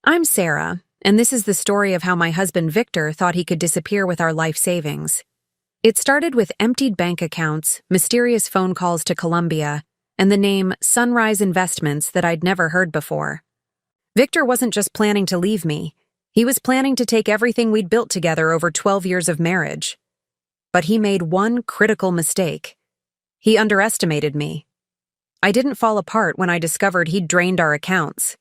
I'm Sarah, and this is the story of how my husband Victor thought he could disappear with our life savings. It started with emptied bank accounts, mysterious phone calls to Colombia, and the name Sunrise Investments that I'd never heard before. Victor wasn't just planning to leave me. He was planning to take everything we'd built together over 12 years of marriage. But he made one critical mistake. He underestimated me. I didn't fall apart when I discovered he'd drained our accounts.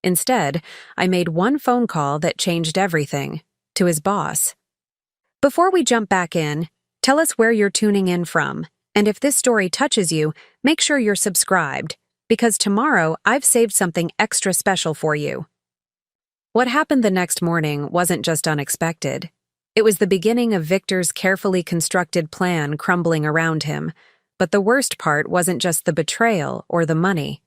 Instead, I made one phone call that changed everything, to his boss. Before we jump back in, tell us where you're tuning in from, and if this story touches you, make sure you're subscribed, because tomorrow I've saved something extra special for you. What happened the next morning wasn't just unexpected. It was the beginning of Victor's carefully constructed plan crumbling around him, but the worst part wasn't just the betrayal or the money.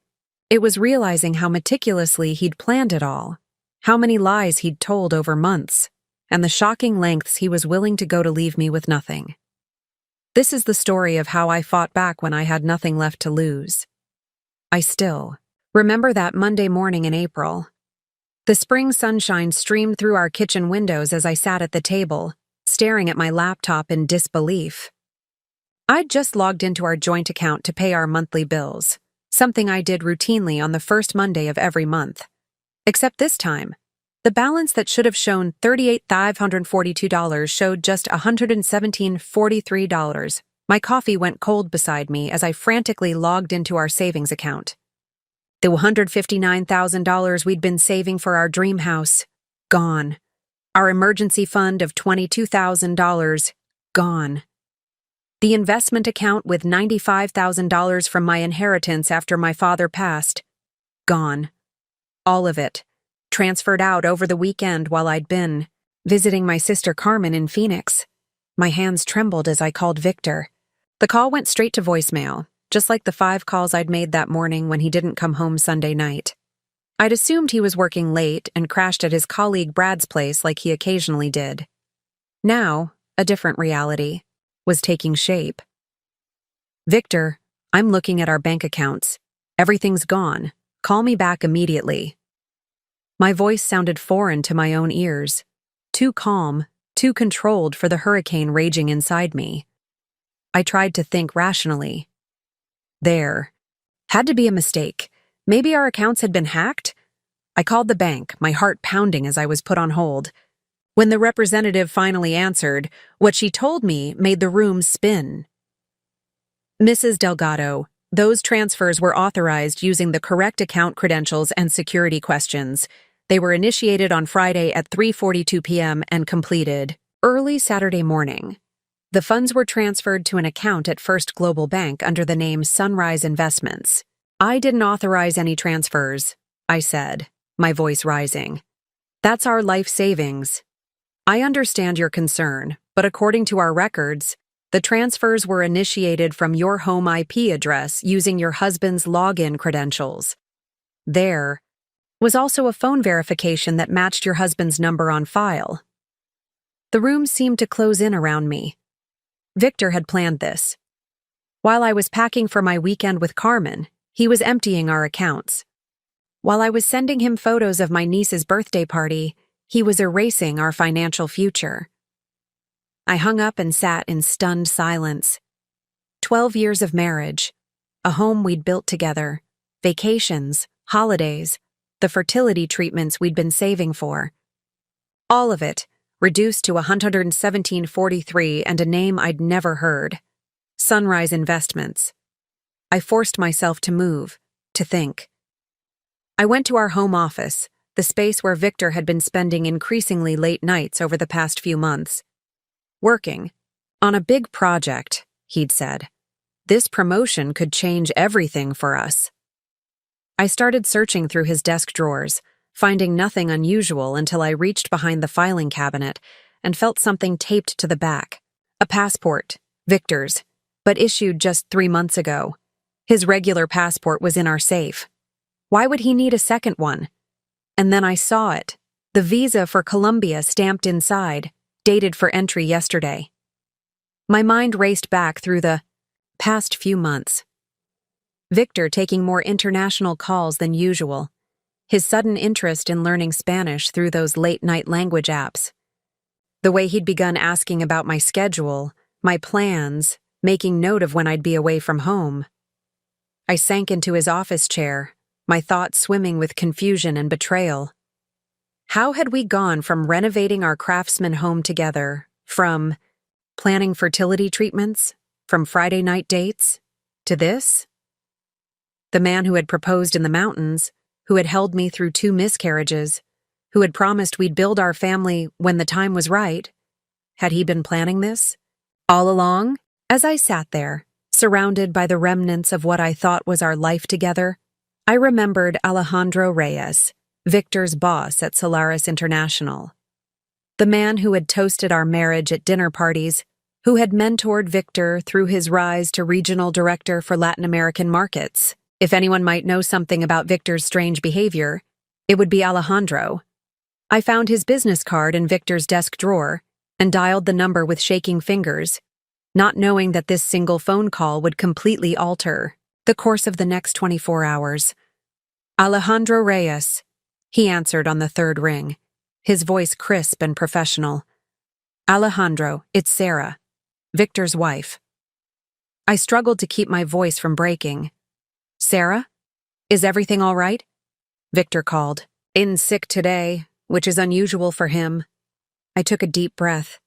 It was realizing how meticulously he'd planned it all, how many lies he'd told over months, and the shocking lengths he was willing to go to leave me with nothing. This is the story of how I fought back when I had nothing left to lose. I still remember that Monday morning in April. The spring sunshine streamed through our kitchen windows as I sat at the table, staring at my laptop in disbelief. I'd just logged into our joint account to pay our monthly bills, something I did routinely on the first Monday of every month. Except this time, the balance that should have shown $38,542 showed just $117.43. My coffee went cold beside me as I frantically logged into our savings account. The $159,000 we'd been saving for our dream house, gone. Our emergency fund of $22,000, gone. The investment account with $95,000 from my inheritance after my father passed, gone. All of it, transferred out over the weekend while I'd been visiting my sister Carmen in Phoenix. My hands trembled as I called Victor. The call went straight to voicemail, just like the 5 calls I'd made that morning when he didn't come home Sunday night. I'd assumed he was working late and crashed at his colleague Brad's place like he occasionally did. Now, a different reality was taking shape. Victor, I'm looking at our bank accounts. Everything's gone. Call me back immediately. My voice sounded foreign to my own ears, too calm, too controlled for the hurricane raging inside me. I tried to think rationally. There. Had to be a mistake. Maybe our accounts had been hacked? I called the bank, my heart pounding as I was put on hold. When the representative finally answered, what she told me made the room spin. Mrs. Delgado, those transfers were authorized using the correct account credentials and security questions. They were initiated on Friday at 3:42 p.m. and completed early Saturday morning. The funds were transferred to an account at First Global Bank under the name Sunrise Investments. I didn't authorize any transfers, I said, my voice rising. That's our life savings. I understand your concern, but according to our records, the transfers were initiated from your home IP address using your husband's login credentials. There was also a phone verification that matched your husband's number on file. The room seemed to close in around me. Victor had planned this. While I was packing for my weekend with Carmen, he was emptying our accounts. While I was sending him photos of my niece's birthday party, he was erasing our financial future. I hung up and sat in stunned silence. 12 years of marriage, a home we'd built together, vacations, holidays, the fertility treatments we'd been saving for. All of it reduced to $117.43 and a name I'd never heard. Sunrise Investments. I forced myself to move, to think. I went to our home office, the space where Victor had been spending increasingly late nights over the past few months. Working on a big project, he'd said. This promotion could change everything for us. I started searching through his desk drawers, finding nothing unusual until I reached behind the filing cabinet and felt something taped to the back. A passport, Victor's, but issued just 3 months ago. His regular passport was in our safe. Why would he need a second one? And then I saw it, the visa for Colombia stamped inside, dated for entry yesterday. My mind raced back through the past few months. Victor taking more international calls than usual. his sudden interest in learning Spanish through those late-night language apps, the way he'd begun asking about my schedule, my plans, making note of when I'd be away from home. I sank into his office chair, my thoughts swimming with confusion and betrayal. How had we gone from renovating our craftsman home together, from planning fertility treatments, from Friday night dates, to this? The man who had proposed in the mountains, who had held me through 2 miscarriages, who had promised we'd build our family when the time was right. Had he been planning this? All along, as I sat there, surrounded by the remnants of what I thought was our life together, I remembered Alejandro Reyes, Victor's boss at Solaris International. The man who had toasted our marriage at dinner parties, who had mentored Victor through his rise to regional director for Latin American markets. If anyone might know something about Victor's strange behavior, it would be Alejandro. I found his business card in Victor's desk drawer and dialed the number with shaking fingers, not knowing that this single phone call would completely alter the course of the next 24 hours. Alejandro Reyes, he answered on the 3rd ring, his voice crisp and professional. Alejandro, it's Sarah, Victor's wife. I struggled to keep my voice from breaking. Sarah? Is everything all right? Victor called. In sick today, which is unusual for him. I took a deep breath.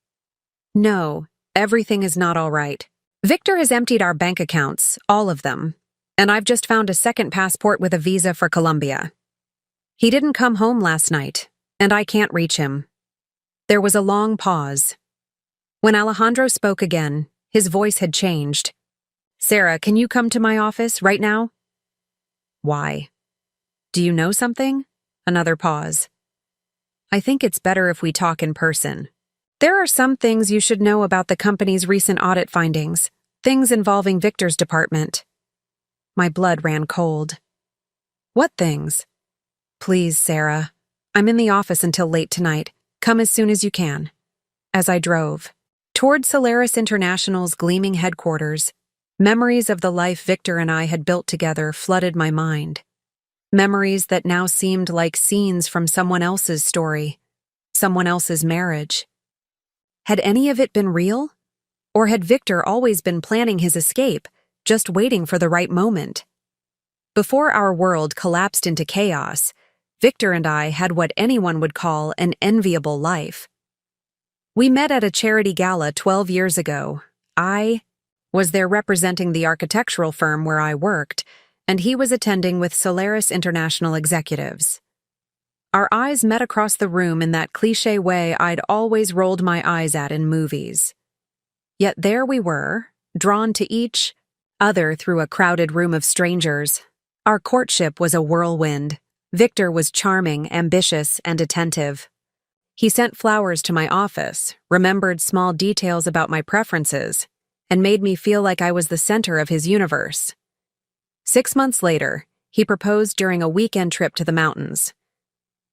No, everything is not all right. Victor has emptied our bank accounts, all of them, and I've just found a second passport with a visa for Colombia. He didn't come home last night, and I can't reach him. There was a long pause. When Alejandro spoke again, his voice had changed. Sarah, can you come to my office right now? Why? Do you know something? Another pause. I think it's better if we talk in person. There are some things you should know about the company's recent audit findings, things involving Victor's department. My blood ran cold. What things? Please, Sarah. I'm in the office until late tonight. Come as soon as you can. As I drove toward Solaris International's gleaming headquarters, memories of the life Victor and I had built together flooded my mind. Memories that now seemed like scenes from someone else's story, someone else's marriage. Had any of it been real? Or had Victor always been planning his escape, just waiting for the right moment? Before our world collapsed into chaos, Victor and I had what anyone would call an enviable life. We met at a charity gala 12 years ago. I was there representing the architectural firm where I worked, and he was attending with Solaris International executives. Our eyes met across the room in that cliché way I'd always rolled my eyes at in movies. Yet there we were, drawn to each other through a crowded room of strangers. Our courtship was a whirlwind. Victor was charming, ambitious, and attentive. He sent flowers to my office, remembered small details about my preferences, and made me feel like I was the center of his universe. 6 months later, he proposed during a weekend trip to the mountains.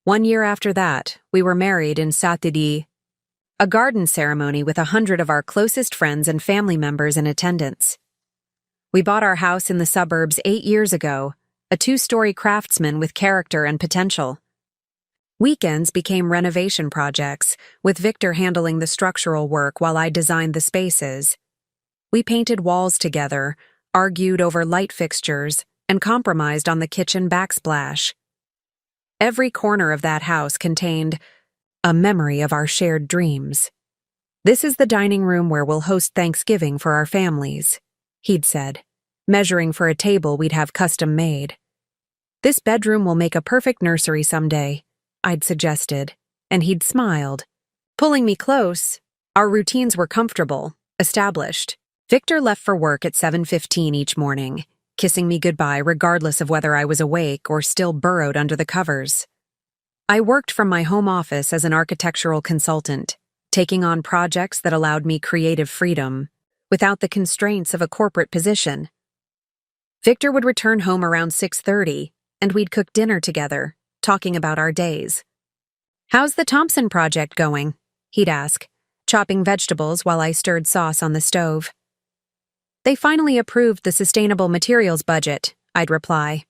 1 year after that, we were married in Satidi, a garden ceremony with 100 of our closest friends and family members in attendance. We bought our house in the suburbs 8 years ago, a 2-story craftsman with character and potential. Weekends became renovation projects, with Victor handling the structural work while I designed the spaces. We painted walls together, argued over light fixtures, and compromised on the kitchen backsplash. Every corner of that house contained a memory of our shared dreams. This is the dining room where we'll host Thanksgiving for our families, he'd said, measuring for a table we'd have custom made. This bedroom will make a perfect nursery someday, I'd suggested, and he'd smiled. Pulling me close, our routines were comfortable, established. Victor left for work at 7:15 each morning, kissing me goodbye regardless of whether I was awake or still burrowed under the covers. I worked from my home office as an architectural consultant, taking on projects that allowed me creative freedom, without the constraints of a corporate position. Victor would return home around 6:30, and we'd cook dinner together, talking about our days. "How's the Thompson project going?" he'd ask, chopping vegetables while I stirred sauce on the stove. "They finally approved the sustainable materials budget," I'd reply.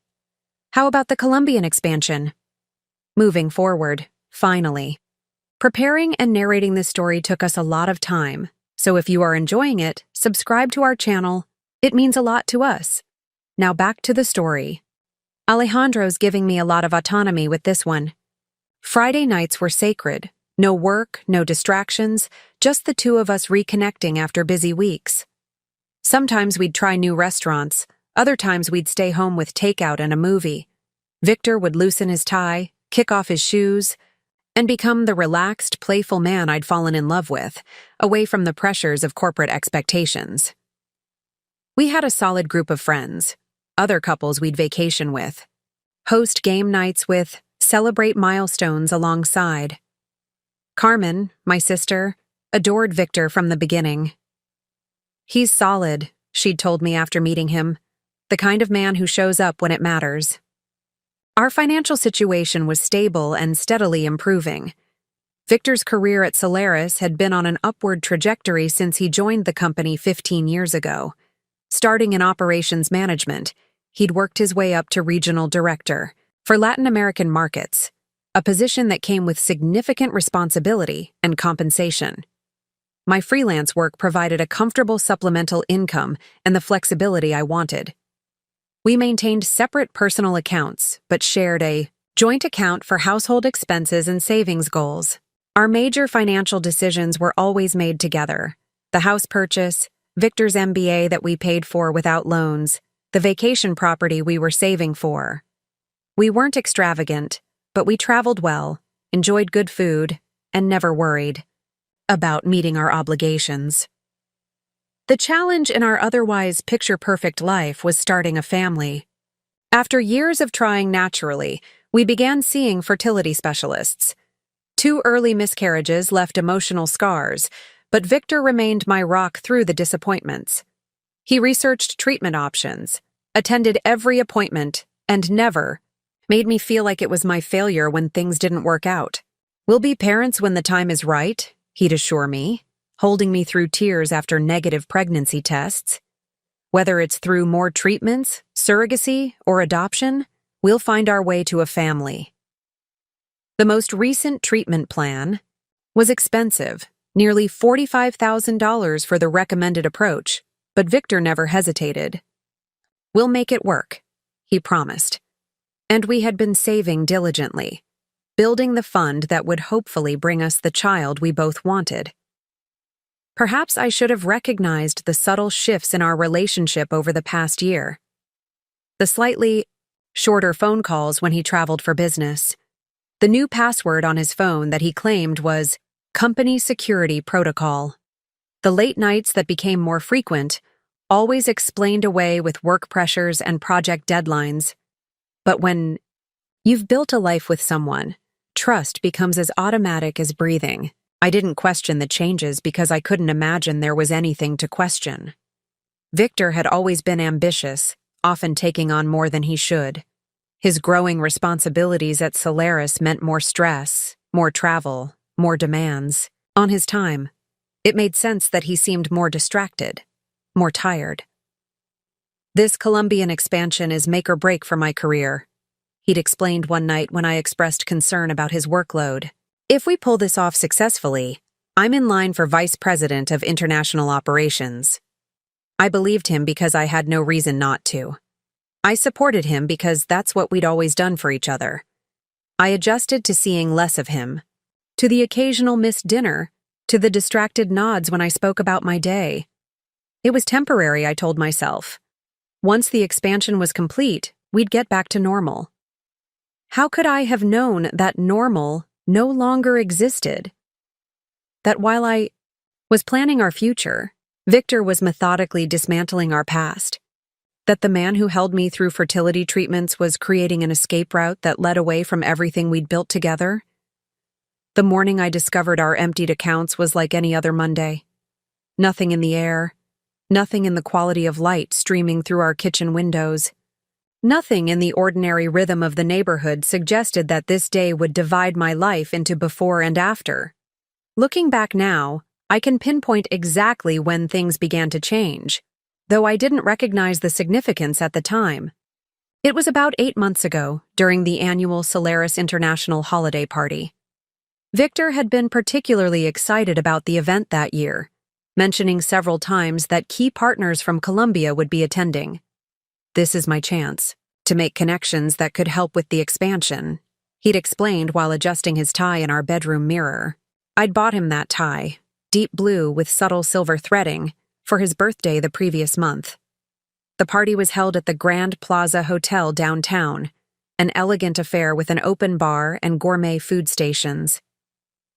"How about the Colombian expansion? Moving forward, finally. Preparing and narrating this story took us a lot of time, so if you are enjoying it, subscribe to our channel. It means a lot to us. Now back to the story. Alejandro's giving me a lot of autonomy with this one. Friday nights were sacred. No work, no distractions, just the two of us reconnecting after busy weeks. Sometimes we'd try new restaurants, other times we'd stay home with takeout and a movie. Victor would loosen his tie, kick off his shoes, and become the relaxed, playful man I'd fallen in love with, away from the pressures of corporate expectations. We had a solid group of friends, other couples we'd vacation with, host game nights with, celebrate milestones alongside. Carmen, my sister, adored Victor from the beginning. "He's solid," she'd told me after meeting him, "the kind of man who shows up when it matters." Our financial situation was stable and steadily improving. Victor's career at Solaris had been on an upward trajectory since he joined the company 15 years ago. Starting in operations management, he'd worked his way up to regional director for Latin American markets, a position that came with significant responsibility and compensation. My freelance work provided a comfortable supplemental income and the flexibility I wanted. We maintained separate personal accounts, but shared a joint account for household expenses and savings goals. Our major financial decisions were always made together. The house purchase, Victor's MBA that we paid for without loans, the vacation property we were saving for. We weren't extravagant, but we traveled well, enjoyed good food, and never worried about meeting our obligations. The challenge in our otherwise picture-perfect life was starting a family. After years of trying naturally, we began seeing fertility specialists. 2 early miscarriages left emotional scars, but Victor remained my rock through the disappointments. He researched treatment options, attended every appointment, and never made me feel like it was my failure when things didn't work out. "We'll be parents when the time is right," he'd assure me, holding me through tears after negative pregnancy tests. "Whether it's through more treatments, surrogacy, or adoption, we'll find our way to a family." The most recent treatment plan was expensive, nearly $45,000 for the recommended approach, but Victor never hesitated. "We'll make it work," he promised. And we had been saving diligently, building the fund that would hopefully bring us the child we both wanted. Perhaps I should have recognized the subtle shifts in our relationship over the past year. The slightly shorter phone calls when he traveled for business. The new password on his phone that he claimed was Company Security Protocol. The late nights that became more frequent, always explained away with work pressures and project deadlines. But when you've built a life with someone, trust becomes as automatic as breathing. I didn't question the changes because I couldn't imagine there was anything to question. Victor had always been ambitious, often taking on more than he should. His growing responsibilities at Solaris meant more stress, more travel, more demands. On his time, it made sense that he seemed more distracted, more tired. "This Colombian expansion is make or break for my career," he'd explained one night when I expressed concern about his workload. "If we pull this off successfully, I'm in line for Vice President of International Operations." I believed him because I had no reason not to. I supported him because that's what we'd always done for each other. I adjusted to seeing less of him, to the occasional missed dinner, to the distracted nods when I spoke about my day. It was temporary, I told myself. Once the expansion was complete, we'd get back to normal. How could I have known that normal no longer existed? That while I was planning our future, Victor was methodically dismantling our past. That the man who held me through fertility treatments was creating an escape route that led away from everything we'd built together. The morning I discovered our emptied accounts was like any other Monday. Nothing in the air, nothing in the quality of light streaming through our kitchen windows. Nothing in the ordinary rhythm of the neighborhood suggested that this day would divide my life into before and after. Looking back now, I can pinpoint exactly when things began to change, though I didn't recognize the significance at the time. It was about 8 months ago, during the annual Solaris International holiday party. Victor had been particularly excited about the event that year, mentioning several times that key partners from Colombia would be attending. "This is my chance to make connections that could help with the expansion," he'd explained while adjusting his tie in our bedroom mirror. I'd bought him that tie, deep blue with subtle silver threading, for his birthday the previous month. The party was held at the Grand Plaza Hotel downtown, an elegant affair with an open bar and gourmet food stations.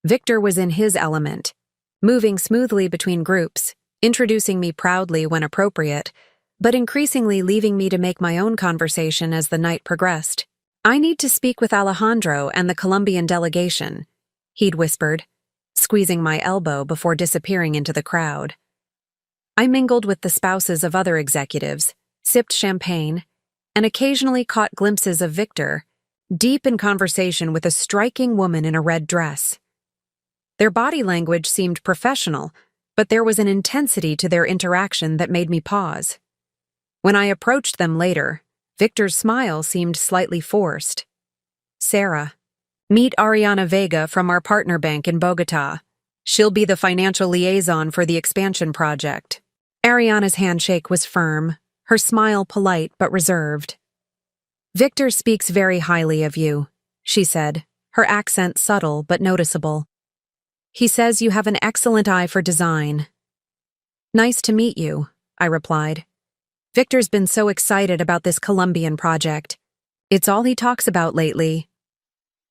Victor was in his element, moving smoothly between groups, introducing me proudly when appropriate, but increasingly leaving me to make my own conversation as the night progressed. "I need to speak with Alejandro and the Colombian delegation," he'd whispered, squeezing my elbow before disappearing into the crowd. I mingled with the spouses of other executives, sipped champagne, and occasionally caught glimpses of Victor, deep in conversation with a striking woman in a red dress. Their body language seemed professional, but there was an intensity to their interaction that made me pause. When I approached them later, Victor's smile seemed slightly forced. "Sarah, meet Ariana Vega from our partner bank in Bogotá. She'll be the financial liaison for the expansion project." Ariana's handshake was firm, her smile polite but reserved. "Victor speaks very highly of you," she said, her accent subtle but noticeable. "He says you have an excellent eye for design." "Nice to meet you," I replied. "Victor's been so excited about this Colombian project. It's all he talks about lately."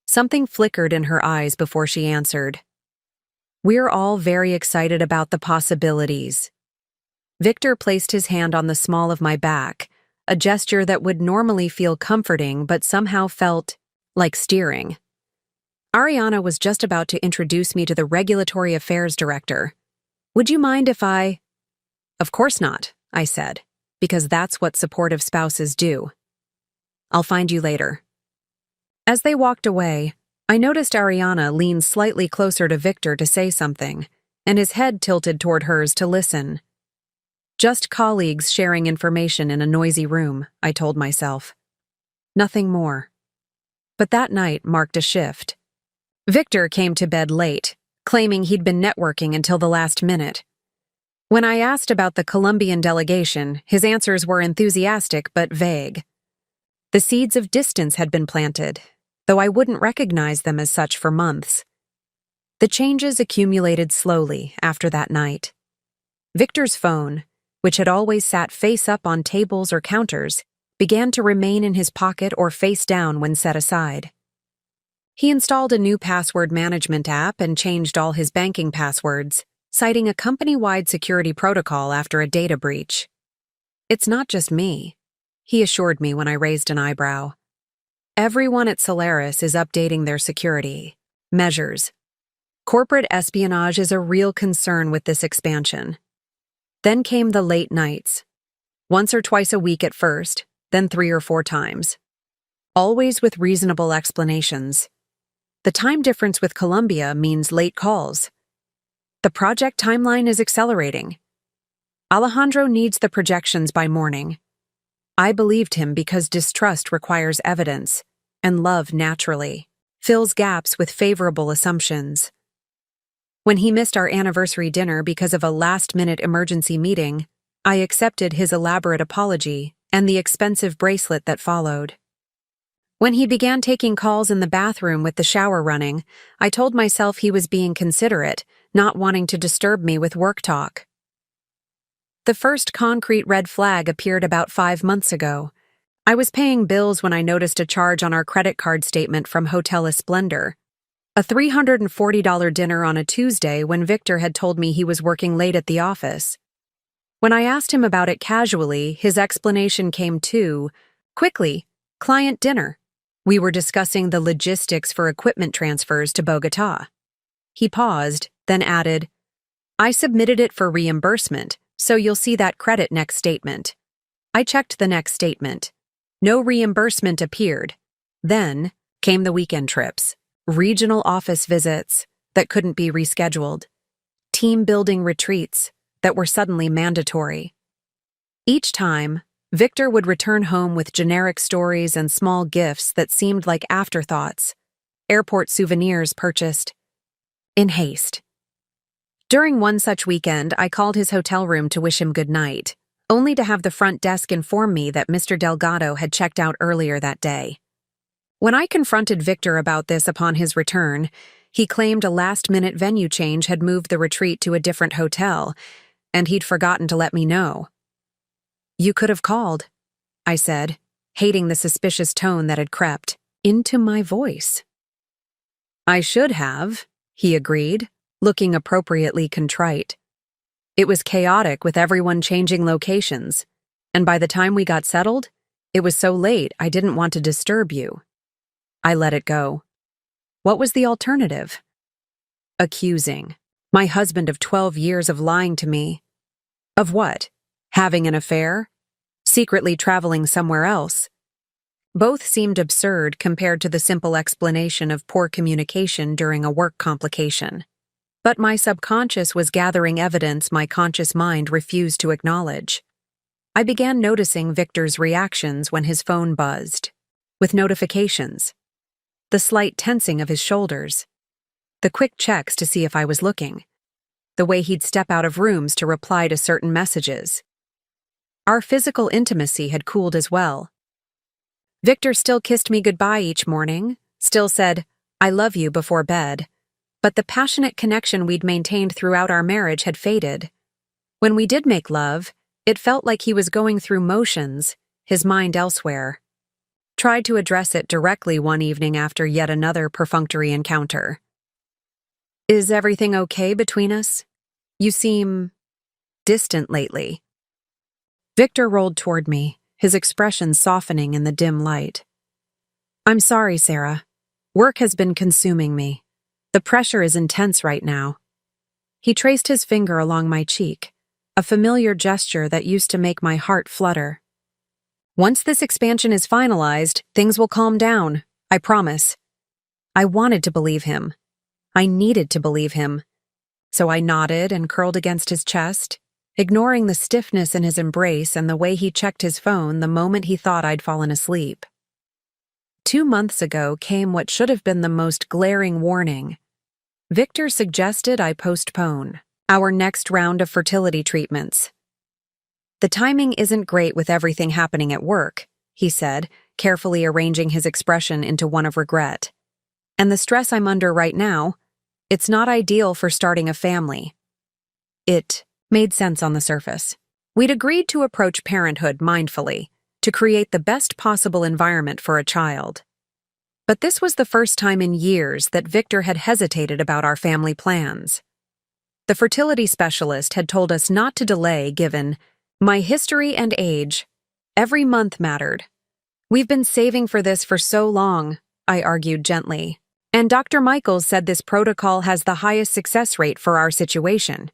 Something flickered in her eyes before she answered. "We're all very excited about the possibilities." Victor placed his hand on the small of my back, a gesture that would normally feel comforting but somehow felt like steering. "Ariana was just about to introduce me to the Regulatory Affairs Director. Would you mind if I—" "Of course not," I said, because that's what supportive spouses do. "I'll find you later." As they walked away, I noticed Ariana lean slightly closer to Victor to say something, and his head tilted toward hers to listen. Just colleagues sharing information in a noisy room, I told myself. Nothing more. But that night marked a shift. Victor came to bed late, claiming he'd been networking until the last minute. When I asked about the Colombian delegation, his answers were enthusiastic but vague. The seeds of distance had been planted, though I wouldn't recognize them as such for months. The changes accumulated slowly after that night. Victor's phone, which had always sat face up on tables or counters, began to remain in his pocket or face down when set aside. He installed a new password management app and changed all his banking passwords, citing a company-wide security protocol after a data breach. "It's not just me," he assured me when I raised an eyebrow. "Everyone at Solaris is updating their security measures. Corporate espionage is a real concern with this expansion." Then came the late nights. Once or twice a week at first, then 3 or 4 times. Always with reasonable explanations. The time difference with Colombia means late calls. The project timeline is accelerating. Alejandro needs the projections by morning. I believed him because distrust requires evidence, and love naturally fills gaps with favorable assumptions. When he missed our anniversary dinner because of a last-minute emergency meeting, I accepted his elaborate apology and the expensive bracelet that followed. When he began taking calls in the bathroom with the shower running, I told myself he was being considerate, not wanting to disturb me with work talk. The first concrete red flag appeared about 5 months ago. I was paying bills when I noticed a charge on our credit card statement from Hotel Esplendor. A $340 dinner on a Tuesday when Victor had told me he was working late at the office. When I asked him about it casually, his explanation came too quickly: client dinner. We were discussing the logistics for equipment transfers to Bogotá. He paused, then added, "I submitted it for reimbursement, so you'll see that credit next statement." I checked the next statement. No reimbursement appeared. Then came the weekend trips. Regional office visits that couldn't be rescheduled, team-building retreats that were suddenly mandatory. Each time, Victor would return home with generic stories and small gifts that seemed like afterthoughts, airport souvenirs purchased in haste. During one such weekend, I called his hotel room to wish him good night, only to have the front desk inform me that Mr. Delgado had checked out earlier that day. When I confronted Victor about this upon his return, he claimed a last-minute venue change had moved the retreat to a different hotel, and he'd forgotten to let me know. "You could have called," I said, hating the suspicious tone that had crept into my voice. "I should have," he agreed, looking appropriately contrite. "It was chaotic with everyone changing locations, and by the time we got settled, it was so late I didn't want to disturb you." I let it go. What was the alternative? Accusing my husband of 12 years of lying to me. Of what? Having an affair? Secretly traveling somewhere else? Both seemed absurd compared to the simple explanation of poor communication during a work complication. But my subconscious was gathering evidence my conscious mind refused to acknowledge. I began noticing Victor's reactions when his phone buzzed, with notifications, the slight tensing of his shoulders, the quick checks to see if I was looking, the way he'd step out of rooms to reply to certain messages. Our physical intimacy had cooled as well. Victor still kissed me goodbye each morning, still said, "I love you" before bed, but the passionate connection we'd maintained throughout our marriage had faded. When we did make love, it felt like he was going through motions, his mind elsewhere. Tried to address it directly one evening after yet another perfunctory encounter. "Is everything okay between us? You seem distant lately." Victor rolled toward me, his expression softening in the dim light. "I'm sorry, Sarah. Work has been consuming me. The pressure is intense right now." He traced his finger along my cheek, a familiar gesture that used to make my heart flutter. "Once this expansion is finalized, things will calm down, I promise." I wanted to believe him. I needed to believe him. So I nodded and curled against his chest, ignoring the stiffness in his embrace and the way he checked his phone the moment he thought I'd fallen asleep. 2 months ago came what should have been the most glaring warning. Victor suggested I postpone our next round of fertility treatments. "The timing isn't great with everything happening at work," he said, carefully arranging his expression into one of regret. "And the stress I'm under right now, it's not ideal for starting a family." It made sense on the surface. We'd agreed to approach parenthood mindfully, to create the best possible environment for a child. But this was the first time in years that Victor had hesitated about our family plans. The fertility specialist had told us not to delay given my history and age. Every month mattered. "We've been saving for this for so long," I argued gently. "And Dr. Michaels said this protocol has the highest success rate for our situation."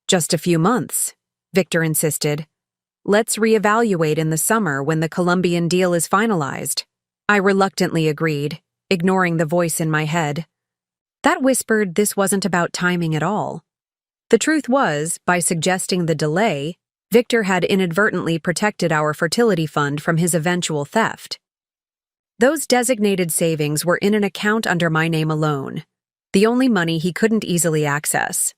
"Just a few months," Victor insisted. "Let's reevaluate in the summer when the Colombian deal is finalized." I reluctantly agreed, ignoring the voice in my head. That whispered this wasn't about timing at all. The truth was, by suggesting the delay, Victor had inadvertently protected our fertility fund from his eventual theft. Those designated savings were in an account under my name alone, the only money he couldn't easily access.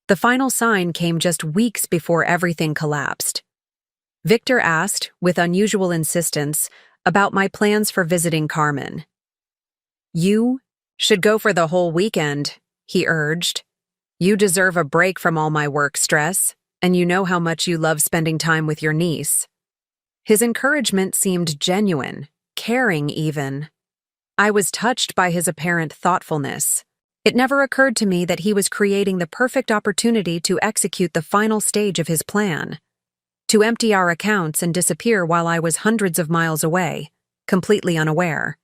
The final sign came just weeks before everything collapsed. Victor asked, with unusual insistence, about my plans for visiting Carmen. "You should go for the whole weekend," he urged. "You deserve a break from all my work stress, and you know how much you love spending time with your niece." His encouragement seemed genuine, caring even. I was touched by his apparent thoughtfulness. It never occurred to me that he was creating the perfect opportunity to execute the final stage of his plan. To empty our accounts and disappear while I was hundreds of miles away, completely unaware.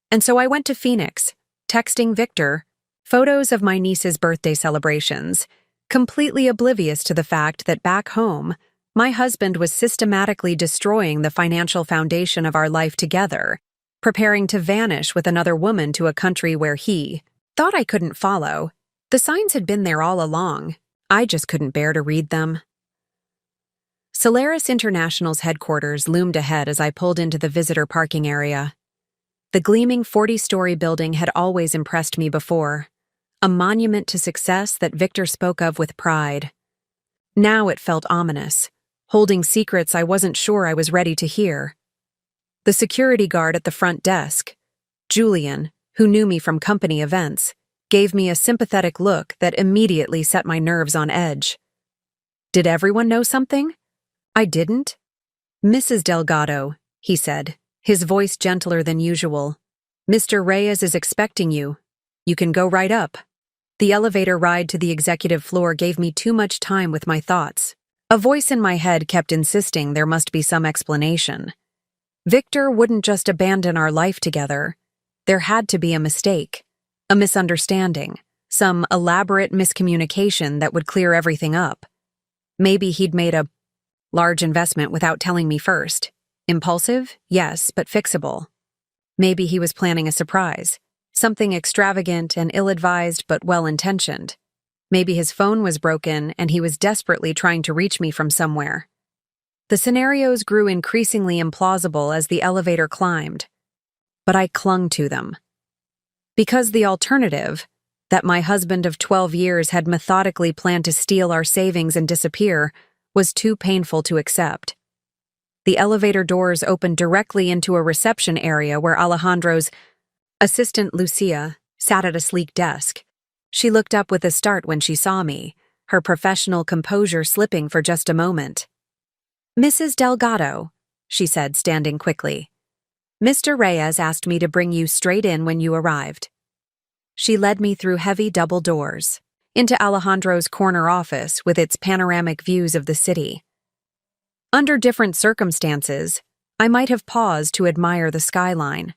And so I went to Phoenix, texting Victor photos of my niece's birthday celebrations, completely oblivious to the fact that back home, my husband was systematically destroying the financial foundation of our life together, preparing to vanish with another woman to a country where he thought I couldn't follow. The signs had been there all along. I just couldn't bear to read them. Solaris International's headquarters loomed ahead as I pulled into the visitor parking area. The gleaming 40-story building had always impressed me before, a monument to success that Victor spoke of with pride. Now it felt ominous, holding secrets I wasn't sure I was ready to hear. The security guard at the front desk, Julian, who knew me from company events, gave me a sympathetic look that immediately set my nerves on edge. Did everyone know something? I didn't. Mrs. Delgado, he said, his voice gentler than usual. Mr. Reyes is expecting you. You can go right up. The elevator ride to the executive floor gave me too much time with my thoughts. A voice in my head kept insisting there must be some explanation. Victor wouldn't just abandon our life together. There had to be a mistake, a misunderstanding, some elaborate miscommunication that would clear everything up. Maybe he'd made a large investment without telling me first. Impulsive? Yes, but fixable. Maybe he was planning a surprise, something extravagant and ill-advised but well-intentioned. Maybe his phone was broken and he was desperately trying to reach me from somewhere. The scenarios grew increasingly implausible as the elevator climbed, but I clung to them. Because the alternative, that my husband of 12 years had methodically planned to steal our savings and disappear, was too painful to accept. The elevator doors opened directly into a reception area where Alejandro's assistant Lucia sat at a sleek desk. She looked up with a start when she saw me, her professional composure slipping for just a moment. "Mrs. Delgado," she said, standing quickly. "Mr. Reyes asked me to bring you straight in when you arrived." She led me through heavy double doors, into Alejandro's corner office with its panoramic views of the city. Under different circumstances, I might have paused to admire the skyline,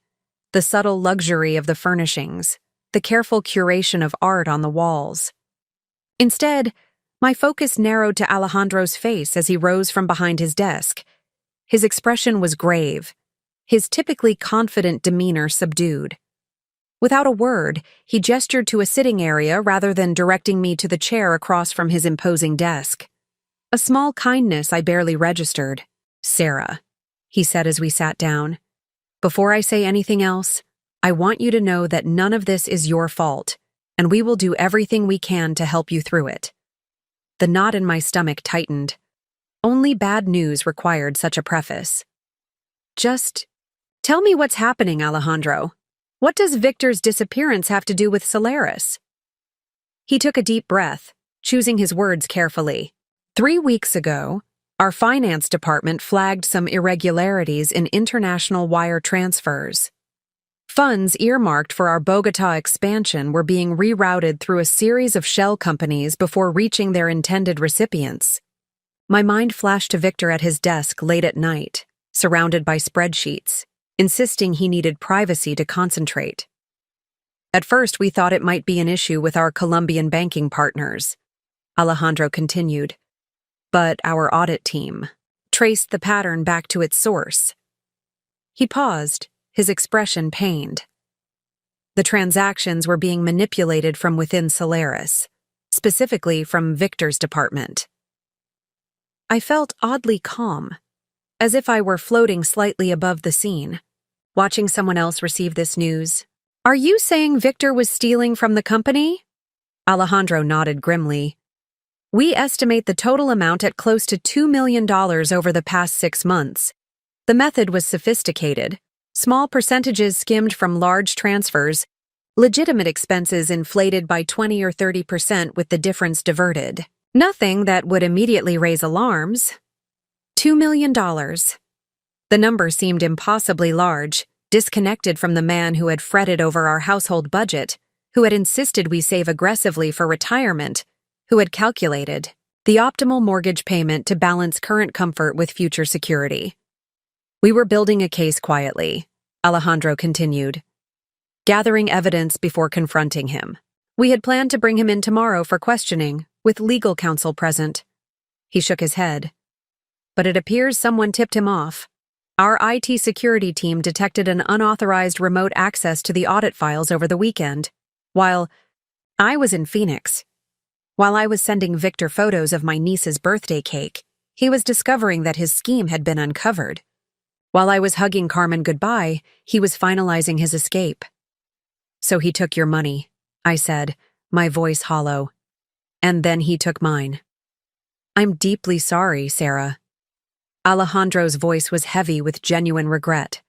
the subtle luxury of the furnishings, the careful curation of art on the walls. Instead, my focus narrowed to Alejandro's face as he rose from behind his desk. His expression was grave, his typically confident demeanor subdued. Without a word, he gestured to a sitting area rather than directing me to the chair across from his imposing desk. A small kindness I barely registered. "Sarah," he said as we sat down, "before I say anything else, I want you to know that none of this is your fault, and we will do everything we can to help you through it." The knot in my stomach tightened. Only bad news required such a preface. "Just tell me what's happening, Alejandro. What does Victor's disappearance have to do with Solaris?" He took a deep breath, choosing his words carefully. 3 weeks ago, our finance department flagged some irregularities in international wire transfers. Funds earmarked for our Bogotá expansion were being rerouted through a series of shell companies before reaching their intended recipients. My mind flashed to Victor at his desk late at night, surrounded by spreadsheets, insisting he needed privacy to concentrate. At first, we thought it might be an issue with our Colombian banking partners, Alejandro continued. But our audit team traced the pattern back to its source. He paused, his expression pained. The transactions were being manipulated from within Solaris, specifically from Victor's department. I felt oddly calm, as if I were floating slightly above the scene, watching someone else receive this news. "Are you saying Victor was stealing from the company?" Alejandro nodded grimly. "We estimate the total amount at close to $2 million over the past 6 months. The method was sophisticated. Small percentages skimmed from large transfers, legitimate expenses inflated by 20 or 30% with the difference diverted. Nothing that would immediately raise alarms. $2 million. The number seemed impossibly large, disconnected from the man who had fretted over our household budget, who had insisted we save aggressively for retirement, who had calculated the optimal mortgage payment to balance current comfort with future security. We were building a case quietly, Alejandro continued, gathering evidence before confronting him. We had planned to bring him in tomorrow for questioning, with legal counsel present. He shook his head. But it appears someone tipped him off. Our IT security team detected an unauthorized remote access to the audit files over the weekend, while I was in Phoenix. While I was sending Victor photos of my niece's birthday cake, He was discovering that his scheme had been uncovered. While I was hugging Carmen goodbye, he was finalizing his escape. "So he took your money," I said, my voice hollow. "And then he took mine." "I'm deeply sorry, Sarah." Alejandro's voice was heavy with genuine regret.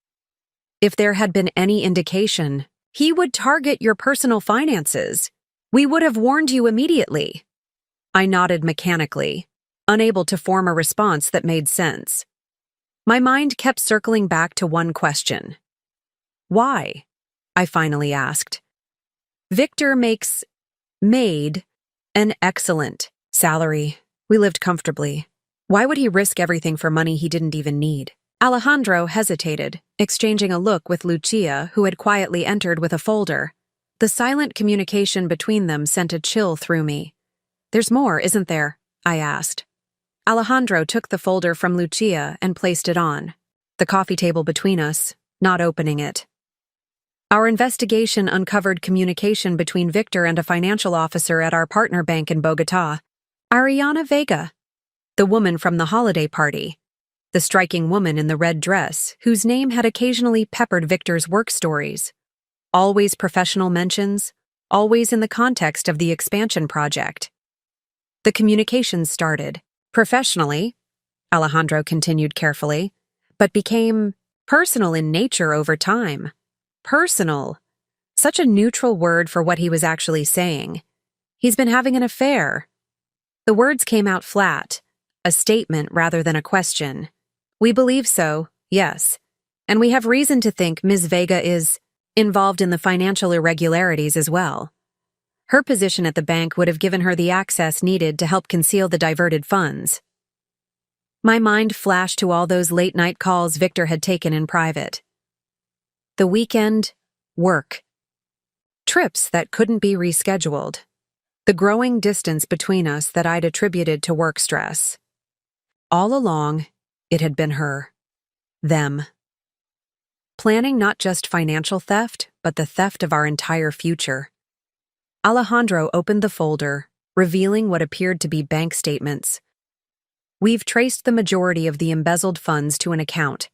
"If there had been any indication, he would target your personal finances. We would have warned you immediately." I nodded mechanically, unable to form a response that made sense. My mind kept circling back to one question. "Why?" I finally asked. "Victor made an excellent salary. We lived comfortably. Why would he risk everything for money he didn't even need?" Alejandro hesitated, exchanging a look with Lucia, who had quietly entered with a folder. The silent communication between them sent a chill through me. "There's more, isn't there?" I asked. Alejandro took the folder from Lucia and placed it on the coffee table between us, not opening it. "Our investigation uncovered communication between Victor and a financial officer at our partner bank in Bogotá, Ariana Vega, the woman from the holiday party, the striking woman in the red dress whose name had occasionally peppered Victor's work stories. Always professional mentions, always in the context of the expansion project. The communications started professionally," Alejandro continued carefully, "but became personal in nature over time." Personal. Such a neutral word for what he was actually saying. "He's been having an affair." The words came out flat, a statement rather than a question. "We believe so, yes. And we have reason to think Ms. Vega is involved in the financial irregularities as well. Her position at the bank would have given her the access needed to help conceal the diverted funds." My mind flashed to all those late-night calls Victor had taken in private. The weekend, work. Trips that couldn't be rescheduled. The growing distance between us that I'd attributed to work stress. All along, it had been her. Them. Planning not just financial theft, but the theft of our entire future. Alejandro opened the folder, revealing what appeared to be bank statements. "We've traced the majority of the embezzled funds to an account,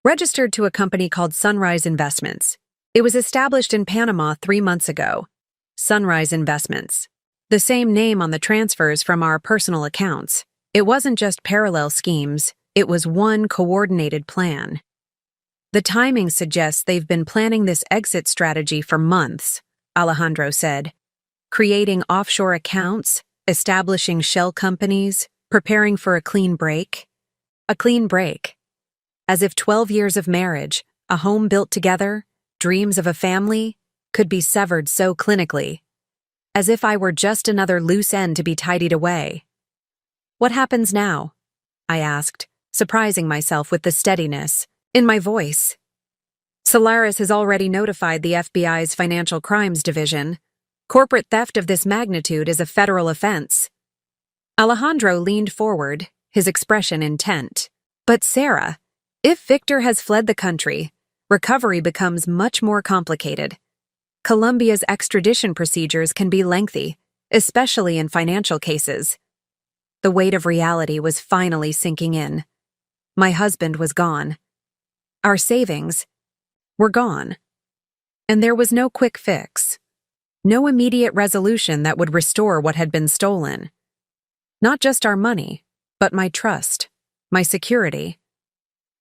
registered to a company called Sunrise Investments. It was established in Panama 3 months ago. Sunrise Investments. The same name on the transfers from our personal accounts. It wasn't just parallel schemes, it was one coordinated plan. The timing suggests they've been planning this exit strategy for months," Alejandro said. "Creating offshore accounts, establishing shell companies, preparing for a clean break. A clean break. As if 12 years of marriage, a home built together, dreams of a family, could be severed so clinically. As if I were just another loose end to be tidied away." "What happens now?" I asked, surprising myself with the steadiness in my voice. "Solaris has already notified the FBI's Financial Crimes Division. Corporate theft of this magnitude is a federal offense." Alejandro leaned forward, his expression intent. "But Sarah, if Victor has fled the country, recovery becomes much more complicated. Colombia's extradition procedures can be lengthy, especially in financial cases." The weight of reality was finally sinking in. My husband was gone. Our savings were gone. And there was no quick fix. No immediate resolution that would restore what had been stolen. Not just our money, but my trust, my security,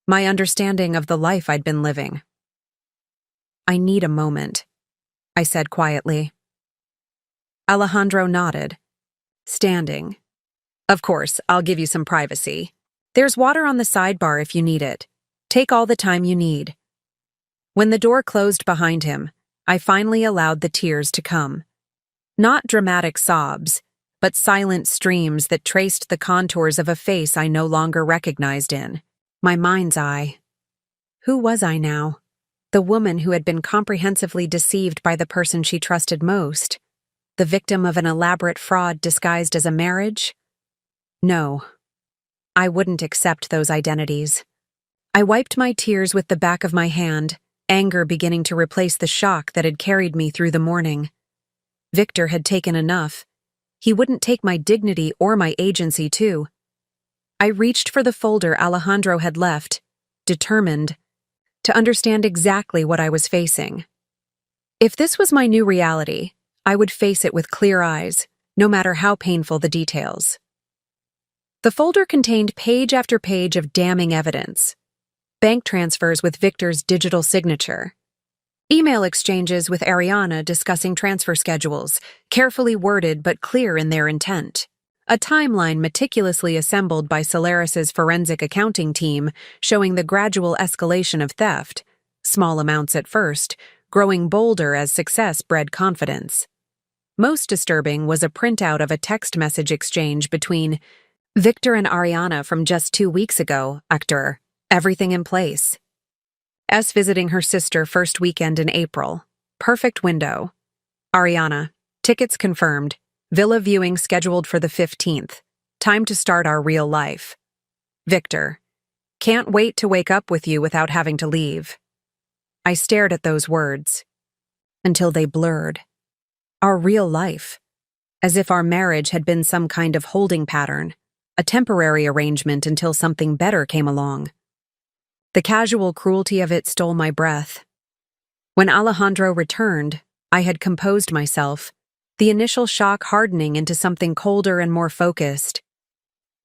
my understanding of the life I'd been living. "I need a moment," I said quietly. Alejandro nodded, standing. "Of course, I'll give you some privacy. There's water on the sidebar if you need it. Take all the time you need." When the door closed behind him, I finally allowed the tears to come. Not dramatic sobs, but silent streams that traced the contours of a face I no longer recognized in my mind's eye. Who was I now? The woman who had been comprehensively deceived by the person she trusted most? The victim of an elaborate fraud disguised as a marriage? No, I wouldn't accept those identities. I wiped my tears with the back of my hand, anger beginning to replace the shock that had carried me through the morning. Victor had taken enough. He wouldn't take my dignity or my agency, too. I reached for the folder Alejandro had left, determined to understand exactly what I was facing. If this was my new reality, I would face it with clear eyes, no matter how painful the details. The folder contained page after page of damning evidence: bank transfers with Victor's digital signature, email exchanges with Ariana discussing transfer schedules, carefully worded but clear in their intent, a timeline meticulously assembled by Solaris's forensic accounting team showing the gradual escalation of theft, small amounts at first, growing bolder as success bred confidence. Most disturbing was a printout of a text message exchange between Victor and Ariana from just 2 weeks ago. Actor, everything in place. S visiting her sister first weekend in April. Perfect window. Ariana, tickets confirmed. Villa viewing scheduled for the 15th. Time to start our real life. Victor, can't wait to wake up with you without having to leave. I stared at those words until they blurred. Our real life. As if our marriage had been some kind of holding pattern, a temporary arrangement until something better came along. The casual cruelty of it stole my breath. When Alejandro returned, I had composed myself, the initial shock hardening into something colder and more focused.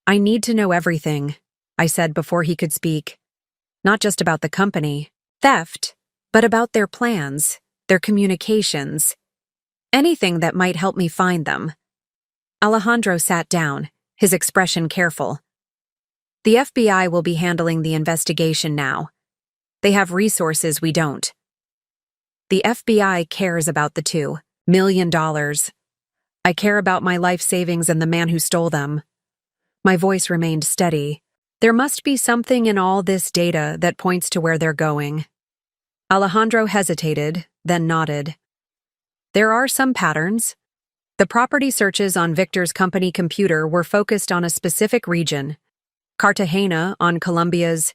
I need to know everything, I said before he could speak. Not just about the company, theft, but about their plans, their communications, anything that might help me find them. Alejandro sat down, his expression careful. The FBI will be handling the investigation now. They have resources we don't. The FBI cares about the $2 million. I care about my life savings and the man who stole them. My voice remained steady. There must be something in all this data that points to where they're going. Alejandro hesitated, then nodded. There are some patterns. The property searches on Victor's company computer were focused on a specific region, Cartagena on Colombia's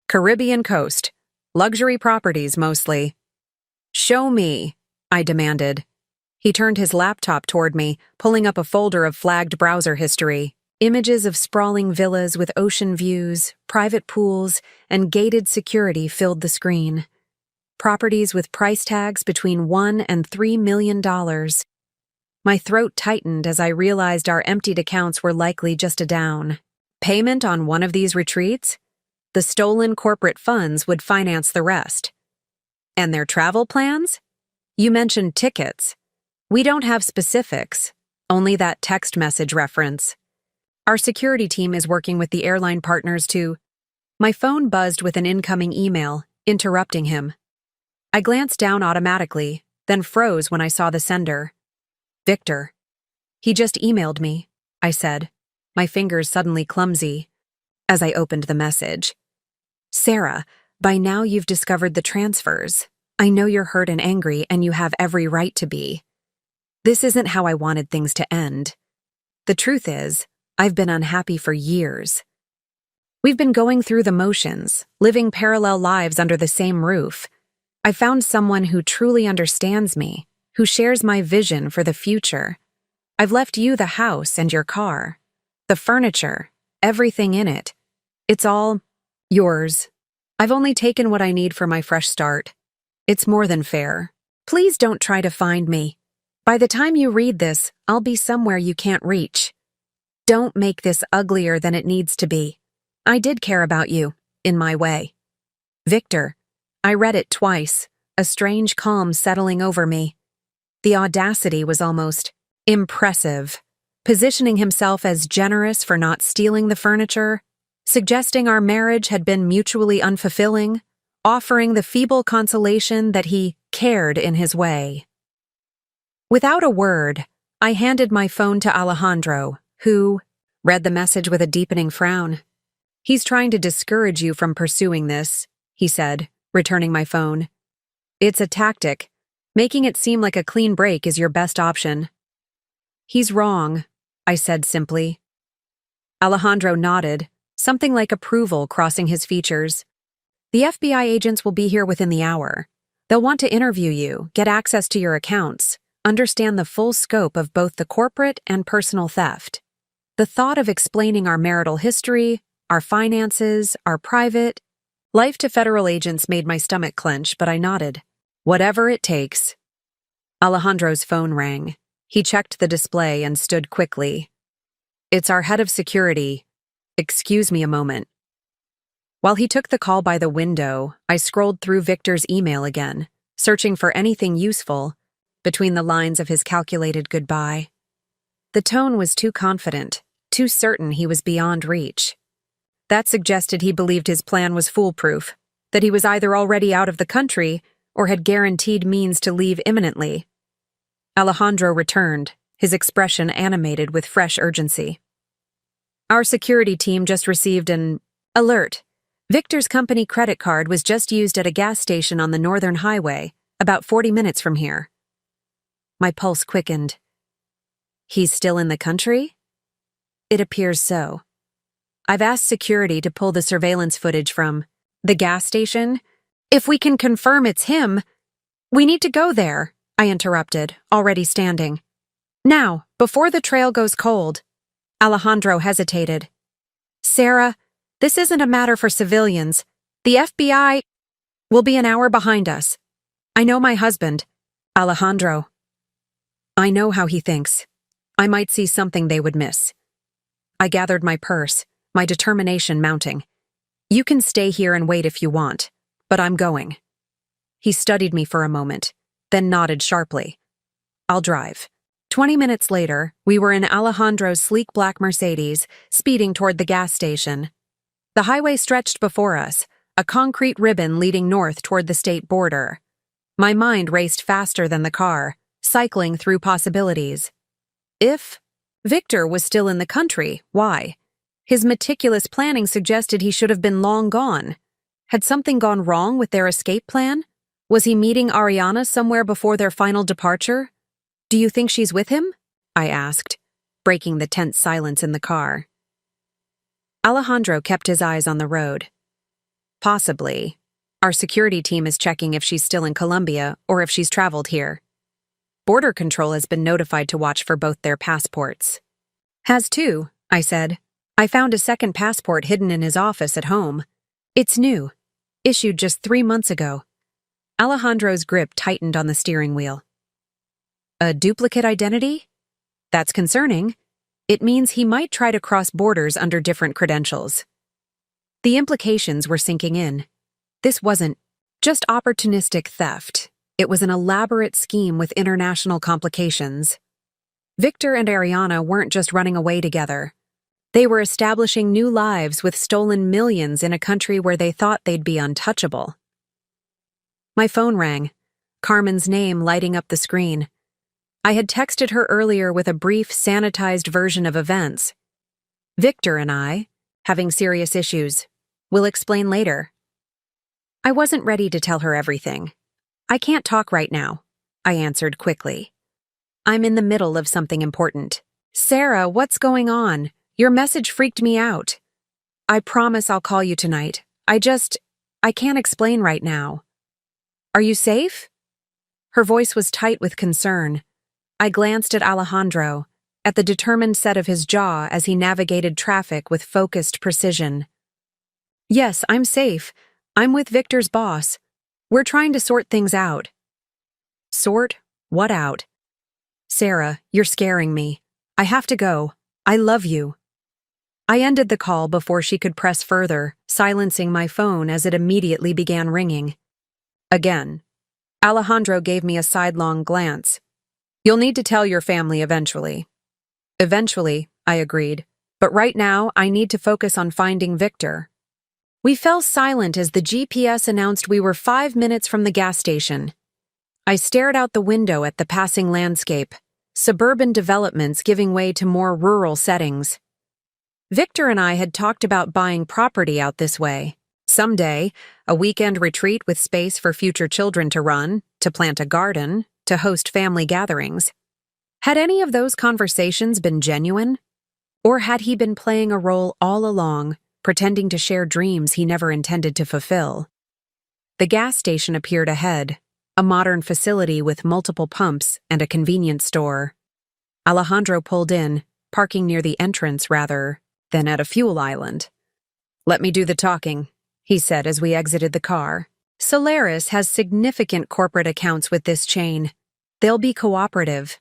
Caribbean coast, luxury properties mostly. Show me, I demanded. He turned his laptop toward me, pulling up a folder of flagged browser history. Images of sprawling villas with ocean views, private pools, and gated security filled the screen. Properties with price tags between $1 and $3 million. My throat tightened as I realized our emptied accounts were likely just a down payment on one of these retreats. The stolen corporate funds would finance the rest. And their travel plans? You mentioned tickets. We don't have specifics, only that text message reference. Our security team is working with the airline partners to... My phone buzzed with an incoming email, interrupting him. I glanced down automatically, then froze when I saw the sender. Victor. He just emailed me, I said, my fingers suddenly clumsy, as I opened the message. Sarah, by now you've discovered the transfers. I know you're hurt and angry, and you have every right to be. This isn't how I wanted things to end. The truth is, I've been unhappy for years. We've been going through the motions, living parallel lives under the same roof. I found someone who truly understands me, who shares my vision for the future. I've left you the house and your car, the furniture, everything in it. It's all yours. I've only taken what I need for my fresh start. It's more than fair. Please don't try to find me. By the time you read this, I'll be somewhere you can't reach. Don't make this uglier than it needs to be. I did care about you, in my way. Victor. I read it twice, a strange calm settling over me. The audacity was almost impressive, positioning himself as generous for not stealing the furniture, suggesting our marriage had been mutually unfulfilling, offering the feeble consolation that he cared in his way. Without a word, I handed my phone to Alejandro, who read the message with a deepening frown. He's trying to discourage you from pursuing this, he said, returning my phone. It's a tactic. Making it seem like a clean break is your best option. He's wrong, I said simply. Alejandro nodded, something like approval crossing his features. The FBI agents will be here within the hour. They'll want to interview you, get access to your accounts, understand the full scope of both the corporate and personal theft. The thought of explaining our marital history, our finances, our private life to federal agents made my stomach clench, but I nodded. Whatever it takes. Alejandro's phone rang. He checked the display and stood quickly. It's our head of security. Excuse me a moment. While he took the call by the window, I scrolled through Victor's email again, searching for anything useful between the lines of his calculated goodbye. The tone was too confident, too certain he was beyond reach. That suggested he believed his plan was foolproof, that he was either already out of the country or had guaranteed means to leave imminently. Alejandro returned, his expression animated with fresh urgency. Our security team just received an alert. Victor's company credit card was just used at a gas station on the Northern Highway, about 40 minutes from here. My pulse quickened. He's still in the country? It appears so. I've asked security to pull the surveillance footage from the gas station. If we can confirm it's him, we need to go there, I interrupted, already standing. Now, before the trail goes cold. Alejandro hesitated. Sarah, this isn't a matter for civilians. The FBI will be an hour behind us. I know my husband, Alejandro. I know how he thinks. I might see something they would miss. I gathered my purse, my determination mounting. You can stay here and wait if you want, but I'm going. He studied me for a moment, then nodded sharply. I'll drive. 20 minutes later, we were in Alejandro's sleek black Mercedes, speeding toward the gas station. The highway stretched before us, a concrete ribbon leading north toward the state border. My mind raced faster than the car, cycling through possibilities. If Victor was still in the country, why? His meticulous planning suggested he should have been long gone. Had something gone wrong with their escape plan? Was he meeting Ariana somewhere before their final departure? Do you think she's with him? I asked, breaking the tense silence in the car. Alejandro kept his eyes on the road. Possibly. Our security team is checking if she's still in Colombia or if she's traveled here. Border Control has been notified to watch for both their passports. Has too, I said. I found a second passport hidden in his office at home. It's new, issued just 3 months ago. Alejandro's grip tightened on the steering wheel. A duplicate identity? That's concerning. It means he might try to cross borders under different credentials. The implications were sinking in. This wasn't just opportunistic theft. It was an elaborate scheme with international complications. Victor and Ariana weren't just running away together. They were establishing new lives with stolen millions in a country where they thought they'd be untouchable. My phone rang, Carmen's name lighting up the screen. I had texted her earlier with a brief, sanitized version of events. Victor and I, having serious issues. We'll explain later. I wasn't ready to tell her everything. I can't talk right now, I answered quickly. I'm in the middle of something important. Sarah, what's going on? Your message freaked me out. I promise I'll call you tonight. I can't explain right now. Are you safe? Her voice was tight with concern. I glanced at Alejandro, at the determined set of his jaw as he navigated traffic with focused precision. Yes, I'm safe. I'm with Victor's boss. We're trying to sort things out. Sort what out? Sarah, you're scaring me. I have to go. I love you. I ended the call before she could press further, silencing my phone as it immediately began ringing. Again. Alejandro gave me a sidelong glance. You'll need to tell your family eventually. Eventually, I agreed. But right now, I need to focus on finding Victor. We fell silent as the GPS announced we were 5 minutes from the gas station. I stared out the window at the passing landscape, suburban developments giving way to more rural settings. Victor and I had talked about buying property out this way. Someday, a weekend retreat with space for future children to run, to plant a garden, to host family gatherings. Had any of those conversations been genuine? Or had he been playing a role all along, pretending to share dreams he never intended to fulfill? The gas station appeared ahead, a modern facility with multiple pumps and a convenience store. Alejandro pulled in, parking near the entrance rather than at a fuel island. "Let me do the talking," he said as we exited the car. "Solaris has significant corporate accounts with this chain. They'll be cooperative."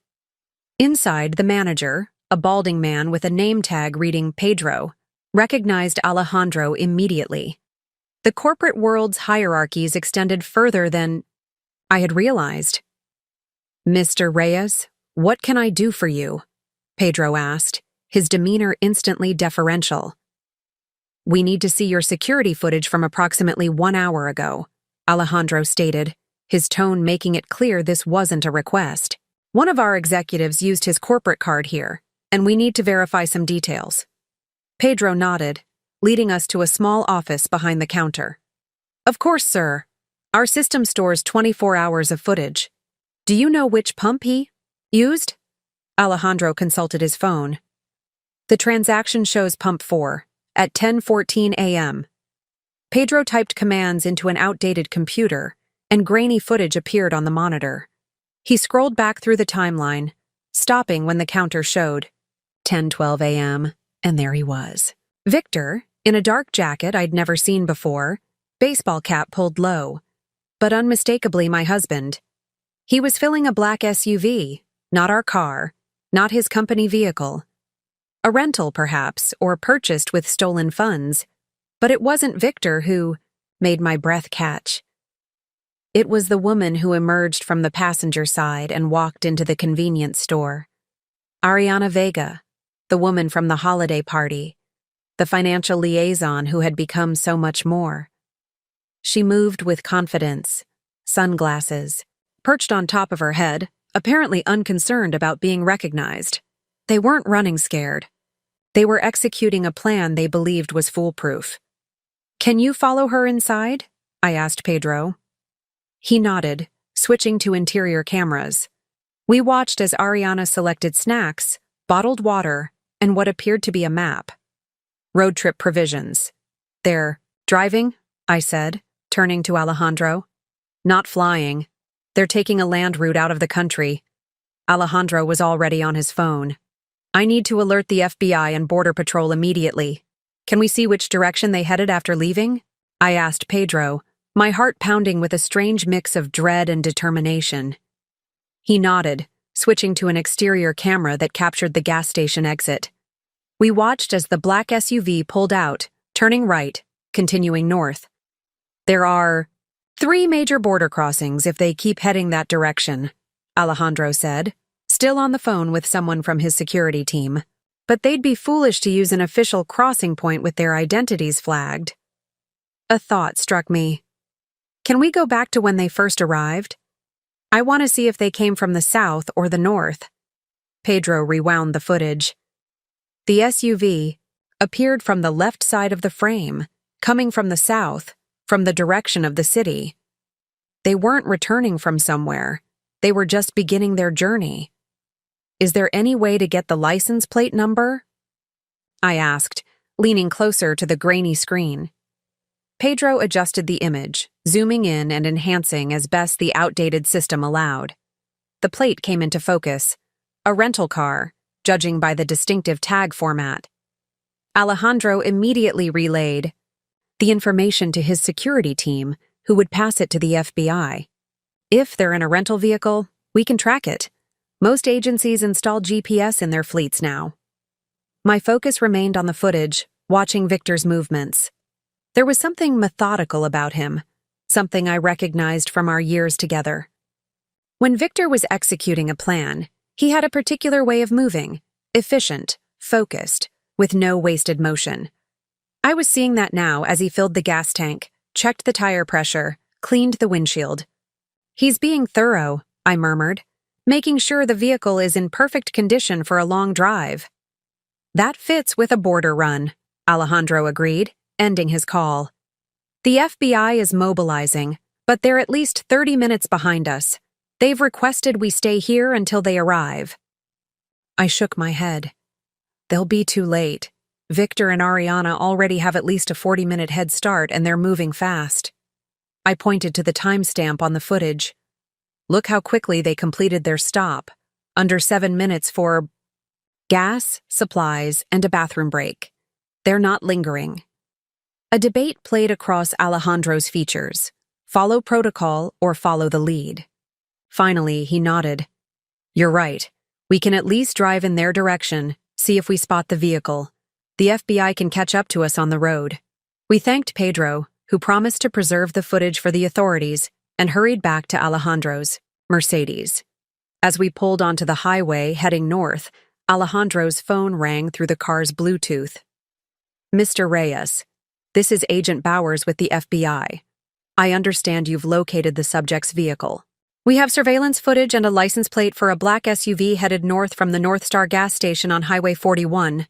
Inside, the manager, a balding man with a name tag reading Pedro, recognized Alejandro immediately. The corporate world's hierarchies extended further than I had realized. "Mr. Reyes, what can I do for you?" Pedro asked, his demeanor instantly deferential. "We need to see your security footage from approximately 1 hour ago," Alejandro stated, his tone making it clear this wasn't a request. "One of our executives used his corporate card here, and we need to verify some details." Pedro nodded, leading us to a small office behind the counter. "Of course, sir. Our system stores 24 hours of footage. Do you know which pump he used?" Alejandro consulted his phone. "The transaction shows pump 4 at 10:14 a.m. Pedro typed commands into an outdated computer, and grainy footage appeared on the monitor. He scrolled back through the timeline, stopping when the counter showed 10:12 a.m., and there he was. Victor, in a dark jacket I'd never seen before, baseball cap pulled low, but unmistakably my husband. He was filling a black SUV, not our car, not his company vehicle. A rental, perhaps, or purchased with stolen funds, but it wasn't Victor who made my breath catch. It was the woman who emerged from the passenger side and walked into the convenience store. Ariana Vega, the woman from the holiday party, the financial liaison who had become so much more. She moved with confidence, sunglasses, perched on top of her head, apparently unconcerned about being recognized. They weren't running scared. They were executing a plan they believed was foolproof. "Can you follow her inside?" I asked Pedro. He nodded, switching to interior cameras. We watched as Ariana selected snacks, bottled water, and what appeared to be a map. "Road trip provisions." "They're driving?" I said, turning to Alejandro. "Not flying. They're taking a land route out of the country." Alejandro was already on his phone. "I need to alert the FBI and Border Patrol immediately. Can we see which direction they headed after leaving?" I asked Pedro, my heart pounding with a strange mix of dread and determination. He nodded, switching to an exterior camera that captured the gas station exit. We watched as the black SUV pulled out, turning right, continuing north. "There are 3 major border crossings if they keep heading that direction," Alejandro said, still on the phone with someone from his security team. "But they'd be foolish to use an official crossing point with their identities flagged." A thought struck me. "Can we go back to when they first arrived? I want to see if they came from the south or the north." Pedro rewound the footage. The SUV appeared from the left side of the frame, coming from the south, from the direction of the city. They weren't returning from somewhere. They were just beginning their journey. "Is there any way to get the license plate number?" I asked, leaning closer to the grainy screen. Pedro adjusted the image, zooming in and enhancing as best the outdated system allowed. The plate came into focus. A rental car, judging by the distinctive tag format. Alejandro immediately relayed the information to his security team, who would pass it to the FBI. "If they're in a rental vehicle, we can track it. Most agencies install GPS in their fleets now." My focus remained on the footage, watching Victor's movements. There was something methodical about him, something I recognized from our years together. When Victor was executing a plan, he had a particular way of moving, efficient, focused, with no wasted motion. I was seeing that now as he filled the gas tank, checked the tire pressure, cleaned the windshield. "He's being thorough," I murmured, "making sure the vehicle is in perfect condition for a long drive." "That fits with a border run," Alejandro agreed, ending his call. "The FBI is mobilizing, but they're at least 30 minutes behind us. They've requested we stay here until they arrive." I shook my head. They'll be too late. Victor and Ariana already have at least a 40-minute head start, and they're moving fast. I pointed to the timestamp on the footage. "Look how quickly they completed their stop. Under 7 minutes for..." gas, supplies, and a bathroom break. They're not lingering. A debate played across Alejandro's features: follow protocol or follow the lead. Finally, he nodded. You're right. We can at least drive in their direction, see if we spot the vehicle. The FBI can catch up to us on the road. We thanked Pedro, who promised to preserve the footage for the authorities, and hurried back to Alejandro's Mercedes. As we pulled onto the highway heading north, Alejandro's phone rang through the car's Bluetooth. Mr. Reyes, this is Agent Bowers with the FBI. I understand you've located the subject's vehicle. We have surveillance footage and a license plate for a black SUV headed north from the North Star gas station on Highway 41.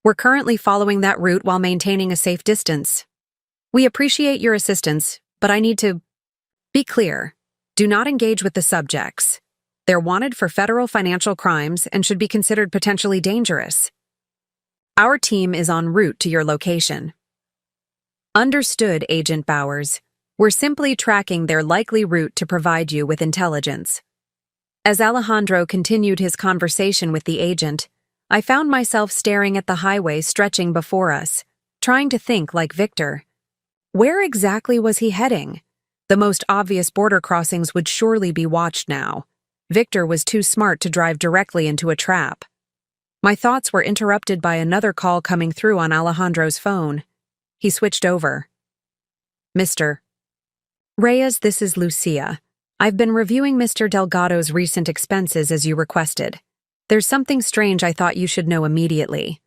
We're currently following that route while maintaining a safe distance. We appreciate your assistance, but I need to be clear. Do not engage with the subjects. They're wanted for federal financial crimes and should be considered potentially dangerous. Our team is en route to your location. Understood, Agent Bowers. We're simply tracking their likely route to provide you with intelligence. As Alejandro continued his conversation with the agent, I found myself staring at the highway stretching before us, trying to think like Victor. Where exactly was he heading? The most obvious border crossings would surely be watched now. Victor was too smart to drive directly into a trap. My thoughts were interrupted by another call coming through on Alejandro's phone. He switched over. Mr. Reyes, this is Lucia. I've been reviewing Mr. Delgado's recent expenses as you requested. There's something strange I thought you should know immediately.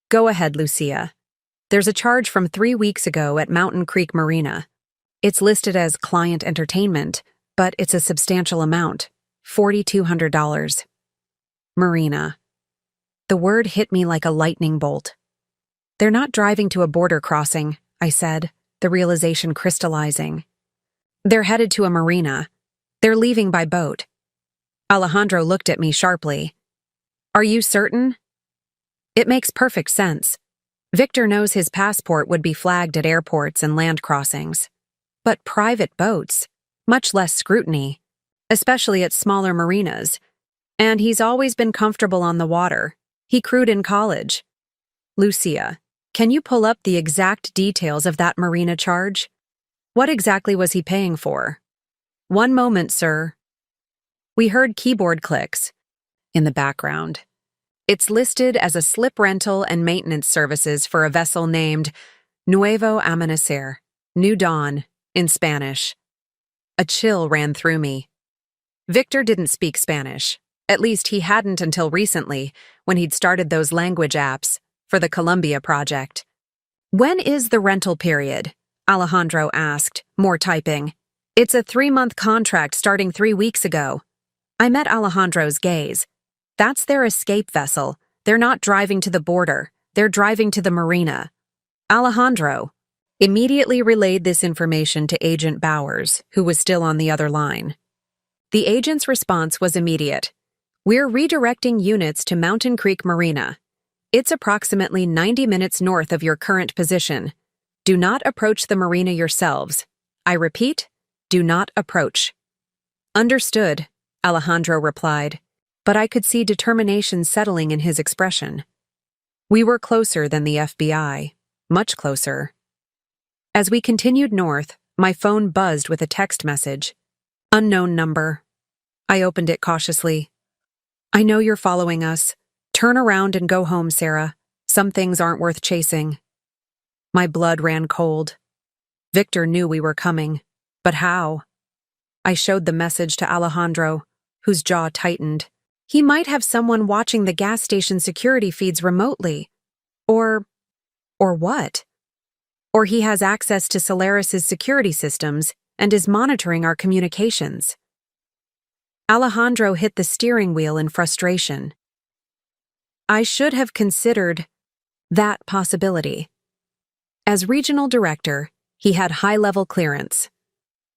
Go ahead, Lucia. There's a charge from 3 weeks ago at Mountain Creek Marina. It's listed as client entertainment, but it's a substantial amount, $4,200. Marina. The word hit me like a lightning bolt. They're not driving to a border crossing, I said, the realization crystallizing. They're headed to a marina. They're leaving by boat. Alejandro looked at me sharply. Are you certain? It makes perfect sense. Victor knows his passport would be flagged at airports and land crossings. But private boats, much less scrutiny, especially at smaller marinas. And he's always been comfortable on the water. He crewed in college. Lucia, can you pull up the exact details of that marina charge? What exactly was he paying for? One moment, sir. We heard keyboard clicks in the background. It's listed as a slip rental and maintenance services for a vessel named Nuevo Amanecer, New Dawn, in Spanish. A chill ran through me. Victor didn't speak Spanish. At least he hadn't until recently, when he'd started those language apps for the Colombia project. When is the rental period? Alejandro asked, more typing. It's a 3-month contract starting 3 weeks ago. I met Alejandro's gaze. That's their escape vessel. They're not driving to the border. They're driving to the marina. Alejandro immediately relayed this information to Agent Bowers, who was still on the other line. The agent's response was immediate. We're redirecting units to Mountain Creek Marina. It's approximately 90 minutes north of your current position. Do not approach the marina yourselves. I repeat, do not approach. Understood, Alejandro replied, but I could see determination settling in his expression. We were closer than the FBI, much closer. As we continued north, my phone buzzed with a text message. Unknown number. I opened it cautiously. I know you're following us. Turn around and go home, Sarah. Some things aren't worth chasing. My blood ran cold. Victor knew we were coming, but how? I showed the message to Alejandro, whose jaw tightened. He might have someone watching the gas station security feeds remotely. Or what? Or he has access to Solaris's security systems and is monitoring our communications. Alejandro hit the steering wheel in frustration. I should have considered that possibility. As regional director, he had high-level clearance.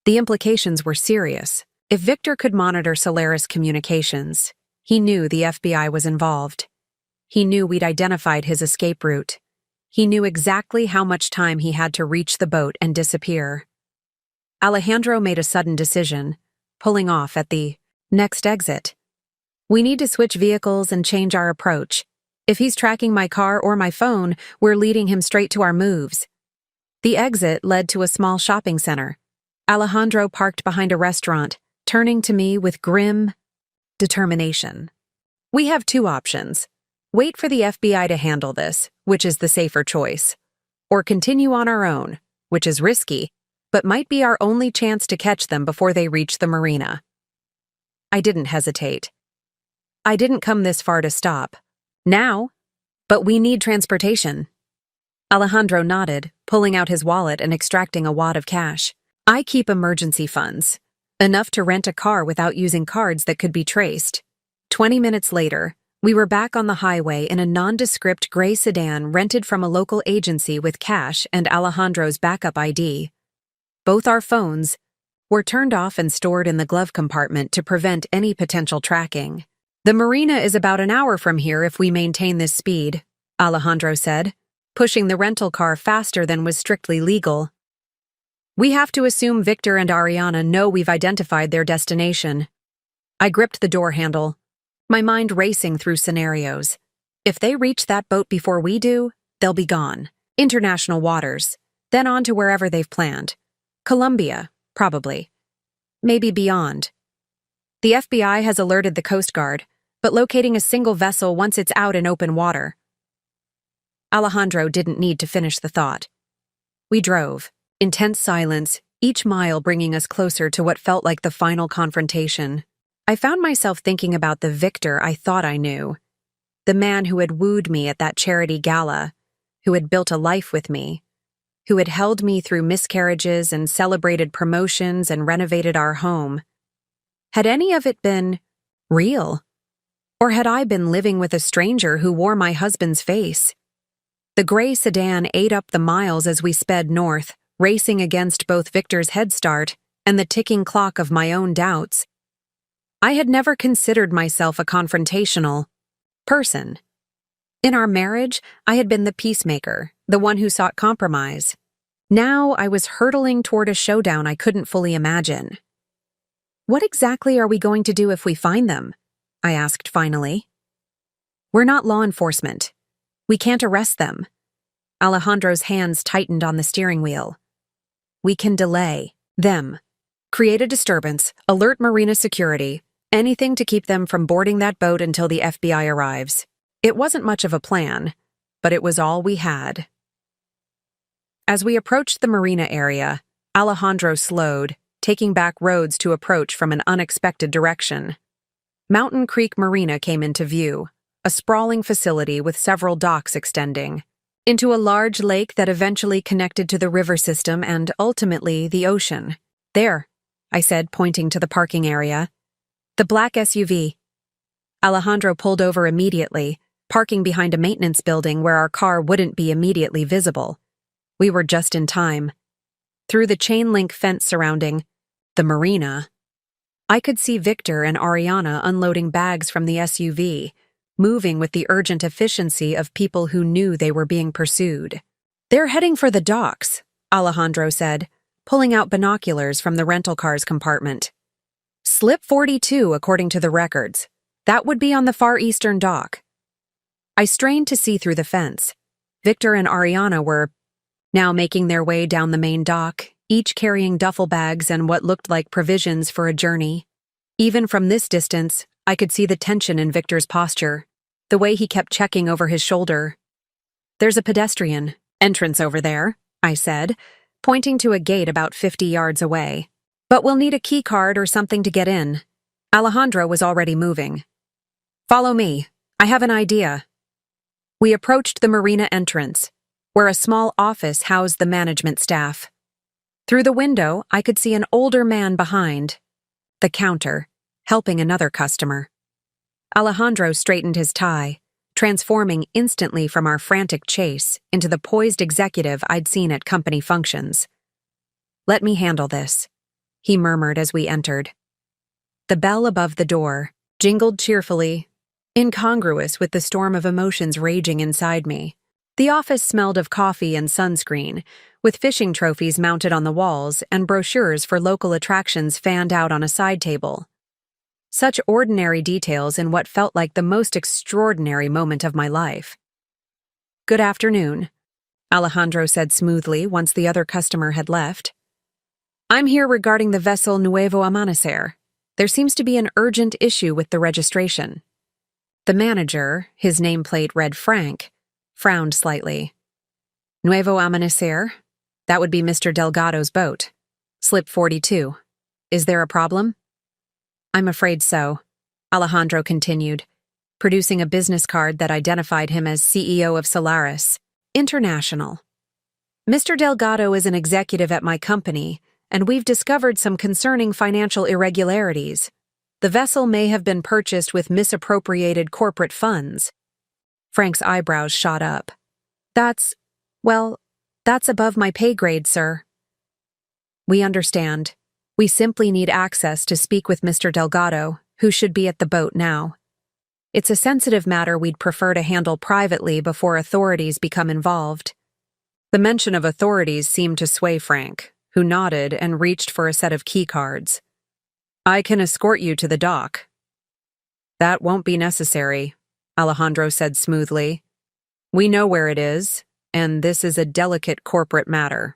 The implications were serious. If Victor could monitor Solaris communications, he knew the FBI was involved. He knew we'd identified his escape route. He knew exactly how much time he had to reach the boat and disappear. Alejandro made a sudden decision, pulling off at the next exit. We need to switch vehicles and change our approach. If he's tracking my car or my phone, we're leading him straight to our moves. The exit led to a small shopping center. Alejandro parked behind a restaurant, turning to me with grim determination. We have two options. Wait for the FBI to handle this, which is the safer choice. Or continue on our own, which is risky, but might be our only chance to catch them before they reach the marina. I didn't hesitate. I didn't come this far to stop. Now? But we need transportation. Alejandro nodded, pulling out his wallet and extracting a wad of cash. I keep emergency funds, enough to rent a car without using cards that could be traced. 20 minutes later, we were back on the highway in a nondescript gray sedan rented from a local agency with cash and Alejandro's backup ID. Both our phones were turned off and stored in the glove compartment to prevent any potential tracking. The marina is about an hour from here if we maintain this speed, Alejandro said, pushing the rental car faster than was strictly legal. We have to assume Victor and Ariana know we've identified their destination. I gripped the door handle, my mind racing through scenarios. If they reach that boat before we do, they'll be gone. International waters, then on to wherever they've planned. Colombia, probably. Maybe beyond. The FBI has alerted the Coast Guard, but locating a single vessel once it's out in open water. Alejandro didn't need to finish the thought. We drove, intense silence, each mile bringing us closer to what felt like the final confrontation. I found myself thinking about the Victor I thought I knew, the man who had wooed me at that charity gala, who had built a life with me, who had held me through miscarriages and celebrated promotions and renovated our home. Had any of it been real? Or had I been living with a stranger who wore my husband's face? The gray sedan ate up the miles as we sped north, racing against both Victor's head start and the ticking clock of my own doubts. I had never considered myself a confrontational person. In our marriage, I had been the peacemaker, the one who sought compromise. Now I was hurtling toward a showdown I couldn't fully imagine. What exactly are we going to do if we find them? I asked finally. We're not law enforcement. We can't arrest them. Alejandro's hands tightened on the steering wheel. We can delay them. Create a disturbance, alert marina security, anything to keep them from boarding that boat until the FBI arrives. It wasn't much of a plan, but it was all we had. As we approached the marina area, Alejandro slowed, taking back roads to approach from an unexpected direction. Mountain Creek Marina came into view, a sprawling facility with several docks extending into a large lake that eventually connected to the river system and, ultimately, the ocean. There, I said, pointing to the parking area. The black SUV. Alejandro pulled over immediately, parking behind a maintenance building where our car wouldn't be immediately visible. We were just in time. Through the chain-link fence surrounding the marina, I could see Victor and Ariana unloading bags from the SUV, moving with the urgent efficiency of people who knew they were being pursued. They're heading for the docks, Alejandro said, pulling out binoculars from the rental car's compartment. Slip 42, according to the records. That would be on the far eastern dock. I strained to see through the fence. Victor and Ariana were now making their way down the main dock, each carrying duffel bags and what looked like provisions for a journey. Even from this distance, I could see the tension in Victor's posture, the way he kept checking over his shoulder. There's a pedestrian entrance over there, I said, pointing to a gate about 50 yards away. But we'll need a key card or something to get in. Alejandro was already moving. Follow me. I have an idea. We approached the marina entrance, where a small office housed the management staff. Through the window, I could see an older man behind the counter, helping another customer. Alejandro straightened his tie, transforming instantly from our frantic chase into the poised executive I'd seen at company functions. Let me handle this, he murmured as we entered. The bell above the door jingled cheerfully, incongruous with the storm of emotions raging inside me. The office smelled of coffee and sunscreen, with fishing trophies mounted on the walls and brochures for local attractions fanned out on a side table. Such ordinary details in what felt like the most extraordinary moment of my life. "Good afternoon," Alejandro said smoothly once the other customer had left. "I'm here regarding the vessel Nuevo Amanecer. There seems to be an urgent issue with the registration." The manager, his nameplate read Frank, frowned slightly. "Nuevo Amanecer? That would be Mr. Delgado's boat. Slip 42. Is there a problem?" "I'm afraid so," Alejandro continued, producing a business card that identified him as CEO of Solaris International. "Mr. Delgado is an executive at my company, and we've discovered some concerning financial irregularities. The vessel may have been purchased with misappropriated corporate funds." Frank's eyebrows shot up. That's above my pay grade, sir." "We understand. We simply need access to speak with Mr. Delgado, who should be at the boat now. It's a sensitive matter we'd prefer to handle privately before authorities become involved." The mention of authorities seemed to sway Frank, who nodded and reached for a set of key cards. "I can escort you to the dock." "That won't be necessary," Alejandro said smoothly. "We know where it is, and this is a delicate corporate matter."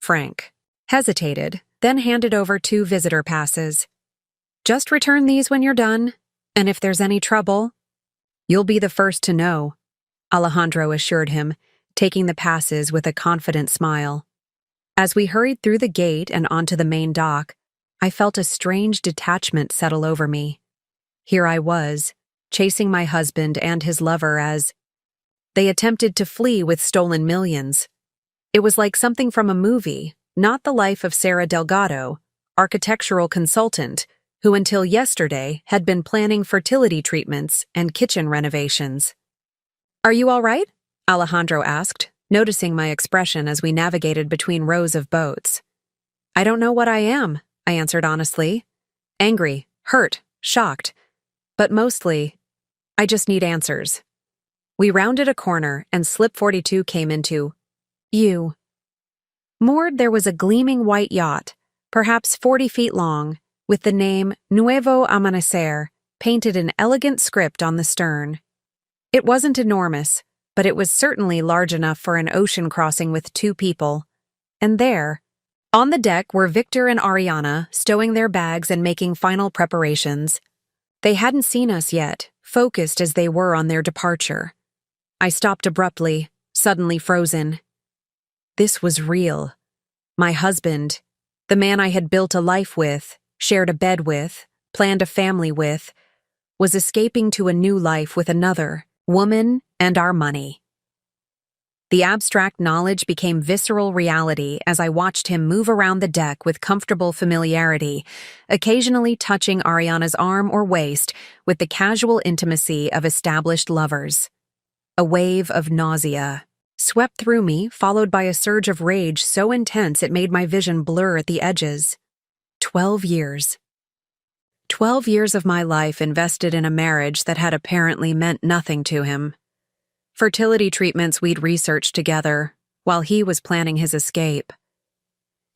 Frank hesitated, then handed over 2 visitor passes. "Just return these when you're done, and if there's any trouble—" "You'll be the first to know," Alejandro assured him, taking the passes with a confident smile. As we hurried through the gate and onto the main dock, I felt a strange detachment settle over me. Here I was, chasing my husband and his lover as they attempted to flee with stolen millions. It was like something from a movie, not the life of Sarah Delgado, architectural consultant, who until yesterday had been planning fertility treatments and kitchen renovations. "Are you all right?" Alejandro asked, noticing my expression as we navigated between rows of boats. "I don't know what I am," I answered honestly. "Angry, hurt, shocked. But mostly, I just need answers." We rounded a corner and Slip 42 came into view. Moored there was a gleaming white yacht, perhaps 40 feet long, with the name Nuevo Amanecer painted in elegant script on the stern. It wasn't enormous, but it was certainly large enough for an ocean crossing with 2 people. And there, on the deck, were Victor and Ariana stowing their bags and making final preparations. They hadn't seen us yet, focused as they were on their departure. I stopped abruptly, suddenly frozen. This was real. My husband, the man I had built a life with, shared a bed with, planned a family with, was escaping to a new life with another woman and our money. The abstract knowledge became visceral reality as I watched him move around the deck with comfortable familiarity, occasionally touching Ariana's arm or waist with the casual intimacy of established lovers. A wave of nausea swept through me, followed by a surge of rage so intense it made my vision blur at the edges. 12 years. 12 years of my life invested in a marriage that had apparently meant nothing to him. Fertility treatments we'd researched together, while he was planning his escape.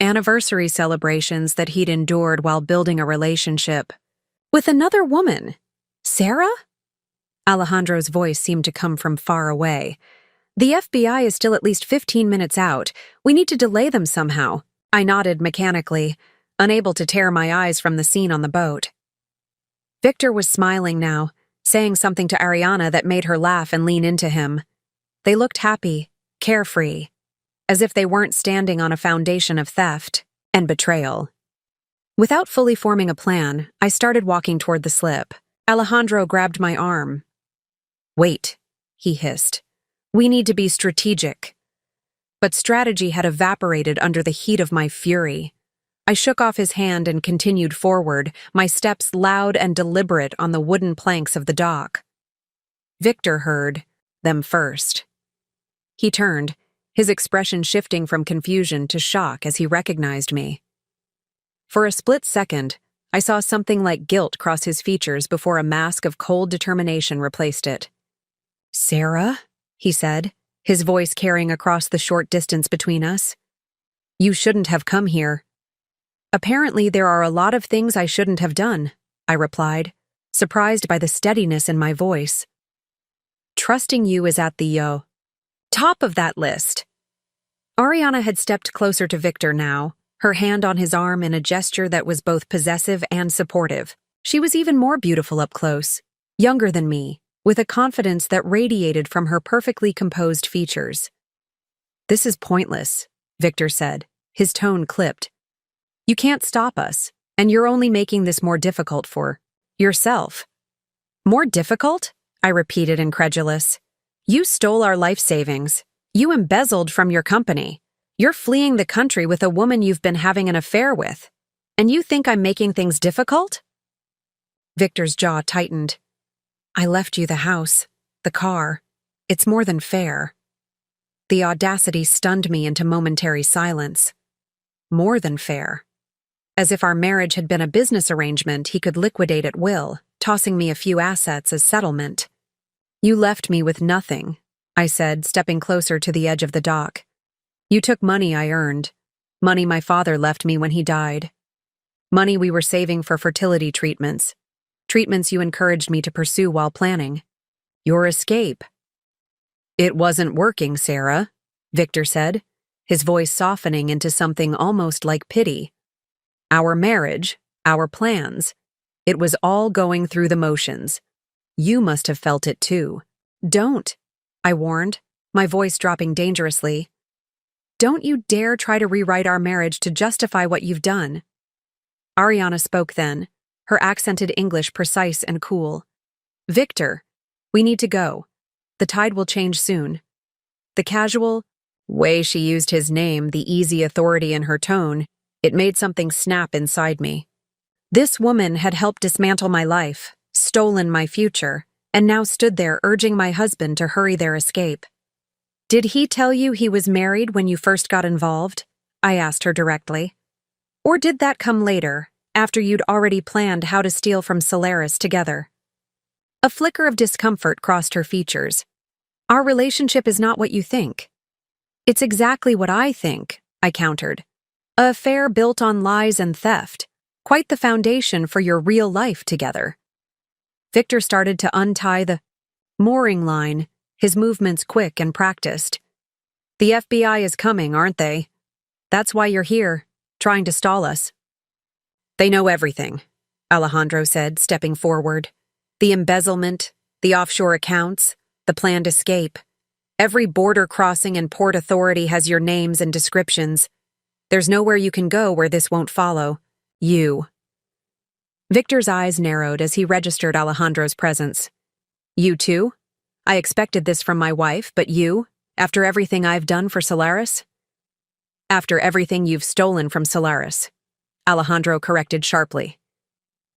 Anniversary celebrations that he'd endured while building a relationship. With another woman. Sarah? Alejandro's voice seemed to come from far away. The FBI is still at least 15 minutes out. We need to delay them somehow. I nodded mechanically, unable to tear my eyes from the scene on the boat. Victor was smiling now, saying something to Ariana that made her laugh and lean into him. They looked happy, carefree, as if they weren't standing on a foundation of theft and betrayal. Without fully forming a plan, I started walking toward the slip. Alejandro grabbed my arm. "Wait," he hissed. "We need to be strategic." But strategy had evaporated under the heat of my fury. I shook off his hand and continued forward, my steps loud and deliberate on the wooden planks of the dock. Victor heard them first. He turned, his expression shifting from confusion to shock as he recognized me. For a split second, I saw something like guilt cross his features before a mask of cold determination replaced it. "Sarah?" he said, his voice carrying across the short distance between us. "You shouldn't have come here." "Apparently there are a lot of things I shouldn't have done," I replied, surprised by the steadiness in my voice. Trusting you is at the top of that list. Ariana had stepped closer to Victor now, her hand on his arm in a gesture that was both possessive and supportive. She was even more beautiful up close, younger than me, with a confidence that radiated from her perfectly composed features. This is pointless, Victor said, his tone clipped. You can't stop us, and you're only making this more difficult for yourself. More difficult? I repeated, incredulous. You stole our life savings. You embezzled from your company. You're fleeing the country with a woman you've been having an affair with. And you think I'm making things difficult? Victor's jaw tightened. I left you the house, the car. It's more than fair. The audacity stunned me into momentary silence. More than fair. As if our marriage had been a business arrangement he could liquidate at will, tossing me a few assets as settlement. You left me with nothing, I said, stepping closer to the edge of the dock. You took money I earned. Money my father left me when he died. Money we were saving for fertility treatments. Treatments you encouraged me to pursue while planning. Your escape. It wasn't working, Sarah, Victor said, his voice softening into something almost like pity. Our marriage, our plans, it was all going through the motions. You must have felt it too. Don't, I warned, my voice dropping dangerously. Don't you dare try to rewrite our marriage to justify what you've done. Ariana spoke then, her accented English precise and cool. Victor, we need to go. The tide will change soon. The casual way she used his name, the easy authority in her tone, it made something snap inside me. This woman had helped dismantle my life, stolen my future, and now stood there urging my husband to hurry their escape. Did he tell you he was married when you first got involved? I asked her directly. Or did that come later, after you'd already planned how to steal from Solaris together? A flicker of discomfort crossed her features. Our relationship is not what you think. It's exactly what I think, I countered. A affair built on lies and theft. Quite the foundation for your real life together. Victor started to untie the mooring line, his movements quick and practiced. The FBI is coming, aren't they? That's why you're here, trying to stall us. They know everything, Alejandro said, stepping forward. The embezzlement, the offshore accounts, the planned escape. Every border crossing and port authority has your names and descriptions. There's nowhere you can go where this won't follow. You. Victor's eyes narrowed as he registered Alejandro's presence. You too? I expected this from my wife, but you, after everything I've done for Solaris? After everything you've stolen from Solaris, Alejandro corrected sharply.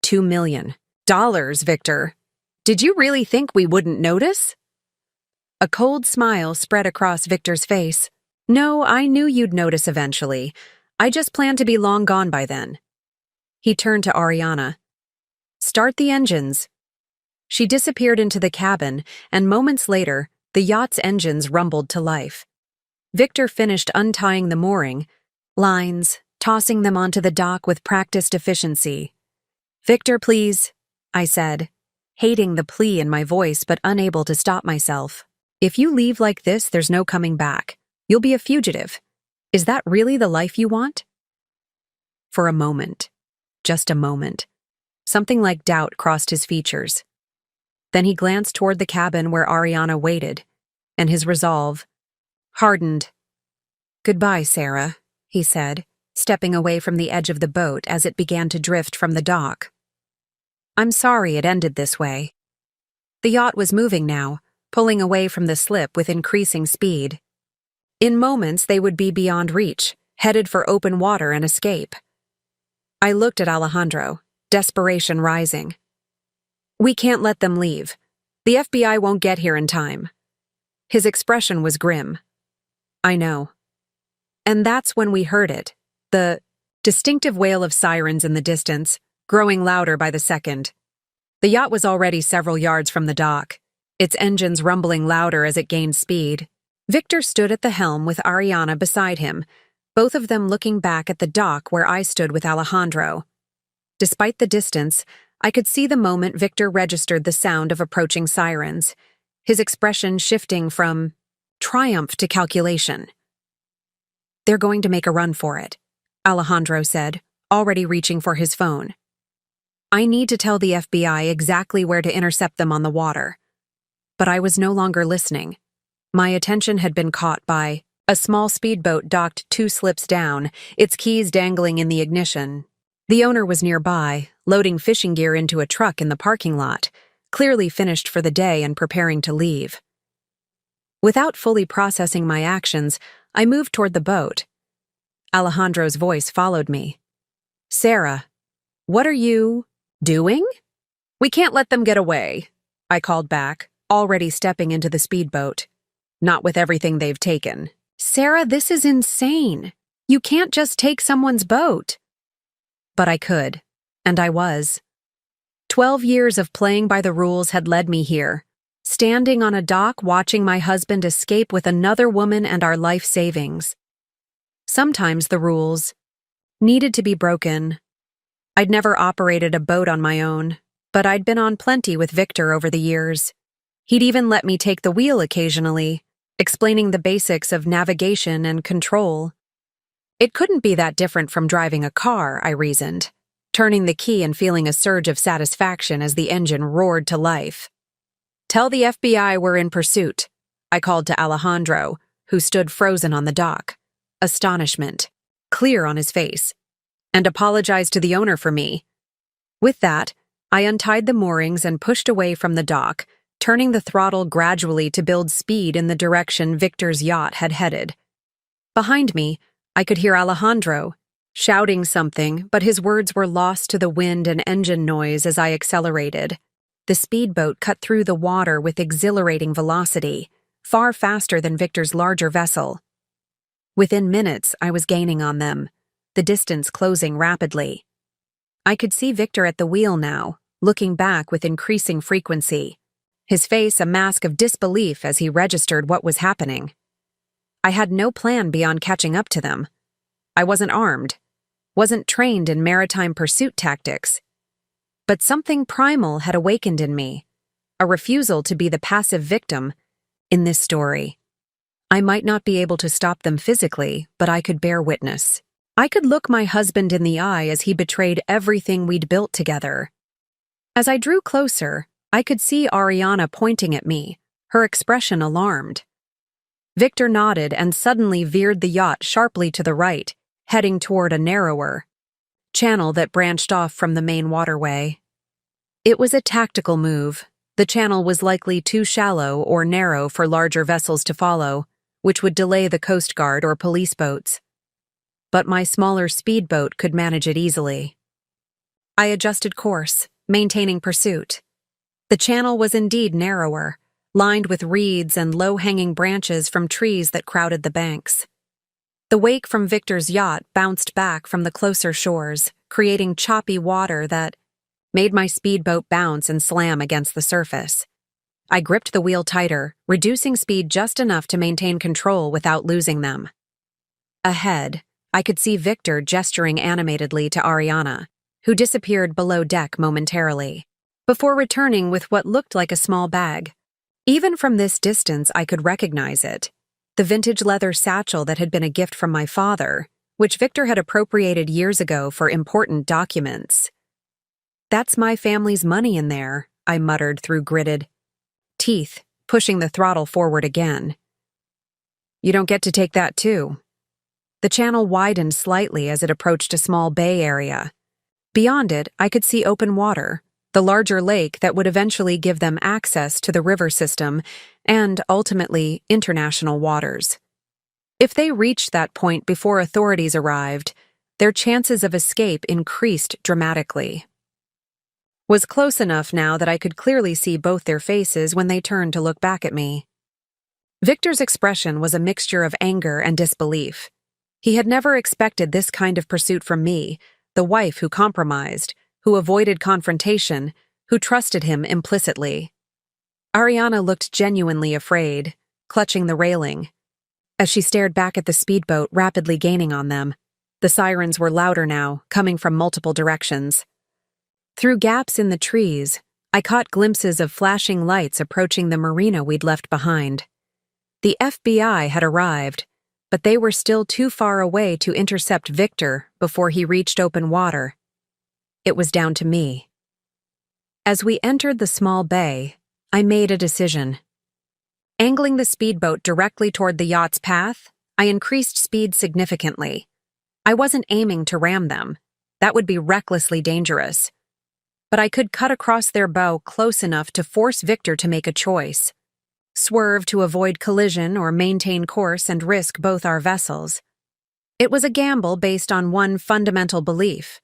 $2 million, Victor. Did you really think we wouldn't notice? A cold smile spread across Victor's face. No, I knew you'd notice eventually. I just planned to be long gone by then. He turned to Ariana. Start the engines. She disappeared into the cabin, and moments later, the yacht's engines rumbled to life. Victor finished untying the mooring lines, tossing them onto the dock with practiced efficiency. Victor, please, I said, hating the plea in my voice but unable to stop myself. If you leave like this, there's no coming back. You'll be a fugitive. Is that really the life you want? For a moment, just a moment, something like doubt crossed his features. Then he glanced toward the cabin where Ariana waited, and his resolve hardened. Goodbye, Sarah, he said, stepping away from the edge of the boat as it began to drift from the dock. I'm sorry it ended this way. The yacht was moving now, pulling away from the slip with increasing speed. In moments they would be beyond reach, headed for open water and escape. I looked at Alejandro, desperation rising. We can't let them leave. The FBI won't get here in time. His expression was grim. I know. And that's when we heard it, the distinctive wail of sirens in the distance, growing louder by the second. The yacht was already several yards from the dock, its engines rumbling louder as it gained speed. Victor stood at the helm with Ariana beside him, both of them looking back at the dock where I stood with Alejandro. Despite the distance, I could see the moment Victor registered the sound of approaching sirens, his expression shifting from triumph to calculation. "They're going to make a run for it," Alejandro said, already reaching for his phone. "I need to tell the FBI exactly where to intercept them on the water." But I was no longer listening. My attention had been caught by a small speedboat docked 2 slips down, its keys dangling in the ignition. The owner was nearby, loading fishing gear into a truck in the parking lot, clearly finished for the day and preparing to leave. Without fully processing my actions, I moved toward the boat. Alejandro's voice followed me. "Sarah, what are you doing?" "We can't let them get away," I called back, already stepping into the speedboat. "Not with everything they've taken." "Sarah, this is insane. You can't just take someone's boat." But I could, and I was. 12 years of playing by the rules had led me here, standing on a dock watching my husband escape with another woman and our life savings. Sometimes the rules needed to be broken. I'd never operated a boat on my own, but I'd been on plenty with Victor over the years. He'd even let me take the wheel occasionally, explaining the basics of navigation and control. It couldn't be that different from driving a car, I reasoned, turning the key and feeling a surge of satisfaction as the engine roared to life. "Tell the FBI we're in pursuit," I called to Alejandro, who stood frozen on the dock, astonishment clear on his face, "and apologize to the owner for me." With that, I untied the moorings and pushed away from the dock, turning the throttle gradually to build speed in the direction Victor's yacht had headed. Behind me, I could hear Alejandro shouting something, but his words were lost to the wind and engine noise as I accelerated. The speedboat cut through the water with exhilarating velocity, far faster than Victor's larger vessel. Within minutes, I was gaining on them, the distance closing rapidly. I could see Victor at the wheel now, looking back with increasing frequency, his face a mask of disbelief as he registered what was happening. I had no plan beyond catching up to them. I wasn't armed, wasn't trained in maritime pursuit tactics. But something primal had awakened in me, a refusal to be the passive victim in this story. I might not be able to stop them physically, but I could bear witness. I could look my husband in the eye as he betrayed everything we'd built together. As I drew closer, I could see Ariana pointing at me, her expression alarmed. Victor nodded and suddenly veered the yacht sharply to the right, heading toward a narrower channel that branched off from the main waterway. It was a tactical move. The channel was likely too shallow or narrow for larger vessels to follow, which would delay the Coast Guard or police boats. But my smaller speedboat could manage it easily. I adjusted course, maintaining pursuit. The channel was indeed narrower, lined with reeds and low-hanging branches from trees that crowded the banks. The wake from Victor's yacht bounced back from the closer shores, creating choppy water that made my speedboat bounce and slam against the surface. I gripped the wheel tighter, reducing speed just enough to maintain control without losing them. Ahead, I could see Victor gesturing animatedly to Ariana, who disappeared below deck momentarily, before returning with what looked like a small bag. Even from this distance, I could recognize it. The vintage leather satchel that had been a gift from my father, which Victor had appropriated years ago for important documents. "That's my family's money in there," I muttered through gritted teeth, pushing the throttle forward again. "You don't get to take that too." The channel widened slightly as it approached a small bay area. Beyond it, I could see open water, the larger lake that would eventually give them access to the river system and, ultimately, international waters. If they reached that point before authorities arrived, their chances of escape increased dramatically. Was close enough now that I could clearly see both their faces when they turned to look back at me. Victor's expression was a mixture of anger and disbelief. He had never expected this kind of pursuit from me, the wife who compromised, who avoided confrontation, who trusted him implicitly. Ariana looked genuinely afraid, clutching the railing. As she stared back at the speedboat rapidly gaining on them, the sirens were louder now, coming from multiple directions. Through gaps in the trees, I caught glimpses of flashing lights approaching the marina we'd left behind. The FBI had arrived, but they were still too far away to intercept Victor before he reached open water. It was down to me. As we entered the small bay, I made a decision. Angling the speedboat directly toward the yacht's path, I increased speed significantly. I wasn't aiming to ram them. That would be recklessly dangerous. But I could cut across their bow close enough to force Victor to make a choice. Swerve to avoid collision or maintain course and risk both our vessels. It was a gamble based on one fundamental belief.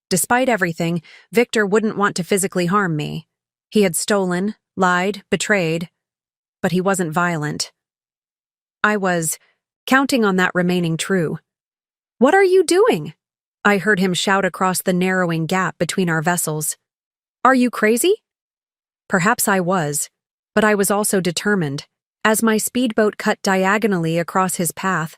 Despite everything, Victor wouldn't want to physically harm me. He had stolen, lied, betrayed, but he wasn't violent. I was counting on that remaining true. "What are you doing?" I heard him shout across the narrowing gap between our vessels. "Are you crazy?" Perhaps I was, but I was also determined. As my speedboat cut diagonally across his path,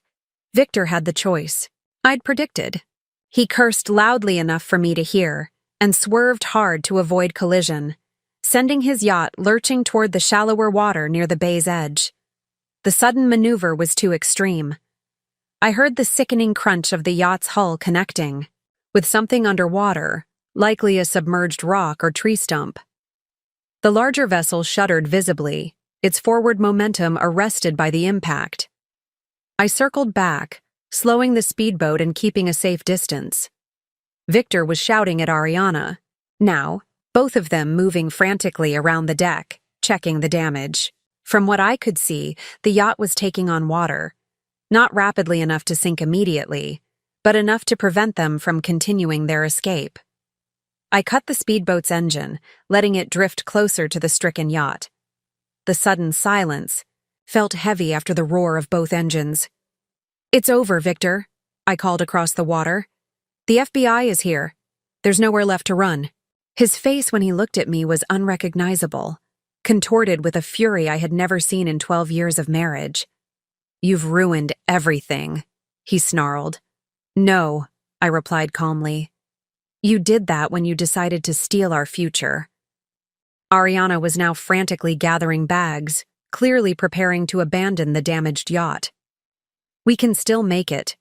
Victor had the choice. I'd predicted. He cursed loudly enough for me to hear, and swerved hard to avoid collision, sending his yacht lurching toward the shallower water near the bay's edge. The sudden maneuver was too extreme. I heard the sickening crunch of the yacht's hull connecting with something underwater, likely a submerged rock or tree stump. The larger vessel shuddered visibly, its forward momentum arrested by the impact. I circled back, slowing the speedboat and keeping a safe distance. Victor was shouting at Ariana, now, both of them moving frantically around the deck, checking the damage. From what I could see, the yacht was taking on water, not rapidly enough to sink immediately, but enough to prevent them from continuing their escape. I cut the speedboat's engine, letting it drift closer to the stricken yacht. The sudden silence felt heavy after the roar of both engines. "It's over, Victor," I called across the water. "The FBI is here. There's nowhere left to run." His face when he looked at me was unrecognizable, contorted with a fury I had never seen in 12 years of marriage. "You've ruined everything," he snarled. "No," I replied calmly. "You did that when you decided to steal our future." Ariana was now frantically gathering bags, clearly preparing to abandon the damaged yacht. "We can still make it,"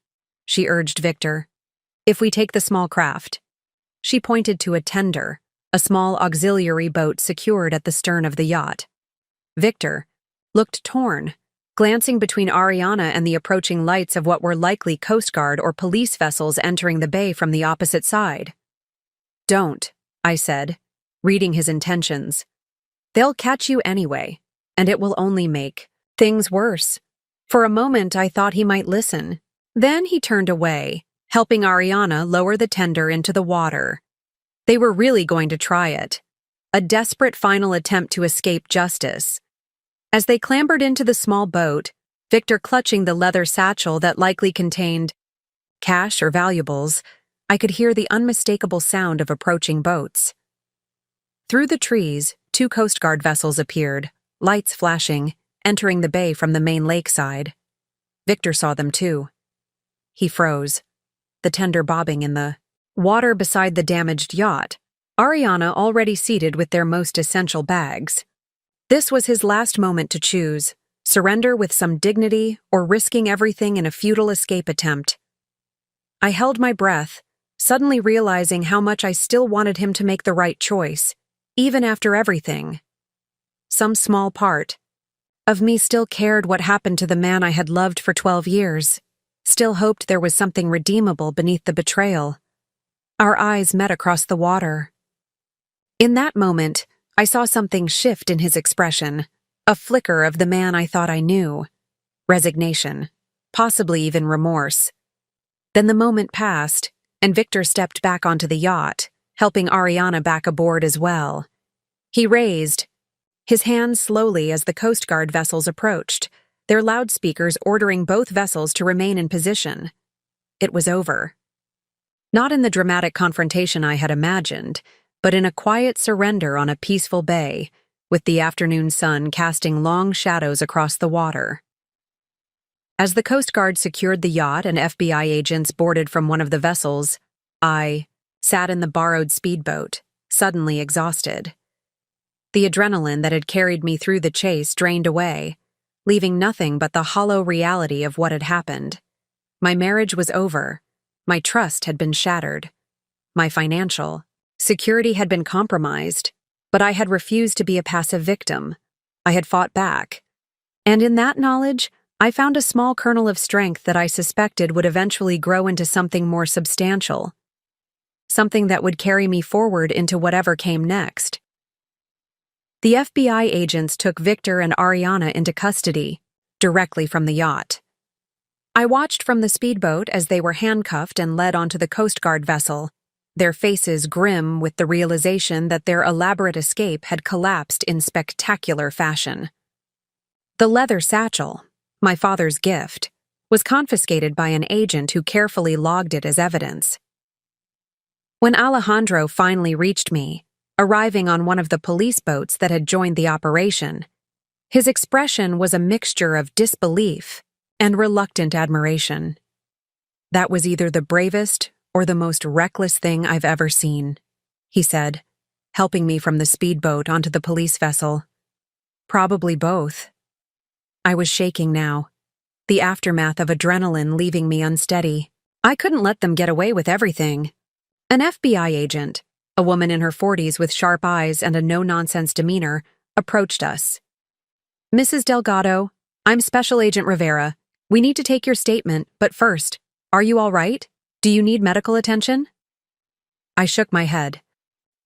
she urged Victor, "if we take the small craft." She pointed to a tender, a small auxiliary boat secured at the stern of the yacht. Victor looked torn, glancing between Ariana and the approaching lights of what were likely Coast Guard or police vessels entering the bay from the opposite side. "Don't," I said, reading his intentions. "They'll catch you anyway, and it will only make things worse." For a moment I thought he might listen. Then he turned away, helping Ariana lower the tender into the water. They were really going to try it. A desperate final attempt to escape justice. As they clambered into the small boat, Victor clutching the leather satchel that likely contained cash or valuables, I could hear the unmistakable sound of approaching boats. Through the trees, 2 Coast Guard vessels appeared, lights flashing, entering the bay from the main lakeside. Victor saw them too. He froze, the tender bobbing in the water beside the damaged yacht, Ariana already seated with their most essential bags. This was his last moment to choose, surrender with some dignity or risking everything in a futile escape attempt. I held my breath, suddenly realizing how much I still wanted him to make the right choice, even after everything. Some small part of me still cared what happened to the man I had loved for 12 years, still hoped there was something redeemable beneath the betrayal. Our eyes met across the water. In that moment, I saw something shift in his expression, a flicker of the man I thought I knew. Resignation, possibly even remorse. Then the moment passed, and Victor stepped back onto the yacht, helping Ariana back aboard as well. He raised his hands slowly as the Coast Guard vessels approached, their loudspeakers ordering both vessels to remain in position. It was over. Not in the dramatic confrontation I had imagined, but in a quiet surrender on a peaceful bay, with the afternoon sun casting long shadows across the water. As the Coast Guard secured the yacht and FBI agents boarded from one of the vessels, I sat in the borrowed speedboat, suddenly exhausted. The adrenaline that had carried me through the chase drained away, leaving nothing but the hollow reality of what had happened. My marriage was over. My trust had been shattered. My financial security had been compromised, but I had refused to be a passive victim. I had fought back. And in that knowledge, I found a small kernel of strength that I suspected would eventually grow into something more substantial. Something that would carry me forward into whatever came next. The FBI agents took Victor and Ariana into custody, directly from the yacht. I watched from the speedboat as they were handcuffed and led onto the Coast Guard vessel, their faces grim with the realization that their elaborate escape had collapsed in spectacular fashion. The leather satchel, my father's gift, was confiscated by an agent who carefully logged it as evidence. When Alejandro finally reached me, arriving on one of the police boats that had joined the operation, his expression was a mixture of disbelief and reluctant admiration. "That was either the bravest or the most reckless thing I've ever seen," he said, helping me from the speedboat onto the police vessel. "Probably both." I was shaking now, the aftermath of adrenaline leaving me unsteady. I couldn't let them get away with everything. An FBI agent, a woman in her 40s with sharp eyes and a no-nonsense demeanor, approached us. "Mrs. Delgado, I'm Special Agent Rivera. We need to take your statement, but first, are you all right? Do you need medical attention?" I shook my head.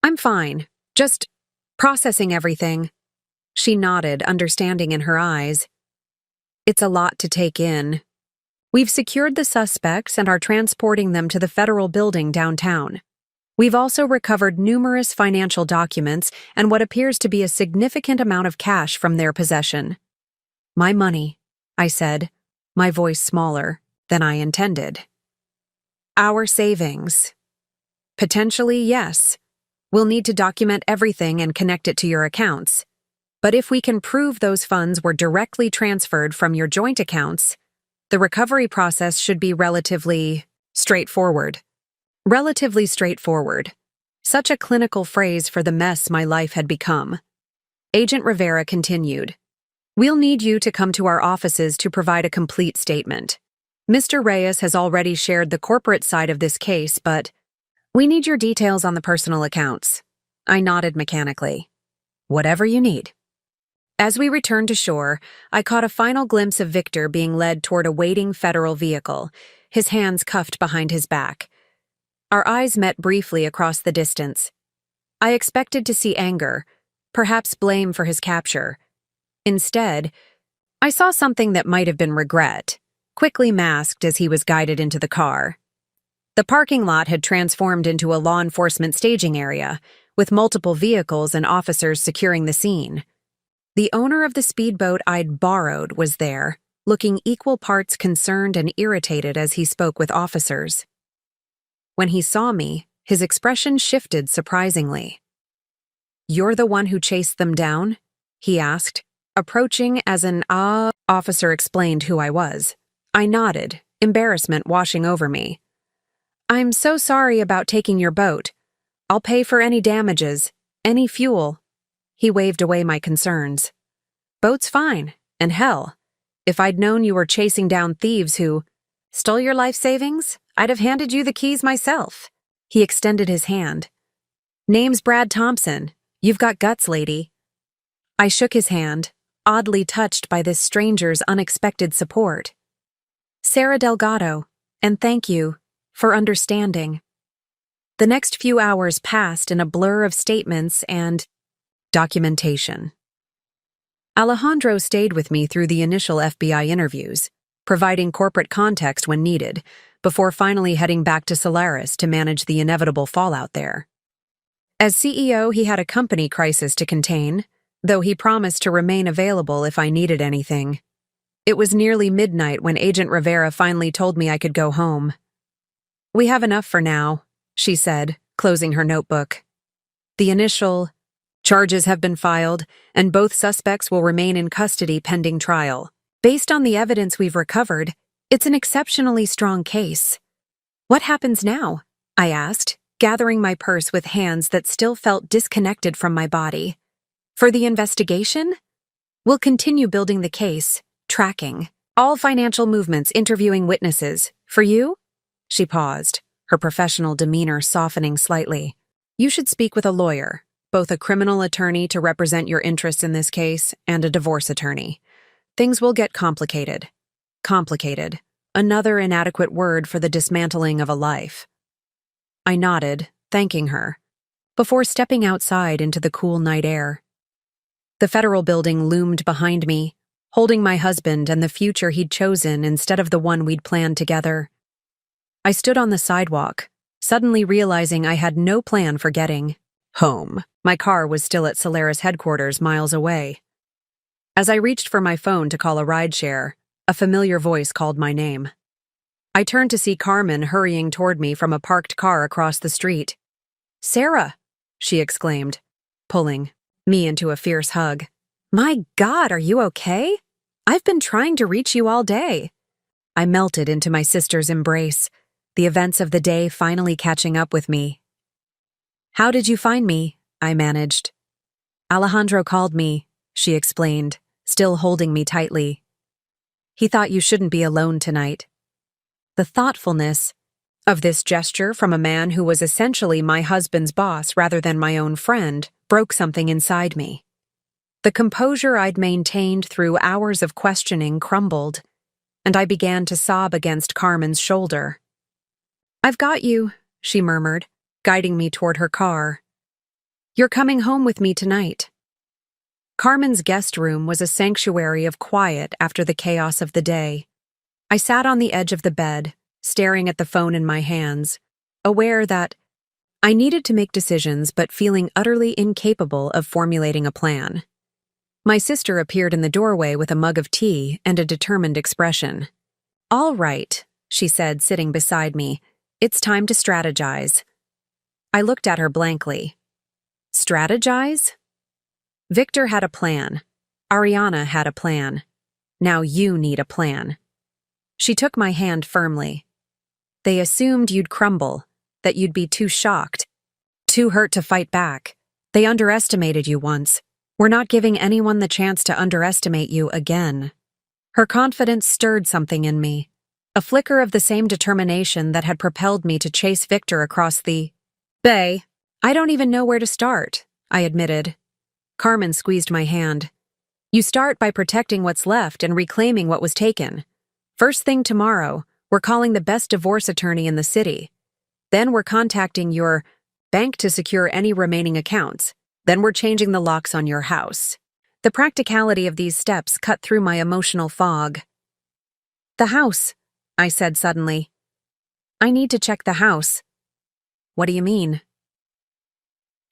"I'm fine, just processing everything." She nodded, understanding in her eyes. "It's a lot to take in. We've secured the suspects and are transporting them to the federal building downtown. We've also recovered numerous financial documents and what appears to be a significant amount of cash from their possession." "My money," I said, my voice smaller than I intended. "Our savings." "Potentially, yes. We'll need to document everything and connect it to your accounts. But if we can prove those funds were directly transferred from your joint accounts, the recovery process should be relatively straightforward." Relatively straightforward. Such a clinical phrase for the mess my life had become. Agent Rivera continued. "We'll need you to come to our offices to provide a complete statement. Mr. Reyes has already shared the corporate side of this case, but we need your details on the personal accounts." I nodded mechanically. "Whatever you need." As we returned to shore, I caught a final glimpse of Victor being led toward a waiting federal vehicle, his hands cuffed behind his back. Our eyes met briefly across the distance. I expected to see anger, perhaps blame for his capture. Instead, I saw something that might have been regret, quickly masked as he was guided into the car. The parking lot had transformed into a law enforcement staging area, with multiple vehicles and officers securing the scene. The owner of the speedboat I'd borrowed was there, looking equal parts concerned and irritated as he spoke with officers. When he saw me, his expression shifted surprisingly. "You're the one who chased them down?" he asked, approaching as an officer explained who I was. I nodded, embarrassment washing over me. "I'm so sorry about taking your boat. I'll pay for any damages, any fuel." He waved away my concerns. "Boat's fine, and hell, if I'd known you were chasing down thieves who stole your life savings, I'd have handed you the keys myself." He extended his hand. "Name's Brad Thompson. You've got guts, lady." I shook his hand, oddly touched by this stranger's unexpected support. "Sarah Delgado, and thank you for understanding." The next few hours passed in a blur of statements and documentation. Alejandro stayed with me through the initial FBI interviews, providing corporate context when needed, before finally heading back to Solaris to manage the inevitable fallout there. As CEO, he had a company crisis to contain, though he promised to remain available if I needed anything. It was nearly midnight when Agent Rivera finally told me I could go home. "We have enough for now," she said, closing her notebook. "The initial charges have been filed, and both suspects will remain in custody pending trial. Based on the evidence we've recovered, it's an exceptionally strong case." "What happens now?" I asked, gathering my purse with hands that still felt disconnected from my body. For the investigation? We'll continue building the case, tracking all financial movements, interviewing witnesses. For you? She paused, her professional demeanor softening slightly. You should speak with a lawyer, both a criminal attorney to represent your interests in this case and a divorce attorney. Things will get complicated. Complicated. Another inadequate word for the dismantling of a life. I nodded, thanking her, before stepping outside into the cool night air. The federal building loomed behind me, holding my husband and the future he'd chosen instead of the one we'd planned together. I stood on the sidewalk, suddenly realizing I had no plan for getting home. My car was still at Solaris headquarters miles away. As I reached for my phone to call a rideshare, a familiar voice called my name. I turned to see Carmen hurrying toward me from a parked car across the street. "Sarah!" she exclaimed, pulling me into a fierce hug. "My God, are you okay? I've been trying to reach you all day." I melted into my sister's embrace, the events of the day finally catching up with me. "How did you find me?" I managed. "Alejandro called me," she explained, still holding me tightly. "He thought you shouldn't be alone tonight." The thoughtfulness of this gesture from a man who was essentially my husband's boss rather than my own friend broke something inside me. The composure I'd maintained through hours of questioning crumbled, and I began to sob against Carmen's shoulder. "I've got you," she murmured, guiding me toward her car. "You're coming home with me tonight." Carmen's guest room was a sanctuary of quiet after the chaos of the day. I sat on the edge of the bed, staring at the phone in my hands, aware that I needed to make decisions but feeling utterly incapable of formulating a plan. My sister appeared in the doorway with a mug of tea and a determined expression. "All right," she said, sitting beside me. "It's time to strategize." I looked at her blankly. Strategize? Victor had a plan. Ariana had a plan. Now you need a plan. She took my hand firmly. "They assumed you'd crumble, that you'd be too shocked, too hurt to fight back. They underestimated you once. We're not giving anyone the chance to underestimate you again." Her confidence stirred something in me, a flicker of the same determination that had propelled me to chase Victor across the bay. "I don't even know where to start," I admitted. Carmen squeezed my hand. "You start by protecting what's left and reclaiming what was taken. First thing tomorrow, we're calling the best divorce attorney in the city. Then we're contacting your bank to secure any remaining accounts. Then we're changing the locks on your house." The practicality of these steps cut through my emotional fog. "The house," I said suddenly. "I need to check the house." "What do you mean?"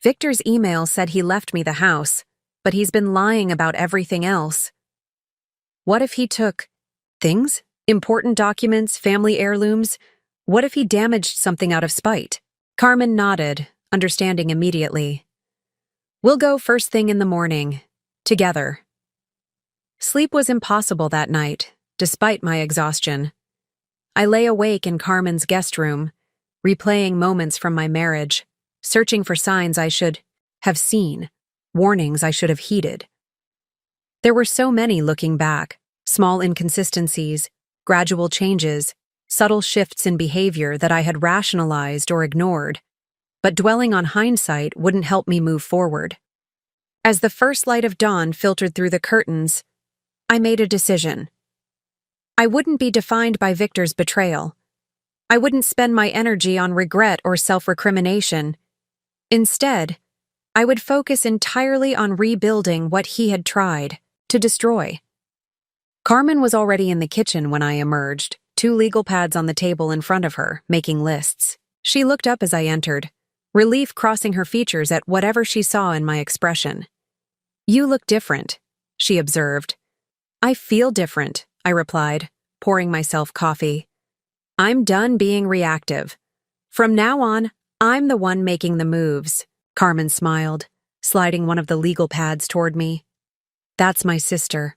"Victor's email said he left me the house, but he's been lying about everything else." "What if he took things? Important documents, family heirlooms? What if he damaged something out of spite?" Carmen nodded, understanding immediately. "We'll go first thing in the morning. Together." Sleep was impossible that night, despite my exhaustion. I lay awake in Carmen's guest room, replaying moments from my marriage, searching for signs I should have seen, warnings I should have heeded. There were so many looking back, small inconsistencies, gradual changes, subtle shifts in behavior that I had rationalized or ignored, but dwelling on hindsight wouldn't help me move forward. As the first light of dawn filtered through the curtains, I made a decision. I wouldn't be defined by Victor's betrayal. I wouldn't spend my energy on regret or self-recrimination. Instead, I would focus entirely on rebuilding what he had tried to destroy. Carmen was already in the kitchen when I emerged, 2 legal pads on the table in front of her, making lists. She looked up as I entered, relief crossing her features at whatever she saw in my expression. "You look different," she observed. "I feel different," I replied, pouring myself coffee. "I'm done being reactive. From now on, I'm the one making the moves." Carmen smiled, sliding one of the legal pads toward me. "That's my sister.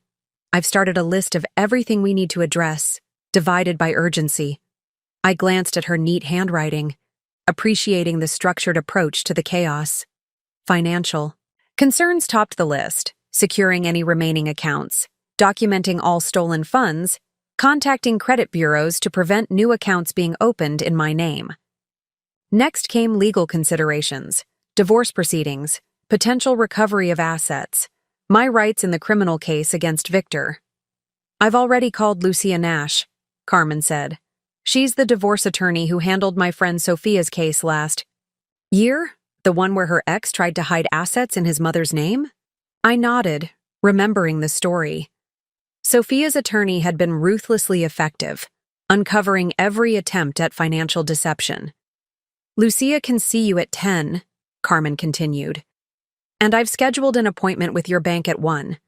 I've started a list of everything we need to address, divided by urgency." I glanced at her neat handwriting. appreciating the structured approach to the chaos. Financial concerns topped the list, securing any remaining accounts, documenting all stolen funds, contacting credit bureaus to prevent new accounts being opened in my name. Next came legal considerations, divorce proceedings, potential recovery of assets, my rights in the criminal case against Victor. I've already called Lucia Nash, Carmen said. She's the divorce attorney who handled my friend Sophia's case last year, the one where her ex tried to hide assets in his mother's name? I nodded, remembering the story. Sophia's attorney had been ruthlessly effective, uncovering every attempt at financial deception. Lucia can see you at 10, Carmen continued. And I've scheduled an appointment with your bank at 1.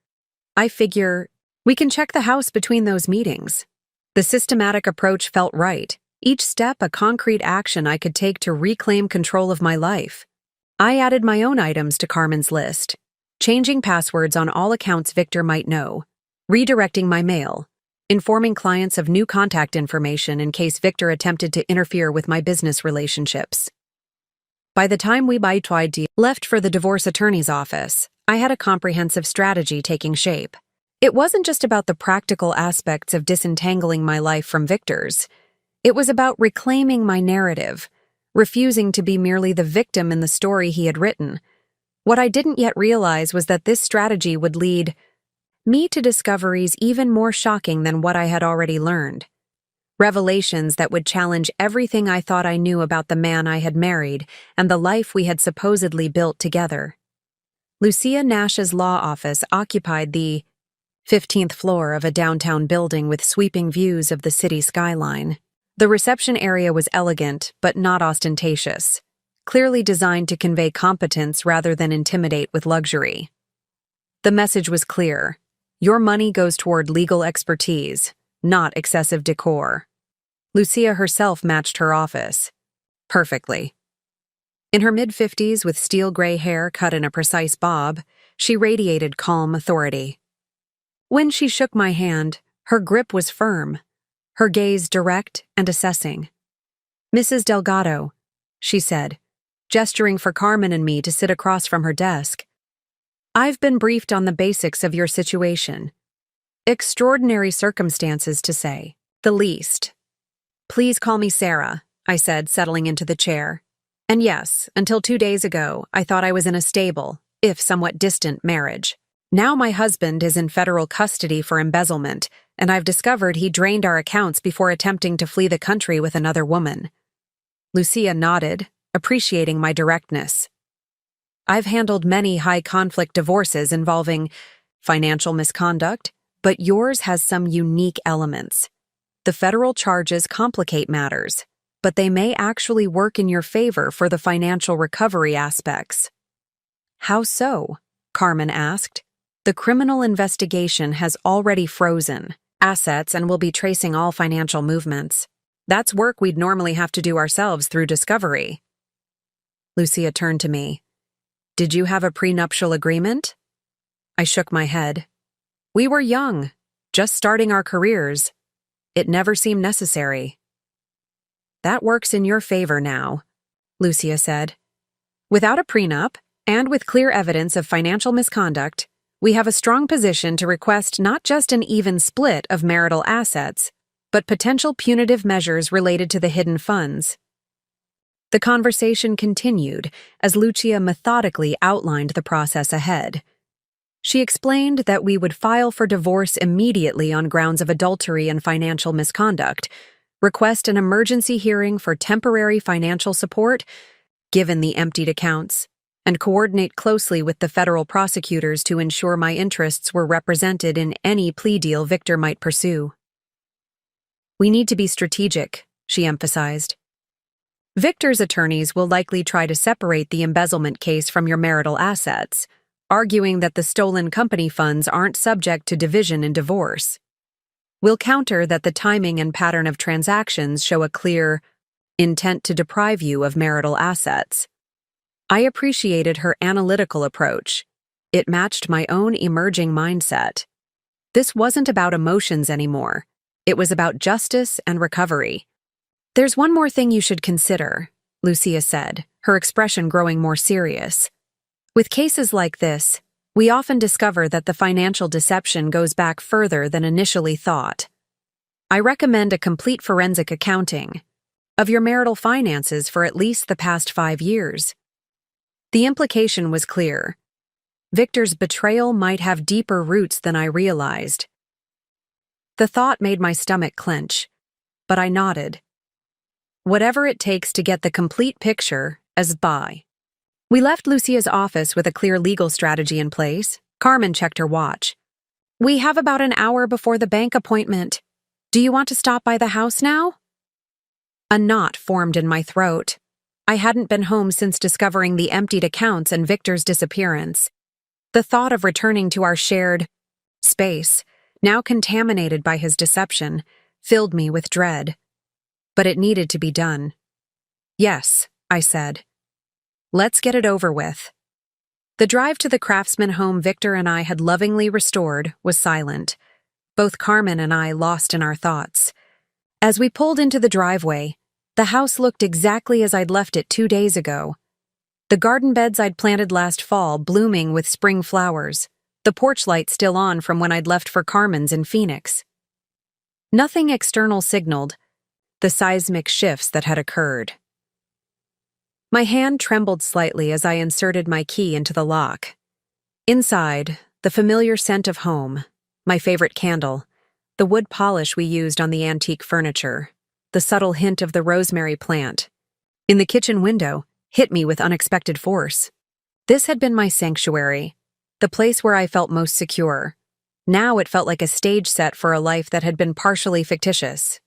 I figure we can check the house between those meetings. The systematic approach felt right, each step a concrete action I could take to reclaim control of my life. I added my own items to Carmen's list, changing passwords on all accounts Victor might know, redirecting my mail, informing clients of new contact information in case Victor attempted to interfere with my business relationships. By the time we left for the divorce attorney's office, I had a comprehensive strategy taking shape. It wasn't just about the practical aspects of disentangling my life from Victor's. It was about reclaiming my narrative, refusing to be merely the victim in the story he had written. What I didn't yet realize was that this strategy would lead me to discoveries even more shocking than what I had already learned. Revelations that would challenge everything I thought I knew about the man I had married and the life we had supposedly built together. Lucia Nash's law office occupied the 15th floor of a downtown building with sweeping views of the city skyline. The reception area was elegant but not ostentatious, clearly designed to convey competence rather than intimidate with luxury. The message was clear. Your money goes toward legal expertise, not excessive decor. Lucia herself matched her office perfectly. In her mid-50s with steel gray hair cut in a precise bob, she radiated calm authority. When she shook my hand, her grip was firm, her gaze direct and assessing. "Mrs. Delgado," she said, gesturing for Carmen and me to sit across from her desk. "I've been briefed on the basics of your situation. Extraordinary circumstances, to say the least. Please call me Sarah," I said, settling into the chair. "And yes, until 2 days ago, I thought I was in a stable, if somewhat distant, marriage. Now my husband is in federal custody for embezzlement, and I've discovered he drained our accounts before attempting to flee the country with another woman." Lucia nodded, appreciating my directness. "I've handled many high-conflict divorces involving financial misconduct, but yours has some unique elements. The federal charges complicate matters, but they may actually work in your favor for the financial recovery aspects." "How so?" Carmen asked. "The criminal investigation has already frozen assets and will be tracing all financial movements. That's work we'd normally have to do ourselves through discovery." Lucia turned to me. "Did you have a prenuptial agreement?" I shook my head. "We were young, just starting our careers. It never seemed necessary." "That works in your favor now," Lucia said. "Without a prenup, and with clear evidence of financial misconduct, we have a strong position to request not just an even split of marital assets, but potential punitive measures related to the hidden funds." The conversation continued as Lucia methodically outlined the process ahead. She explained that we would file for divorce immediately on grounds of adultery and financial misconduct, request an emergency hearing for temporary financial support, given the emptied accounts, and coordinate closely with the federal prosecutors to ensure my interests were represented in any plea deal Victor might pursue. "We need to be strategic," she emphasized. "Victor's attorneys will likely try to separate the embezzlement case from your marital assets, arguing that the stolen company funds aren't subject to division in divorce. We'll counter that the timing and pattern of transactions show a clear intent to deprive you of marital assets." I appreciated her analytical approach. It matched my own emerging mindset. This wasn't about emotions anymore. It was about justice and recovery. "There's one more thing you should consider," Lucia said, her expression growing more serious. With cases like this, we often discover that the financial deception goes back further than initially thought. I recommend a complete forensic accounting of your marital finances for at least the past 5 years. The implication was clear. Victor's betrayal might have deeper roots than I realized. The thought made my stomach clench, but I nodded. Whatever it takes to get the complete picture, as by. We left Lucia's office with a clear legal strategy in place. Carmen checked her watch. We have about an hour before the bank appointment. Do you want to stop by the house now? A knot formed in my throat. I hadn't been home since discovering the emptied accounts and Victor's disappearance. The thought of returning to our shared space, now contaminated by his deception, filled me with dread. But it needed to be done. Yes, I said. Let's get it over with. The drive to the craftsman home Victor and I had lovingly restored was silent, both Carmen and I lost in our thoughts. As we pulled into the driveway, the house looked exactly as I'd left it 2 days ago. The garden beds I'd planted last fall blooming with spring flowers, the porch light still on from when I'd left for Carmen's in Phoenix. Nothing external signaled the seismic shifts that had occurred. My hand trembled slightly as I inserted my key into the lock. Inside, the familiar scent of home, my favorite candle, the wood polish we used on the antique furniture, the subtle hint of the rosemary plant, in the kitchen window, hit me with unexpected force. This had been my sanctuary, the place where I felt most secure. Now it felt like a stage set for a life that had been partially fictitious.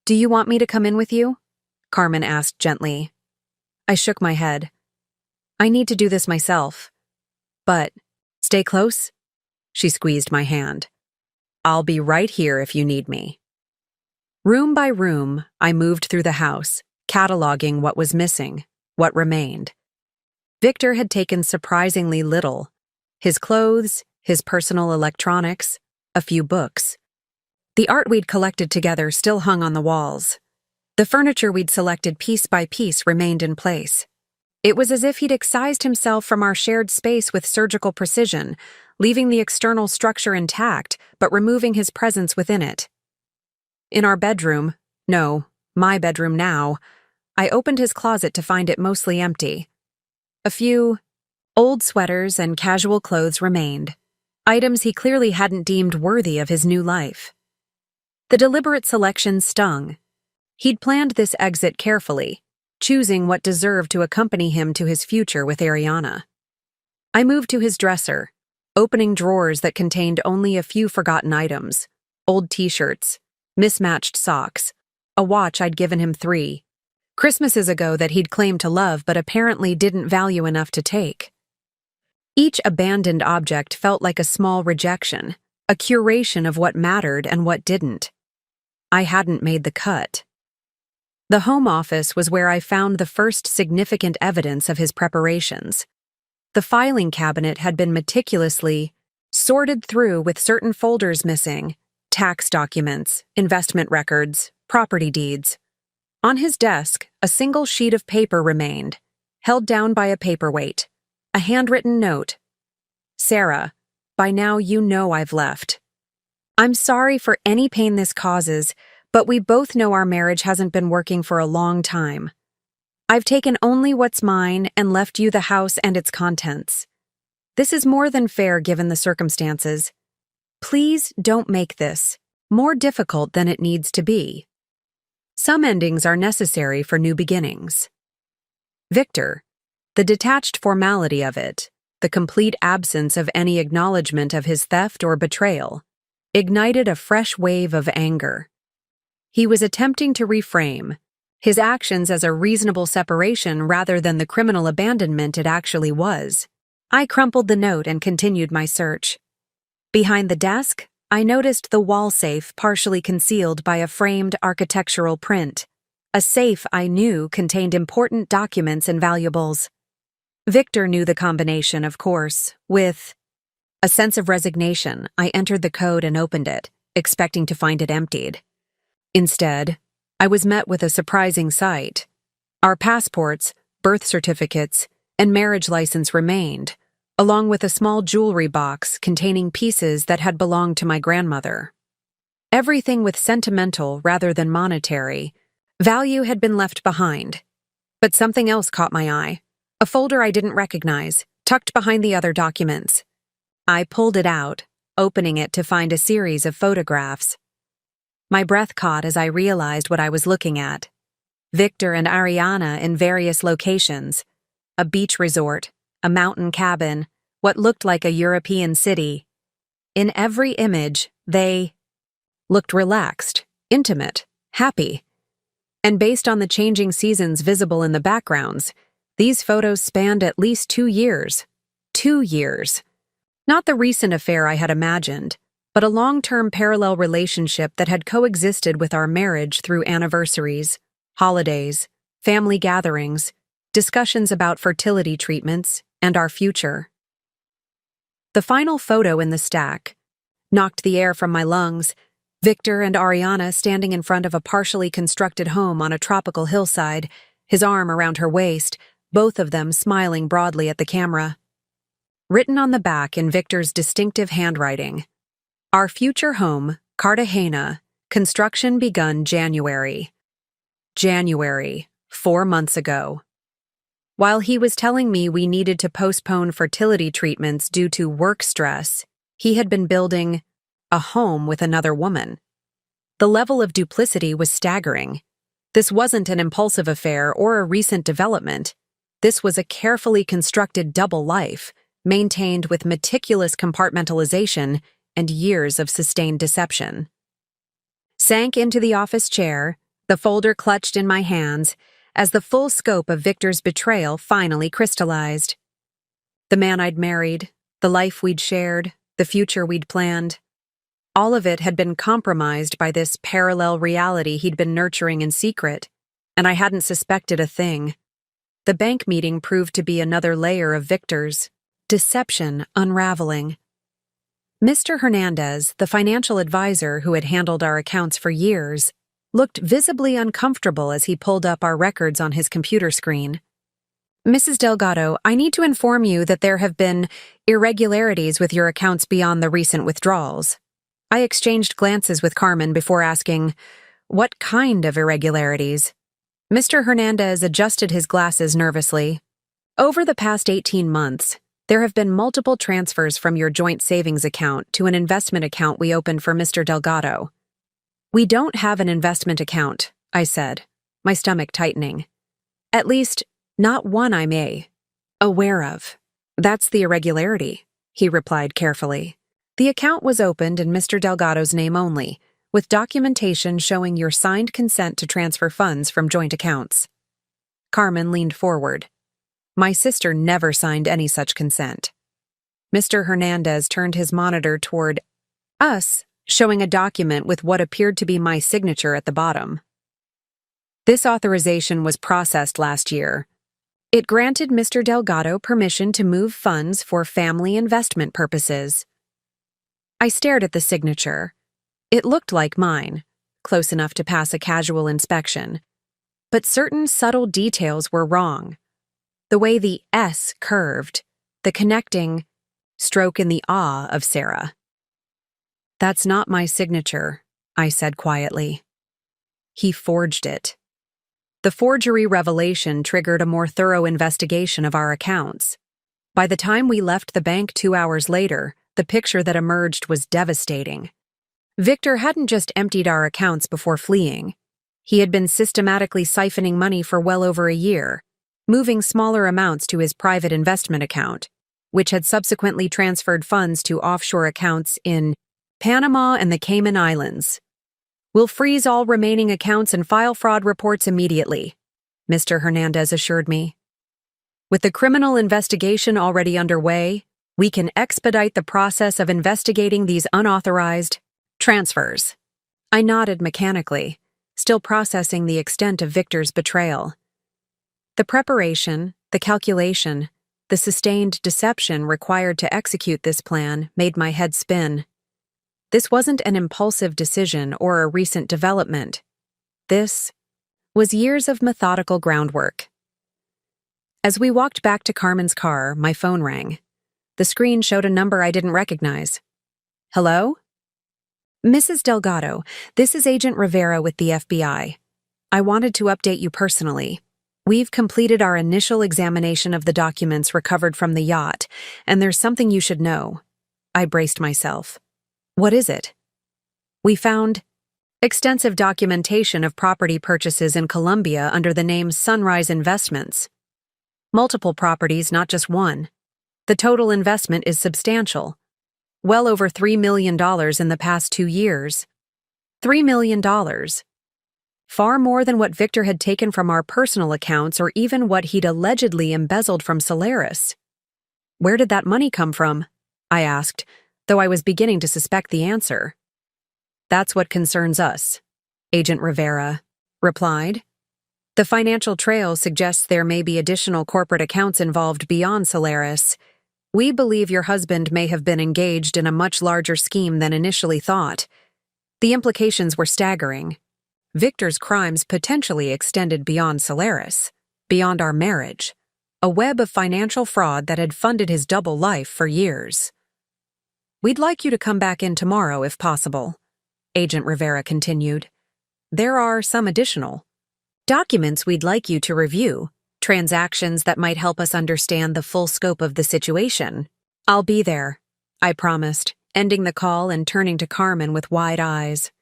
Do you want me to come in with you? Carmen asked gently. I shook my head. I need to do this myself. But, stay close? She squeezed my hand. I'll be right here if you need me. Room by room, I moved through the house, cataloging what was missing, what remained. Victor had taken surprisingly little. His clothes, his personal electronics, a few books. The art we'd collected together still hung on the walls. The furniture we'd selected piece by piece remained in place. It was as if he'd excised himself from our shared space with surgical precision, leaving the external structure intact, but removing his presence within it. In our bedroom, no, my bedroom now, I opened his closet to find it mostly empty. A few old sweaters and casual clothes remained, items he clearly hadn't deemed worthy of his new life. The deliberate selection stung. He'd planned this exit carefully, choosing what deserved to accompany him to his future with Ariana. I moved to his dresser, opening drawers that contained only a few forgotten items, old t-shirts, mismatched socks, a watch I'd given him 3 Christmases ago that he'd claimed to love but apparently didn't value enough to take. Each abandoned object felt like a small rejection, a curation of what mattered and what didn't. I hadn't made the cut. The home office was where I found the first significant evidence of his preparations. The filing cabinet had been meticulously sorted through with certain folders missing, tax documents, investment records, property deeds. On his desk, a single sheet of paper remained, held down by a paperweight, a handwritten note. Sarah, by now you know I've left. I'm sorry for any pain this causes, but we both know our marriage hasn't been working for a long time. I've taken only what's mine and left you the house and its contents. This is more than fair given the circumstances. Please don't make this more difficult than it needs to be. Some endings are necessary for new beginnings. Victor, the detached formality of it, the complete absence of any acknowledgement of his theft or betrayal, ignited a fresh wave of anger. He was attempting to reframe his actions as a reasonable separation rather than the criminal abandonment it actually was. I crumpled the note and continued my search. Behind the desk, I noticed the wall safe partially concealed by a framed architectural print. A safe I knew contained important documents and valuables. Victor knew the combination, of course. With a sense of resignation, I entered the code and opened it, expecting to find it emptied. Instead, I was met with a surprising sight. Our passports, birth certificates, and marriage license remained, along with a small jewelry box containing pieces that had belonged to my grandmother. Everything with sentimental rather than monetary value had been left behind. But something else caught my eye, a folder I didn't recognize, tucked behind the other documents. I pulled it out, opening it to find a series of photographs. My breath caught as I realized what I was looking at. Victor and Ariana in various locations, a beach resort, a mountain cabin, what looked like a European city. In every image, they looked relaxed, intimate, happy. And based on the changing seasons visible in the backgrounds, these photos spanned at least 2 years. 2 years. Not the recent affair I had imagined, but a long-term parallel relationship that had coexisted with our marriage through anniversaries, holidays, family gatherings, discussions about fertility treatments, and our future. The final photo in the stack knocked the air from my lungs. Victor and Ariana standing in front of a partially constructed home on a tropical hillside, his arm around her waist, both of them smiling broadly at the camera. Written on the back in Victor's distinctive handwriting, "Our future home, Cartagena, construction begun January." January, 4 months ago. While he was telling me we needed to postpone fertility treatments due to work stress, he had been building a home with another woman. The level of duplicity was staggering. This wasn't an impulsive affair or a recent development. This was a carefully constructed double life, maintained with meticulous compartmentalization and years of sustained deception. Sank into the office chair, the folder clutched in my hands, as the full scope of Victor's betrayal finally crystallized. The man I'd married, the life we'd shared, the future we'd planned. All of it had been compromised by this parallel reality he'd been nurturing in secret, and I hadn't suspected a thing. The bank meeting proved to be another layer of Victor's deception unraveling. Mr. Hernandez, the financial advisor who had handled our accounts for years, looked visibly uncomfortable as he pulled up our records on his computer screen. "Mrs. Delgado, I need to inform you that there have been irregularities with your accounts beyond the recent withdrawals." I exchanged glances with Carmen before asking, "What kind of irregularities?" Mr. Hernandez adjusted his glasses nervously. "Over the past 18 months, there have been multiple transfers from your joint savings account to an investment account we opened for Mr. Delgado." "We don't have an investment account," I said, my stomach tightening. "At least, not one I'm aware of." "That's the irregularity," he replied carefully. "The account was opened in Mr. Delgado's name only, with documentation showing your signed consent to transfer funds from joint accounts." Carmen leaned forward. "My sister never signed any such consent." Mr. Hernandez turned his monitor toward us, showing a document with what appeared to be my signature at the bottom. "This authorization was processed last year. It granted Mr. Delgado permission to move funds for family investment purposes." I stared at the signature. It looked like mine, close enough to pass a casual inspection. But certain subtle details were wrong. The way the S curved, the connecting stroke in the ah of Sarah. "That's not my signature," I said quietly. "He forged it." The forgery revelation triggered a more thorough investigation of our accounts. By the time we left the bank 2 hours later, the picture that emerged was devastating. Victor hadn't just emptied our accounts before fleeing. He had been systematically siphoning money for well over a year, moving smaller amounts to his private investment account, which had subsequently transferred funds to offshore accounts in Panama and the Cayman Islands. "We'll freeze all remaining accounts and file fraud reports immediately," Mr. Hernandez assured me. "With the criminal investigation already underway, we can expedite the process of investigating these unauthorized transfers." I nodded mechanically, still processing the extent of Victor's betrayal. The preparation, the calculation, the sustained deception required to execute this plan made my head spin. This wasn't an impulsive decision or a recent development. This was years of methodical groundwork. As we walked back to Carmen's car, my phone rang. The screen showed a number I didn't recognize. Hello? Mrs. Delgado, this is Agent Rivera with the FBI. I wanted to update you personally. We've completed our initial examination of the documents recovered from the yacht, and there's something you should know. I braced myself. What is it? We found extensive documentation of property purchases in Colombia under the name Sunrise Investments. Multiple properties, not just one. The total investment is substantial. Well over $3 million in the past 2 years. $3 million. Far more than what Victor had taken from our personal accounts or even what he'd allegedly embezzled from Solaris. Where did that money come from? I asked, though I was beginning to suspect the answer. That's what concerns us, Agent Rivera replied. The financial trail suggests there may be additional corporate accounts involved beyond Solaris. We believe your husband may have been engaged in a much larger scheme than initially thought. The implications were staggering. Victor's crimes potentially extended beyond Solaris, beyond our marriage, a web of financial fraud that had funded his double life for years. We'd like you to come back in tomorrow if possible, Agent Rivera continued. There are some additional documents we'd like you to review, transactions that might help us understand the full scope of the situation. I'll be there, I promised, ending the call and turning to Carmen with wide eyes.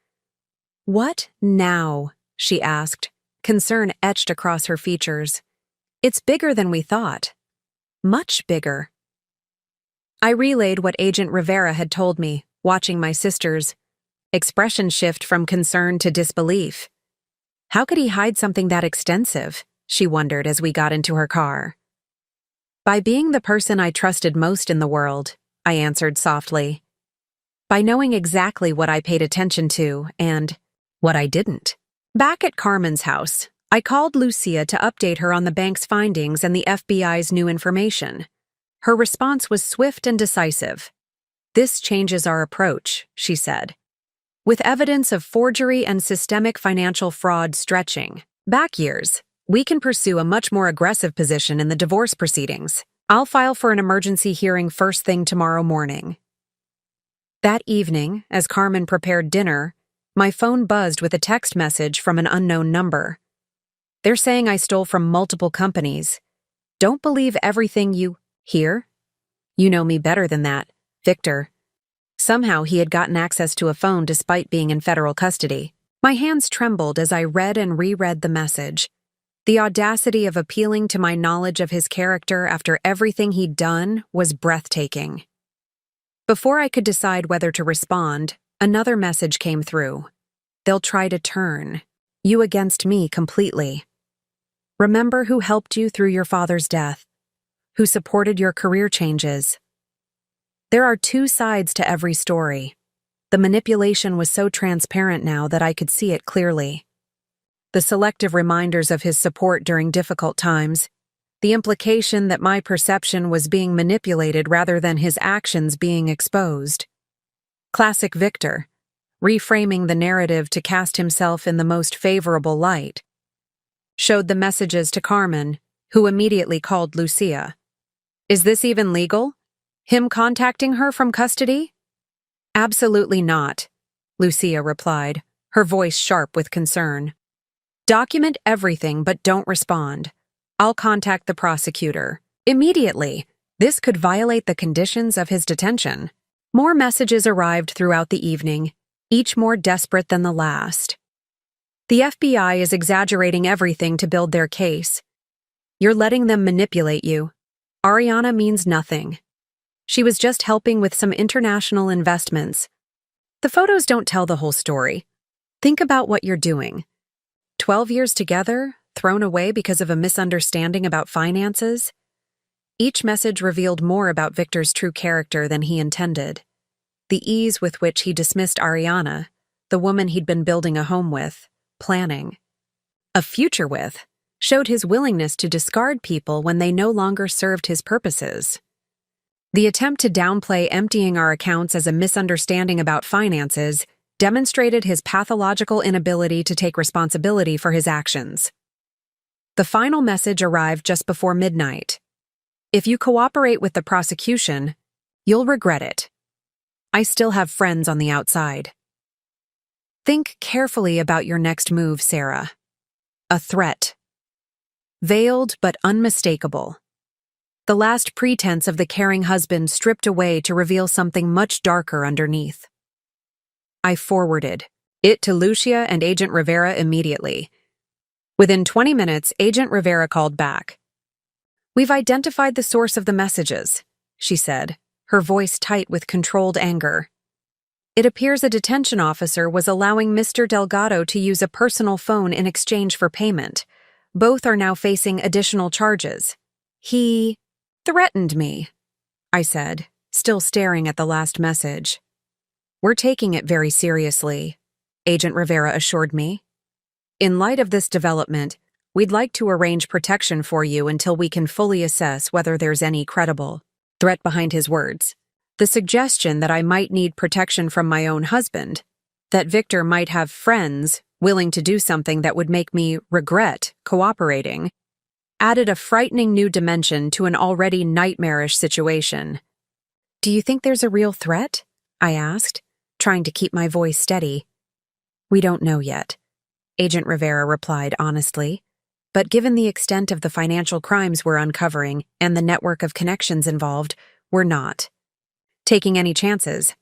What now? She asked, concern etched across her features. It's bigger than we thought. Much bigger. I relayed what Agent Rivera had told me, watching my sister's expression shift from concern to disbelief. How could he hide something that extensive? She wondered as we got into her car. By being the person I trusted most in the world, I answered softly. By knowing exactly what I paid attention to and what I didn't. Back at Carmen's house, I called Lucia to update her on the bank's findings and the FBI's new information. Her response was swift and decisive. This changes our approach, she said. With evidence of forgery and systemic financial fraud stretching back years, we can pursue a much more aggressive position in the divorce proceedings. I'll file for an emergency hearing first thing tomorrow morning. That evening, as Carmen prepared dinner, my phone buzzed with a text message from an unknown number. They're saying I stole from multiple companies. Don't believe everything you hear. You know me better than that, Victor. Somehow he had gotten access to a phone despite being in federal custody. My hands trembled as I read and reread the message. The audacity of appealing to my knowledge of his character after everything he'd done was breathtaking. Before I could decide whether to respond, another message came through. They'll try to turn you against me completely. Remember who helped you through your father's death, who supported your career changes. There are two sides to every story. The manipulation was so transparent now that I could see it clearly. The selective reminders of his support during difficult times, the implication that my perception was being manipulated rather than his actions being exposed. Classic Victor, reframing the narrative to cast himself in the most favorable light. Showed the messages to Carmen, who immediately called Lucia. Is this even legal? Him contacting her from custody? Absolutely not, Lucia replied, her voice sharp with concern. Document everything but don't respond. I'll contact the prosecutor. Immediately. This could violate the conditions of his detention. More messages arrived throughout the evening, each more desperate than the last. The FBI is exaggerating everything to build their case. You're letting them manipulate you. Ariana means nothing. She was just helping with some international investments. The photos don't tell the whole story. Think about what you're doing. 12 years together, thrown away because of a misunderstanding about finances? Each message revealed more about Victor's true character than he intended. The ease with which he dismissed Ariana, the woman he'd been building a home with, planning a future with, showed his willingness to discard people when they no longer served his purposes. The attempt to downplay emptying our accounts as a misunderstanding about finances demonstrated his pathological inability to take responsibility for his actions. The final message arrived just before midnight. If you cooperate with the prosecution, you'll regret it. I still have friends on the outside. Think carefully about your next move, Sarah. A threat. Veiled but unmistakable. The last pretense of the caring husband stripped away to reveal something much darker underneath. I forwarded it to Lucia and Agent Rivera immediately. Within 20 minutes, Agent Rivera called back. "We've identified the source of the messages," she said, her voice tight with controlled anger. "It appears a detention officer was allowing Mr. Delgado to use a personal phone in exchange for payment. Both are now facing additional charges. He threatened me," I said, still staring at the last message. "We're taking it very seriously," Agent Rivera assured me. "In light of this development, we'd like to arrange protection for you until we can fully assess whether there's any credible threat behind his words. The suggestion that I might need protection from my own husband, that Victor might have friends willing to do something that would make me regret cooperating, added a frightening new dimension to an already nightmarish situation." "Do you think there's a real threat?" I asked, trying to keep my voice steady. "We don't know yet," Agent Rivera replied honestly. "But given the extent of the financial crimes we're uncovering and the network of connections involved, we're not taking any chances.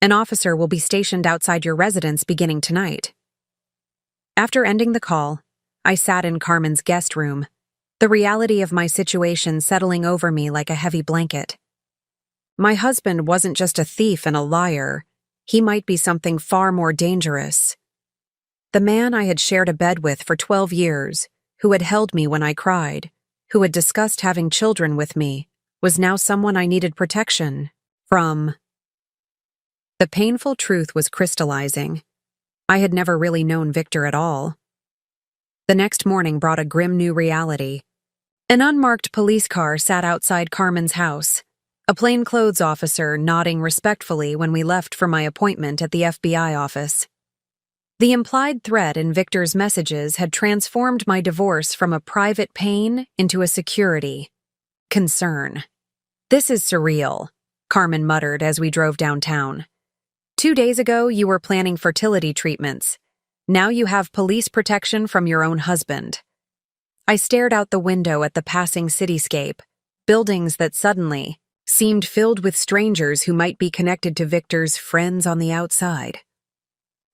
An officer will be stationed outside your residence beginning tonight." After ending the call, I sat in Carmen's guest room, the reality of my situation settling over me like a heavy blanket. My husband wasn't just a thief and a liar. He might be something far more dangerous. The man I had shared a bed with for 12 years, who had held me when I cried, who had discussed having children with me, was now someone I needed protection from. The painful truth was crystallizing. I had never really known Victor at all. The next morning brought a grim new reality. An unmarked police car sat outside Carmen's house, a plainclothes officer nodding respectfully when we left for my appointment at the FBI office. The implied threat in Victor's messages had transformed my divorce from a private pain into a security concern. "This is surreal," Carmen muttered as we drove downtown. "2 days ago, you were planning fertility treatments. Now you have police protection from your own husband." I stared out the window at the passing cityscape, buildings that suddenly seemed filled with strangers who might be connected to Victor's friends on the outside.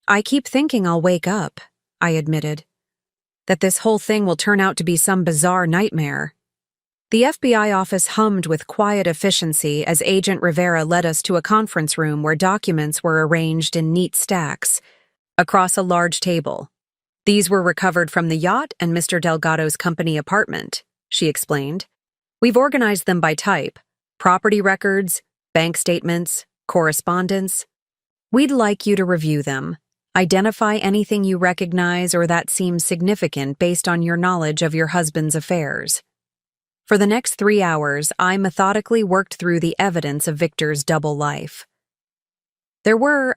"I keep thinking I'll wake up," I admitted, "that this whole thing will turn out to be some bizarre nightmare." The FBI office hummed with quiet efficiency as Agent Rivera led us to a conference room where documents were arranged in neat stacks across a large table. "These were recovered from the yacht and Mr. Delgado's company apartment," she explained. "We've organized them by type: property records, bank statements, correspondence. We'd like you to review them. Identify anything you recognize or that seems significant based on your knowledge of your husband's affairs." For the next 3 hours, I methodically worked through the evidence of Victor's double life. There were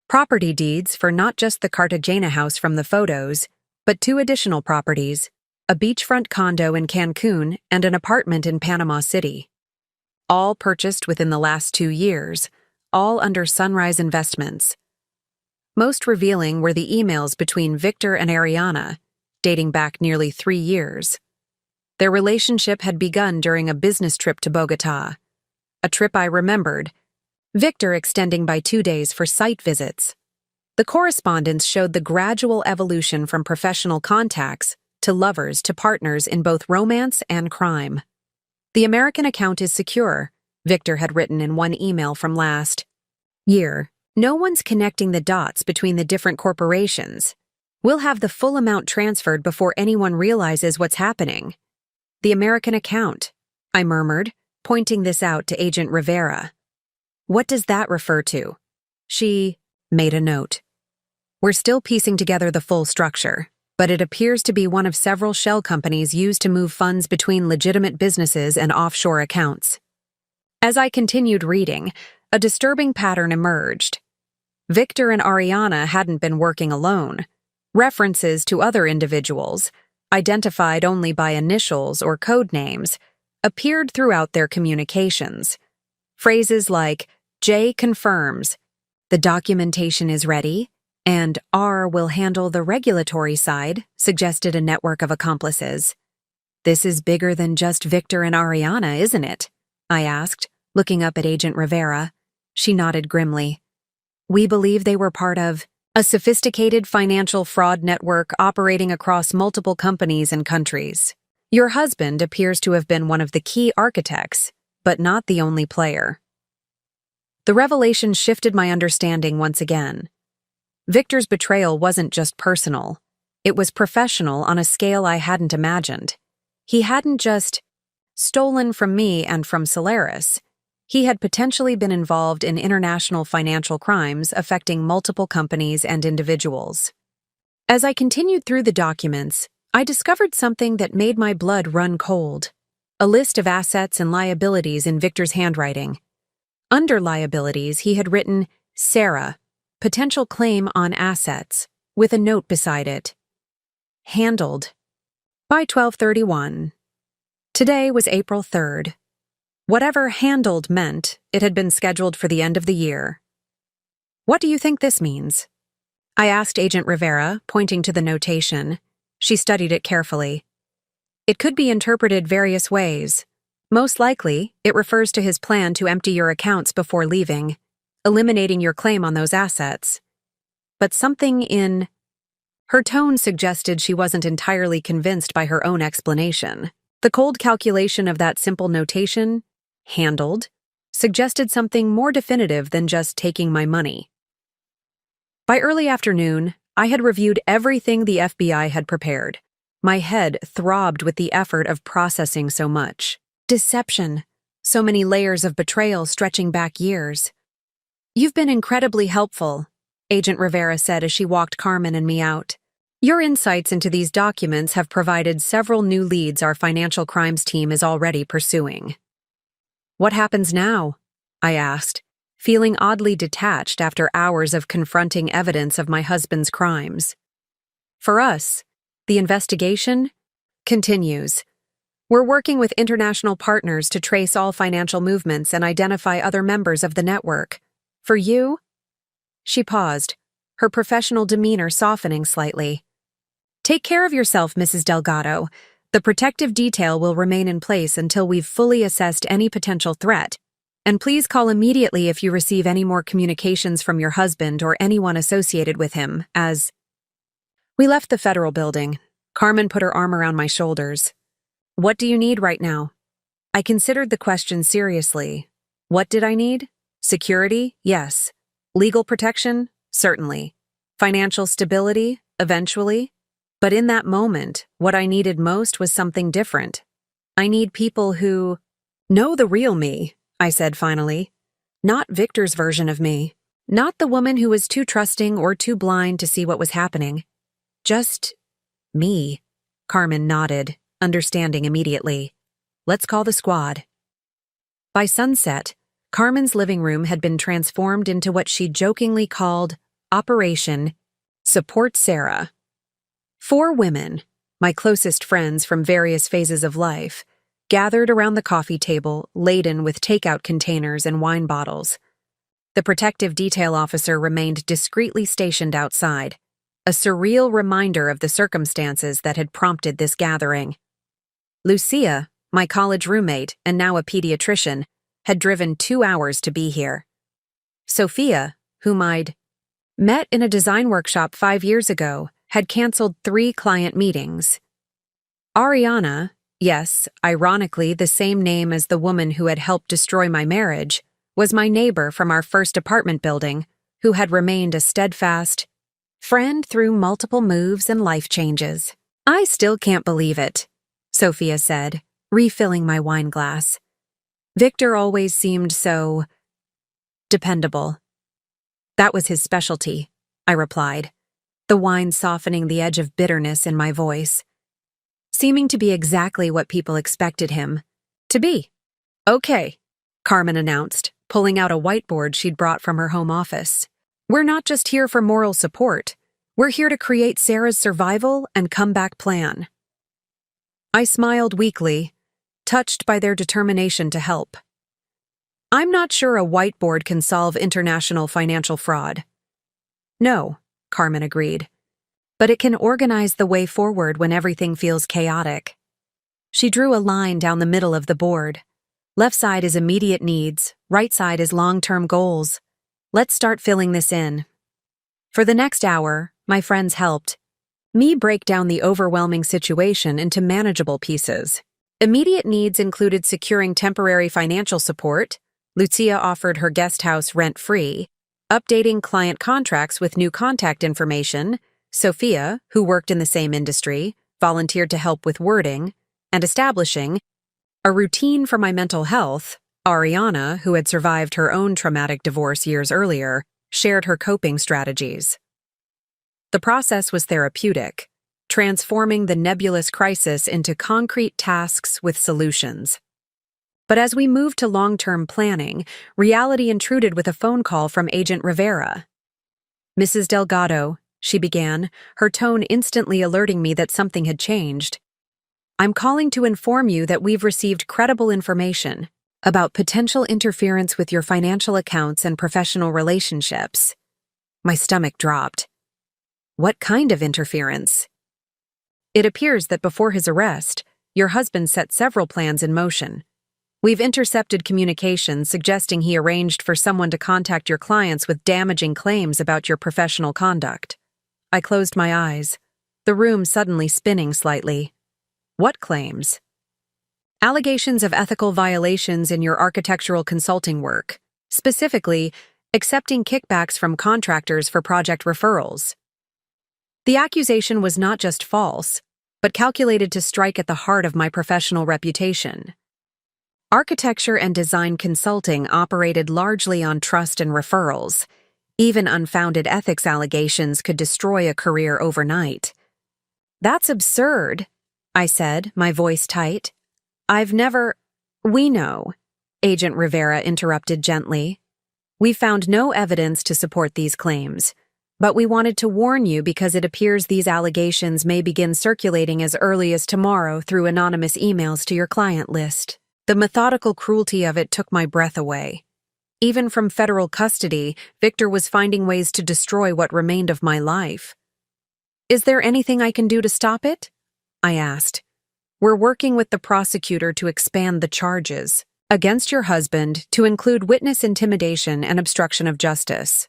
property deeds for not just the Cartagena house from the photos, but 2 additional properties, a beachfront condo in Cancun and an apartment in Panama City. All purchased within the last 2 years, all under Sunrise Investments. Most revealing were the emails between Victor and Ariana, dating back nearly 3 years. Their relationship had begun during a business trip to Bogotá, a trip I remembered, Victor extending by 2 days for site visits. The correspondence showed the gradual evolution from professional contacts to lovers to partners in both romance and crime. "The American account is secure," Victor had written in one email from last year. "No one's connecting the dots between the different corporations. We'll have the full amount transferred before anyone realizes what's happening." "The American account," I murmured, pointing this out to Agent Rivera. "What does that refer to?" She made a note. "We're still piecing together the full structure, but it appears to be one of several shell companies used to move funds between legitimate businesses and offshore accounts." As I continued reading, a disturbing pattern emerged. Victor and Ariana hadn't been working alone. References to other individuals, identified only by initials or code names, appeared throughout their communications. Phrases like, J confirms, the documentation is ready, and R will handle the regulatory side, suggested a network of accomplices. This is bigger than just Victor and Ariana, isn't it? I asked, looking up at Agent Rivera. She nodded grimly. We believe they were part of a sophisticated financial fraud network operating across multiple companies and countries. Your husband appears to have been one of the key architects, but not the only player. The revelation shifted my understanding once again. Victor's betrayal wasn't just personal. It was professional on a scale I hadn't imagined. He hadn't just stolen from me and from Solaris. He had potentially been involved in international financial crimes affecting multiple companies and individuals. As I continued through the documents, I discovered something that made my blood run cold. A list of assets and liabilities in Victor's handwriting. Under liabilities, he had written, Sarah, potential claim on assets, with a note beside it. Handled. By 12/31. Today was April 3rd. Whatever handled meant, it had been scheduled for the end of the year. What do you think this means? I asked Agent Rivera, pointing to the notation. She studied it carefully. It could be interpreted various ways. Most likely, it refers to his plan to empty your accounts before leaving, eliminating your claim on those assets. But something in her tone suggested she wasn't entirely convinced by her own explanation. The cold calculation of that simple notation, handled, suggested something more definitive than just taking my money. By early afternoon, I had reviewed everything the FBI had prepared. My head throbbed with the effort of processing so much. Deception. So many layers of betrayal stretching back years. You've been incredibly helpful, Agent Rivera said as she walked Carmen and me out. Your insights into these documents have provided several new leads our financial crimes team is already pursuing. What happens now? I asked, feeling oddly detached after hours of confronting evidence of my husband's crimes. For us, the investigation continues. We're working with international partners to trace all financial movements and identify other members of the network. For you? She paused, her professional demeanor softening slightly. Take care of yourself, Mrs. Delgado. The protective detail will remain in place until we've fully assessed any potential threat. And please call immediately if you receive any more communications from your husband or anyone associated with him, as... We left the federal building. Carmen put her arm around my shoulders. What do you need right now? I considered the question seriously. What did I need? Security? Yes. Legal protection? Certainly. Financial stability? Eventually. But in that moment, what I needed most was something different. I need people who know the real me, I said finally. Not Victor's version of me. Not the woman who was too trusting or too blind to see what was happening. Just me. Carmen nodded, understanding immediately. Let's call the squad. By sunset, Carmen's living room had been transformed into what she jokingly called Operation Support Sarah. 4 women, my closest friends from various phases of life, gathered around the coffee table laden with takeout containers and wine bottles. The protective detail officer remained discreetly stationed outside, a surreal reminder of the circumstances that had prompted this gathering. Lucia, my college roommate and now a pediatrician, had driven 2 hours to be here. Sophia, whom I'd met in a design workshop 5 years ago, had canceled 3 client meetings. Ariana, yes, ironically the same name as the woman who had helped destroy my marriage, was my neighbor from our first apartment building, who had remained a steadfast friend through multiple moves and life changes. I still can't believe it, Sophia said, refilling my wine glass. Victor always seemed so dependable. That was his specialty, I replied, the wine softening the edge of bitterness in my voice. Seeming to be exactly what people expected him to be. Okay, Carmen announced, pulling out a whiteboard she'd brought from her home office. We're not just here for moral support. We're here to create Sarah's survival and comeback plan. I smiled weakly, touched by their determination to help. I'm not sure a whiteboard can solve international financial fraud. No, Carmen agreed. But it can organize the way forward when everything feels chaotic. She drew a line down the middle of the board. Left side is immediate needs, right side is long-term goals. Let's start filling this in. For the next hour, my friends helped me break down the overwhelming situation into manageable pieces. Immediate needs included securing temporary financial support. Lucia offered her guest house rent-free, updating client contracts with new contact information. Sophia, who worked in the same industry, volunteered to help with wording, and establishing a routine for my mental health. Ariana, who had survived her own traumatic divorce years earlier, shared her coping strategies. The process was therapeutic, transforming the nebulous crisis into concrete tasks with solutions. But as we moved to long-term planning, reality intruded with a phone call from Agent Rivera. "Mrs. Delgado," she began, her tone instantly alerting me that something had changed. "I'm calling to inform you that we've received credible information about potential interference with your financial accounts and professional relationships." My stomach dropped. What kind of interference? "It appears that before his arrest, your husband set several plans in motion. We've intercepted communications suggesting he arranged for someone to contact your clients with damaging claims about your professional conduct." I closed my eyes, the room suddenly spinning slightly. What claims? Allegations of ethical violations in your architectural consulting work, specifically, accepting kickbacks from contractors for project referrals. The accusation was not just false, but calculated to strike at the heart of my professional reputation. Architecture and design consulting operated largely on trust and referrals. Even unfounded ethics allegations could destroy a career overnight. "That's absurd," I said, my voice tight. "We know," Agent Rivera interrupted gently. "We found no evidence to support these claims, but we wanted to warn you because it appears these allegations may begin circulating as early as tomorrow through anonymous emails to your client list." The methodical cruelty of it took my breath away. Even from federal custody, Victor was finding ways to destroy what remained of my life. "Is there anything I can do to stop it?" I asked. "We're working with the prosecutor to expand the charges against your husband to include witness intimidation and obstruction of justice.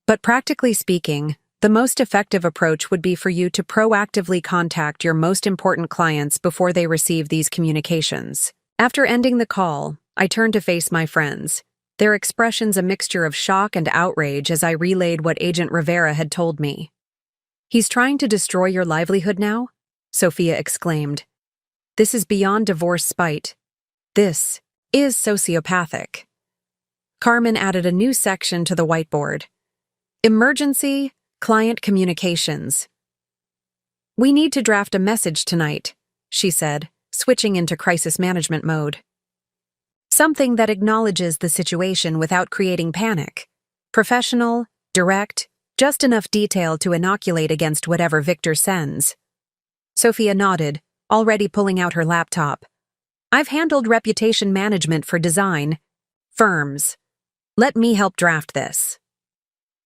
But practically speaking, the most effective approach would be for you to proactively contact your most important clients before they receive these communications." After ending the call, I turned to face my friends, their expressions a mixture of shock and outrage as I relayed what Agent Rivera had told me. "He's trying to destroy your livelihood now?" Sophia exclaimed. "This is beyond divorce spite. This is sociopathic." Carmen added a new section to the whiteboard. "Emergency client communications." "We need to draft a message tonight," she said, switching into crisis management mode. "Something that acknowledges the situation without creating panic. Professional, direct, just enough detail to inoculate against whatever Victor sends." Sophia nodded, already pulling out her laptop. "I've handled reputation management for design firms. Let me help draft this."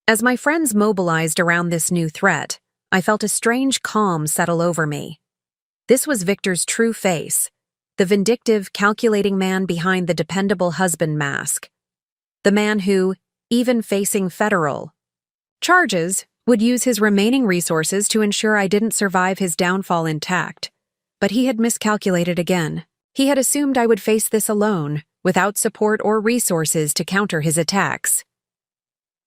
As my friends mobilized around this new threat, I felt a strange calm settle over me. This was Victor's true face, the vindictive, calculating man behind the dependable husband mask. The man who, even facing federal charges, would use his remaining resources to ensure I didn't survive his downfall intact. But he had miscalculated again. He had assumed I would face this alone, without support or resources to counter his attacks.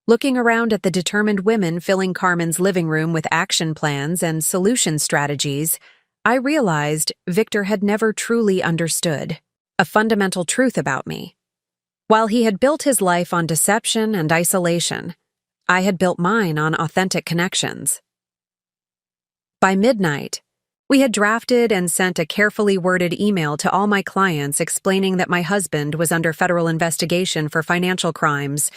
Looking around at the determined women filling Carmen's living room with action plans and solution strategies, I realized Victor had never truly understood a fundamental truth about me. While he had built his life on deception and isolation, I had built mine on authentic connections. By midnight, we had drafted and sent a carefully worded email to all my clients explaining that my husband was under federal investigation for financial crimes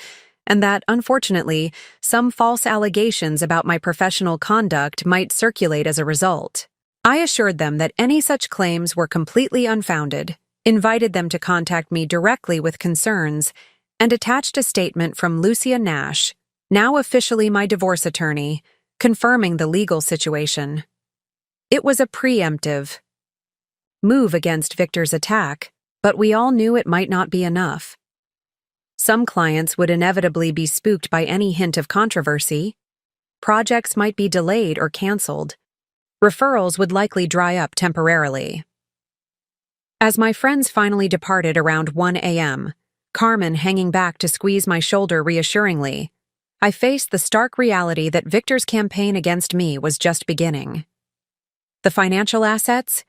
and that, unfortunately, some false allegations about my professional conduct might circulate as a result. I assured them that any such claims were completely unfounded, invited them to contact me directly with concerns, and attached a statement from Lucia Nash, now officially my divorce attorney, confirming the legal situation. It was a preemptive move against Victor's attack, but we all knew it might not be enough. Some clients would inevitably be spooked by any hint of controversy. Projects might be delayed or canceled. Referrals would likely dry up temporarily. As my friends finally departed around 1 a.m., Carmen hanging back to squeeze my shoulder reassuringly, I faced the stark reality that Victor's campaign against me was just beginning. The financial assets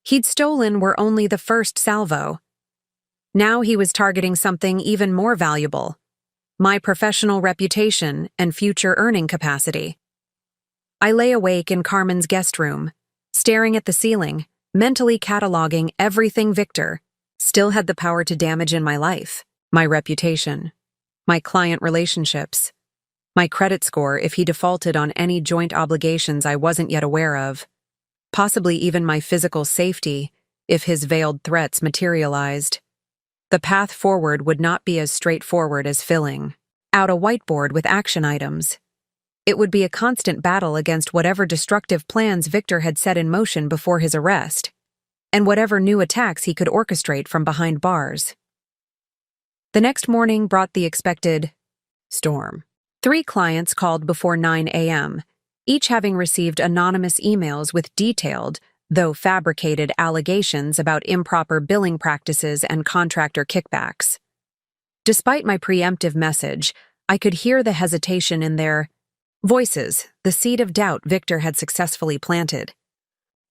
he'd stolen were only the first salvo. Now he was targeting something even more valuable: my professional reputation and future earning capacity. I lay awake in Carmen's guest room, staring at the ceiling, mentally cataloging everything Victor still had the power to damage in my life: my reputation, my client relationships, my credit score if he defaulted on any joint obligations I wasn't yet aware of, possibly even my physical safety if his veiled threats materialized. The path forward would not be as straightforward as filling out a whiteboard with action items. It would be a constant battle against whatever destructive plans Victor had set in motion before his arrest, and whatever new attacks he could orchestrate from behind bars. The next morning brought the expected storm. 3 clients called before 9 a.m., each having received anonymous emails with detailed, though fabricated, allegations about improper billing practices and contractor kickbacks. Despite my preemptive message, I could hear the hesitation in their voices, the seed of doubt Victor had successfully planted.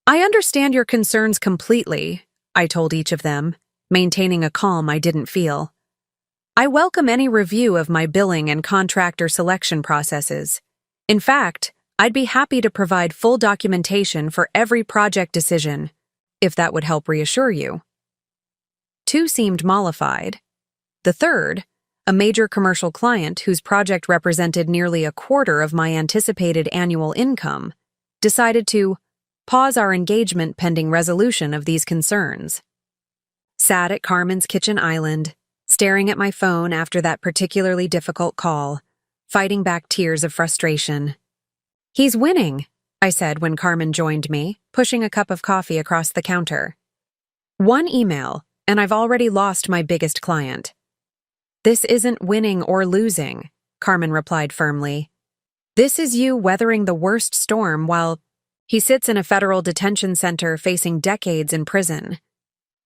"I understand your concerns completely," I told each of them, maintaining a calm I didn't feel. "I welcome any review of my billing and contractor selection processes. In fact, I'd be happy to provide full documentation for every project decision, if that would help reassure you." 2 seemed mollified. The third, a major commercial client whose project represented nearly a quarter of my anticipated annual income, decided to pause our engagement pending resolution of these concerns. Sat at Carmen's kitchen island, staring at my phone after that particularly difficult call, fighting back tears of frustration. "He's winning," I said when Carmen joined me, pushing a cup of coffee across the counter. "1 email, and I've already lost my biggest client." "This isn't winning or losing," Carmen replied firmly. "This is you weathering the worst storm while he sits in a federal detention center facing decades in prison."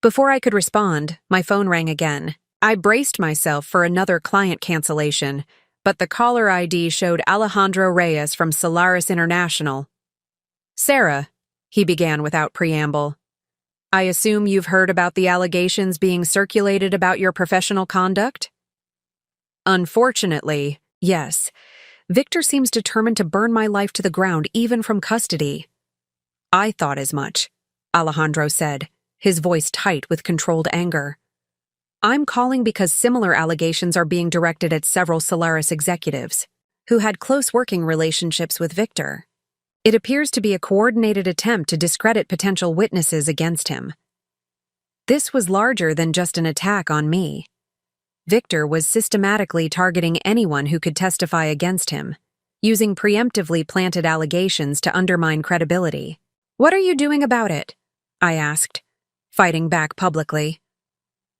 Before I could respond, my phone rang again. I braced myself for another client cancellation, but the caller ID showed Alejandro Reyes from Solaris International. "Sarah," he began without preamble, "I assume you've heard about the allegations being circulated about your professional conduct?" "Unfortunately, yes. Victor seems determined to burn my life to the ground even from custody." "I thought as much," Alejandro said, his voice tight with controlled anger. "I'm calling because similar allegations are being directed at several Solaris executives who had close working relationships with Victor. It appears to be a coordinated attempt to discredit potential witnesses against him. This was larger than just an attack on me. Victor was systematically targeting anyone who could testify against him, using preemptively planted allegations to undermine credibility." "What are you doing about it?" I asked, fighting back publicly.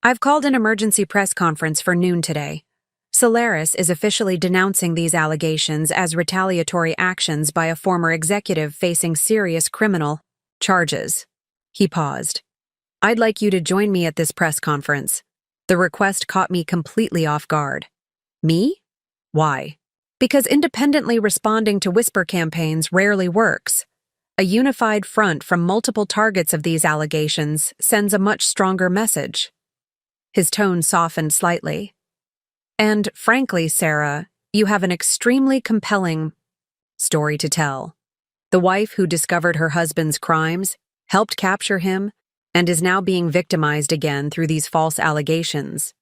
"I've called an emergency press conference for noon today. Solaris is officially denouncing these allegations as retaliatory actions by a former executive facing serious criminal charges." He paused. "I'd like you to join me at this press conference." The request caught me completely off guard. "Me? Why?" "Because independently responding to whisper campaigns rarely works. A unified front from multiple targets of these allegations sends a much stronger message." His tone softened slightly. "And frankly, Sarah, you have an extremely compelling story to tell. The wife who discovered her husband's crimes, helped capture him, and is now being victimized again through these false allegations."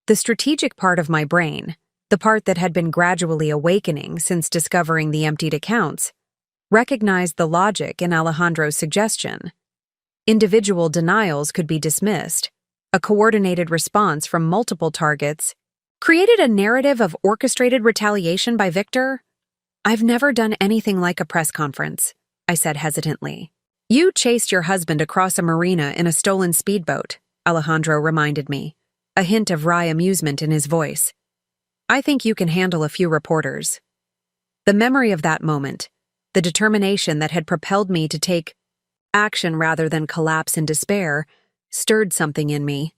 The strategic part of my brain, the part that had been gradually awakening since discovering the emptied accounts, recognized the logic in Alejandro's suggestion. Individual denials could be dismissed. A coordinated response from multiple targets created a narrative of orchestrated retaliation by Victor. "I've never done anything like a press conference," I said hesitantly. "You chased your husband across a marina in a stolen speedboat," Alejandro reminded me, a hint of wry amusement in his voice. "I think you can handle a few reporters." The memory of that moment, the determination that had propelled me to take action rather than collapse in despair, stirred something in me.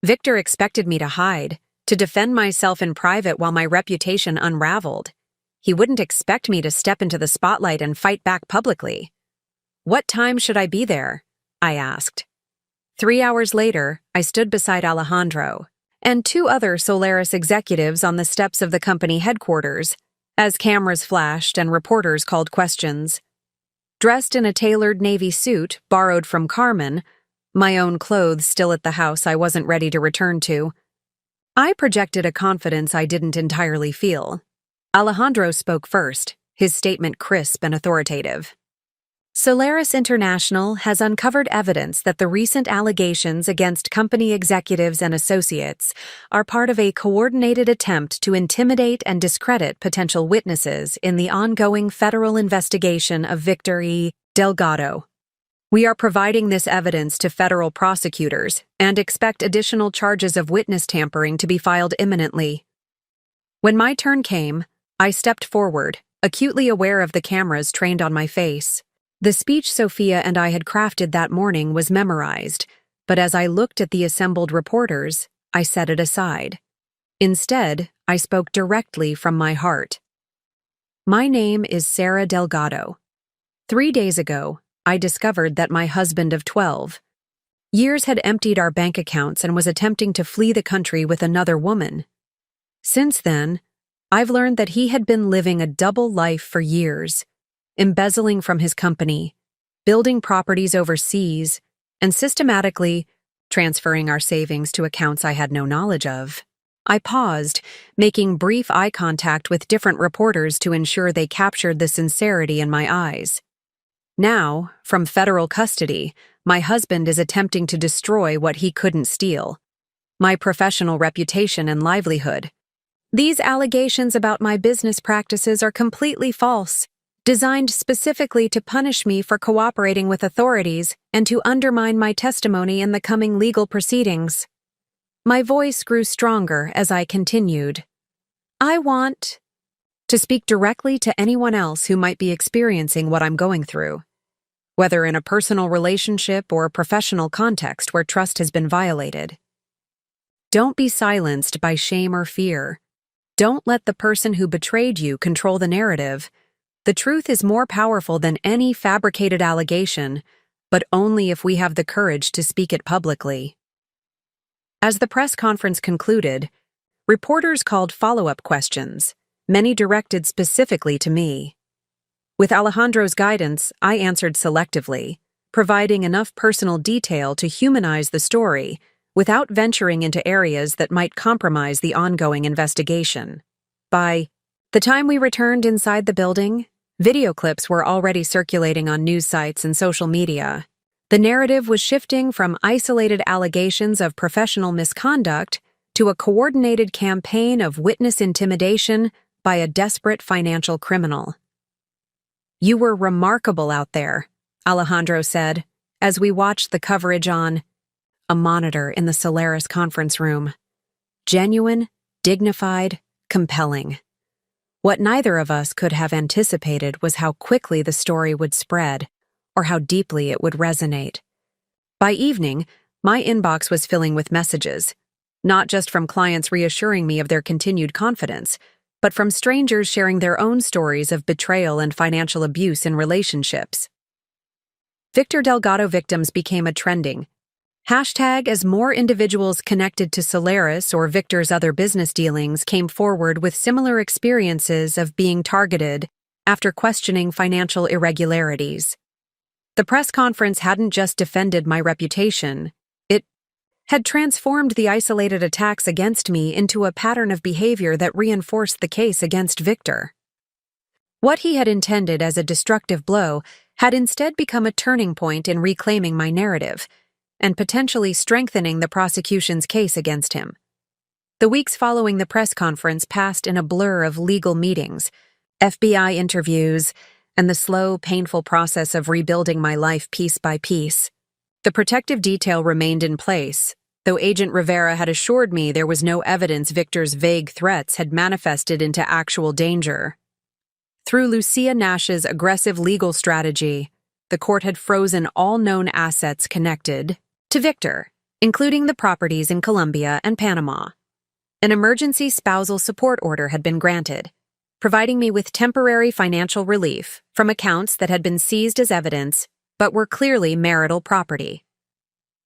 Victor expected me to hide, to defend myself in private while my reputation unraveled. He wouldn't expect me to step into the spotlight and fight back publicly. "What time should I be there?" I asked. 3 hours later, I stood beside Alejandro and 2 other Solaris executives on the steps of the company headquarters as cameras flashed and reporters called questions. Dressed in a tailored navy suit borrowed from Carmen, my own clothes still at the house I wasn't ready to return to, I projected a confidence I didn't entirely feel. Alejandro spoke first, his statement crisp and authoritative. "Solaris International has uncovered evidence that the recent allegations against company executives and associates are part of a coordinated attempt to intimidate and discredit potential witnesses in the ongoing federal investigation of Victor E. Delgado. We are providing this evidence to federal prosecutors and expect additional charges of witness tampering to be filed imminently." When my turn came, I stepped forward, acutely aware of the cameras trained on my face. The speech Sophia and I had crafted that morning was memorized, but as I looked at the assembled reporters, I set it aside. Instead, I spoke directly from my heart. "My name is Sarah Delgado. 3 days ago, I discovered that my husband of 12 years had emptied our bank accounts and was attempting to flee the country with another woman. Since then, I've learned that he had been living a double life for years, embezzling from his company, building properties overseas, and systematically transferring our savings to accounts I had no knowledge of." I paused, making brief eye contact with different reporters to ensure they captured the sincerity in my eyes. "Now, from federal custody, my husband is attempting to destroy what he couldn't steal: my professional reputation and livelihood. These allegations about my business practices are completely false, designed specifically to punish me for cooperating with authorities and to undermine my testimony in the coming legal proceedings." My voice grew stronger as I continued. "I want to speak directly to anyone else who might be experiencing what I'm going through, whether in a personal relationship or a professional context where trust has been violated. Don't be silenced by shame or fear. Don't let the person who betrayed you control the narrative. The truth is more powerful than any fabricated allegation, but only if we have the courage to speak it publicly." As the press conference concluded, reporters called follow-up questions, many directed specifically to me. With Alejandro's guidance, I answered selectively, providing enough personal detail to humanize the story without venturing into areas that might compromise the ongoing investigation. By the time we returned inside the building, video clips were already circulating on news sites and social media. The narrative was shifting from isolated allegations of professional misconduct to a coordinated campaign of witness intimidation by a desperate financial criminal. "You were remarkable out there," Alejandro said, as we watched the coverage on a monitor in the Solaris conference room. "Genuine, dignified, compelling." What neither of us could have anticipated was how quickly the story would spread, or how deeply it would resonate. By evening, my inbox was filling with messages, not just from clients reassuring me of their continued confidence, but from strangers sharing their own stories of betrayal and financial abuse in relationships. Victor Delgado victims became a trending hashtag as more individuals connected to Solaris or Victor's other business dealings came forward with similar experiences of being targeted after questioning financial irregularities. The press conference hadn't just defended my reputation, it had transformed the isolated attacks against me into a pattern of behavior that reinforced the case against Victor. What he had intended as a destructive blow had instead become a turning point in reclaiming my narrative and potentially strengthening the prosecution's case against him. The weeks following the press conference passed in a blur of legal meetings, FBI interviews, and the slow, painful process of rebuilding my life piece by piece. The protective detail remained in place, though Agent Rivera had assured me there was no evidence Victor's vague threats had manifested into actual danger. Through Lucia Nash's aggressive legal strategy, the court had frozen all known assets connected to Victor, including the properties in Colombia and Panama. An emergency spousal support order had been granted, providing me with temporary financial relief from accounts that had been seized as evidence but were clearly marital property.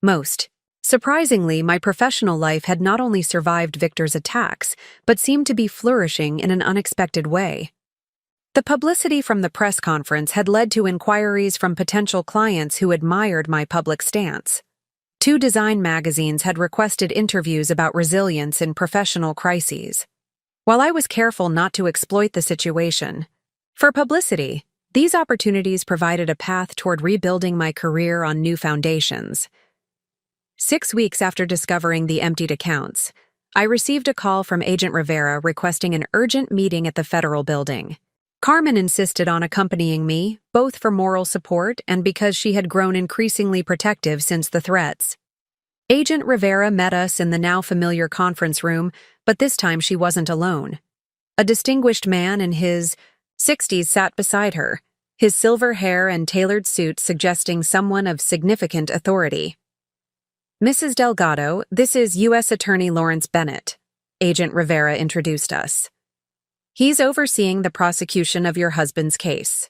Most surprisingly, my professional life had not only survived Victor's attacks, but seemed to be flourishing in an unexpected way. The publicity from the press conference had led to inquiries from potential clients who admired my public stance. 2 design magazines had requested interviews about resilience in professional crises. While I was careful not to exploit the situation for publicity, these opportunities provided a path toward rebuilding my career on new foundations. 6 weeks after discovering the emptied accounts, I received a call from Agent Rivera requesting an urgent meeting at the federal building. Carmen insisted on accompanying me, both for moral support and because she had grown increasingly protective since the threats. Agent Rivera met us in the now familiar conference room, but this time she wasn't alone. A distinguished man in his 60s sat beside her, his silver hair and tailored suit suggesting someone of significant authority. "Mrs. Delgado, this is U.S. Attorney Lawrence Bennett," Agent Rivera introduced us. "He's overseeing the prosecution of your husband's case."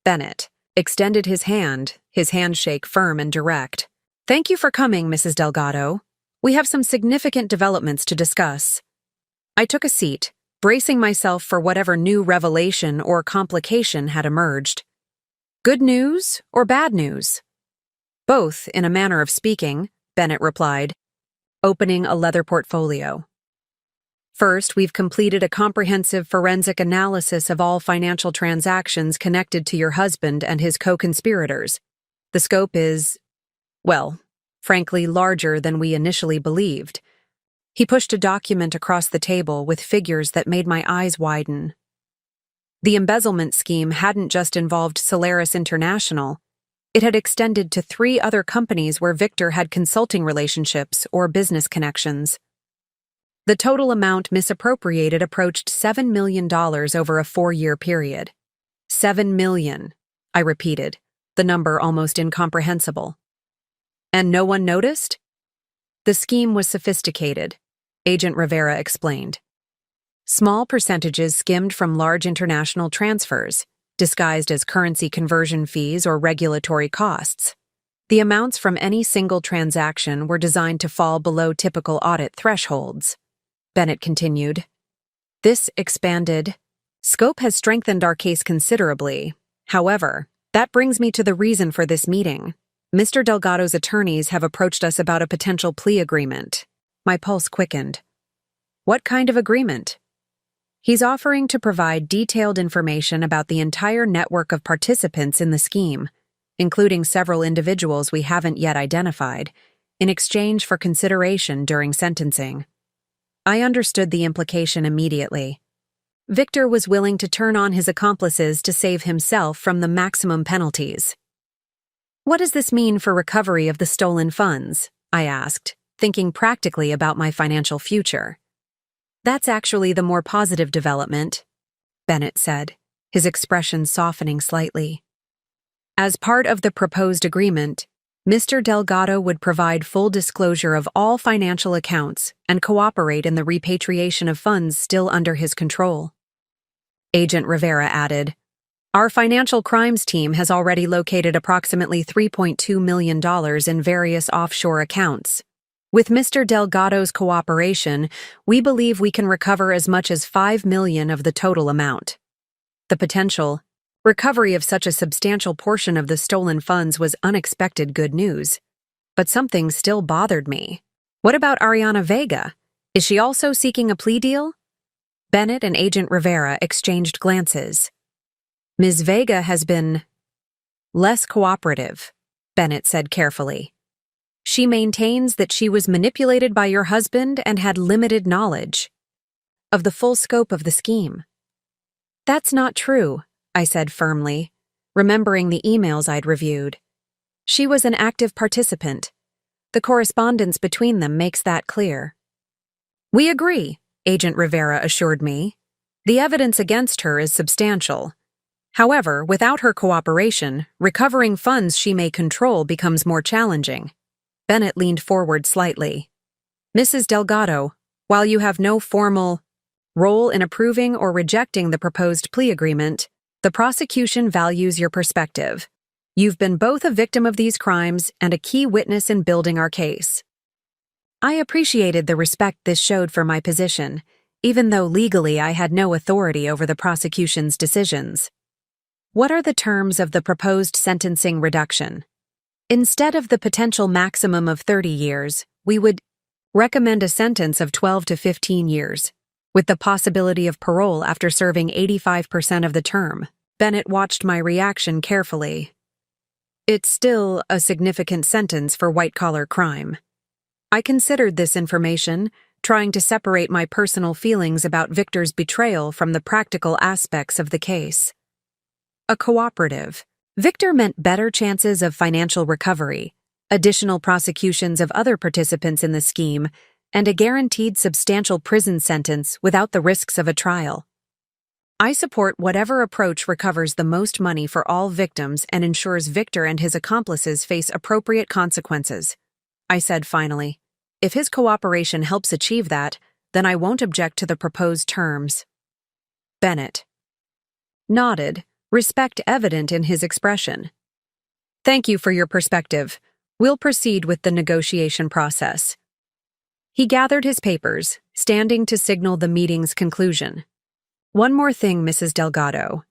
Bennett extended his handshake firm and direct. "Thank you for coming, Mrs. Delgado. We have some significant developments to discuss." I took a seat, bracing myself for whatever new revelation or complication had emerged. "Good news or bad news?" "Both, in a manner of speaking," Bennett replied, opening a leather portfolio. "First, we've completed a comprehensive forensic analysis of all financial transactions connected to your husband and his co-conspirators. The scope is, well, frankly, larger than we initially believed." He pushed a document across the table with figures that made my eyes widen. The embezzlement scheme hadn't just involved Solaris International. It had extended to 3 other companies where Victor had consulting relationships or business connections. The total amount misappropriated approached $7 million over a 4-year period. $7 million, I repeated, the number almost incomprehensible. "And no one noticed?" "The scheme was sophisticated," Agent Rivera explained. "Small percentages skimmed from large international transfers, disguised as currency conversion fees or regulatory costs. The amounts from any single transaction were designed to fall below typical audit thresholds." Bennett continued. "This expanded scope has strengthened our case considerably. However, that brings me to the reason for this meeting. Mr. Delgado's attorneys have approached us about a potential plea agreement." My pulse quickened. "What kind of agreement?" "He's offering to provide detailed information about the entire network of participants in the scheme, including several individuals we haven't yet identified, in exchange for consideration during sentencing." I understood the implication immediately. Victor was willing to turn on his accomplices to save himself from the maximum penalties. "What does this mean for recovery of the stolen funds?" I asked, thinking practically about my financial future. "That's actually the more positive development," Bennett said, his expression softening slightly. "As part of the proposed agreement, Mr. Delgado would provide full disclosure of all financial accounts and cooperate in the repatriation of funds still under his control." Agent Rivera added, "Our financial crimes team has already located approximately $3.2 million in various offshore accounts. With Mr. Delgado's cooperation, we believe we can recover as much as $5 million of the total amount." The potential recovery of such a substantial portion of the stolen funds was unexpected good news, but something still bothered me. What about Ariana Vega? Is she also seeking a plea deal? Bennett and Agent Rivera exchanged glances. Ms. Vega has been less cooperative, Bennett said carefully. She maintains that she was manipulated by your husband and had limited knowledge of the full scope of the scheme. That's not true, I said firmly, remembering the emails I'd reviewed. She was an active participant. The correspondence between them makes that clear. We agree, Agent Rivera assured me. The evidence against her is substantial. However, without her cooperation, recovering funds she may control becomes more challenging. Bennett leaned forward slightly. Mrs. Delgado, while you have no formal role in approving or rejecting the proposed plea agreement, the prosecution values your perspective. You've been both a victim of these crimes and a key witness in building our case. I appreciated the respect this showed for my position, even though legally I had no authority over the prosecution's decisions. What are the terms of the proposed sentencing reduction? Instead of the potential maximum of 30 years, we would recommend a sentence of 12 to 15 years, with the possibility of parole after serving 85% of the term. Bennett watched my reaction carefully. It's still a significant sentence for white-collar crime. I considered this information, trying to separate my personal feelings about Victor's betrayal from the practical aspects of the case. A cooperative. Victor meant better chances of financial recovery, additional prosecutions of other participants in the scheme, and a guaranteed substantial prison sentence without the risks of a trial. I support whatever approach recovers the most money for all victims and ensures Victor and his accomplices face appropriate consequences, I said finally. If his cooperation helps achieve that, then I won't object to the proposed terms. Bennett nodded, respect evident in his expression. Thank you for your perspective. We'll proceed with the negotiation process. He gathered his papers, standing to signal the meeting's conclusion. One more thing, Mrs. Delgado.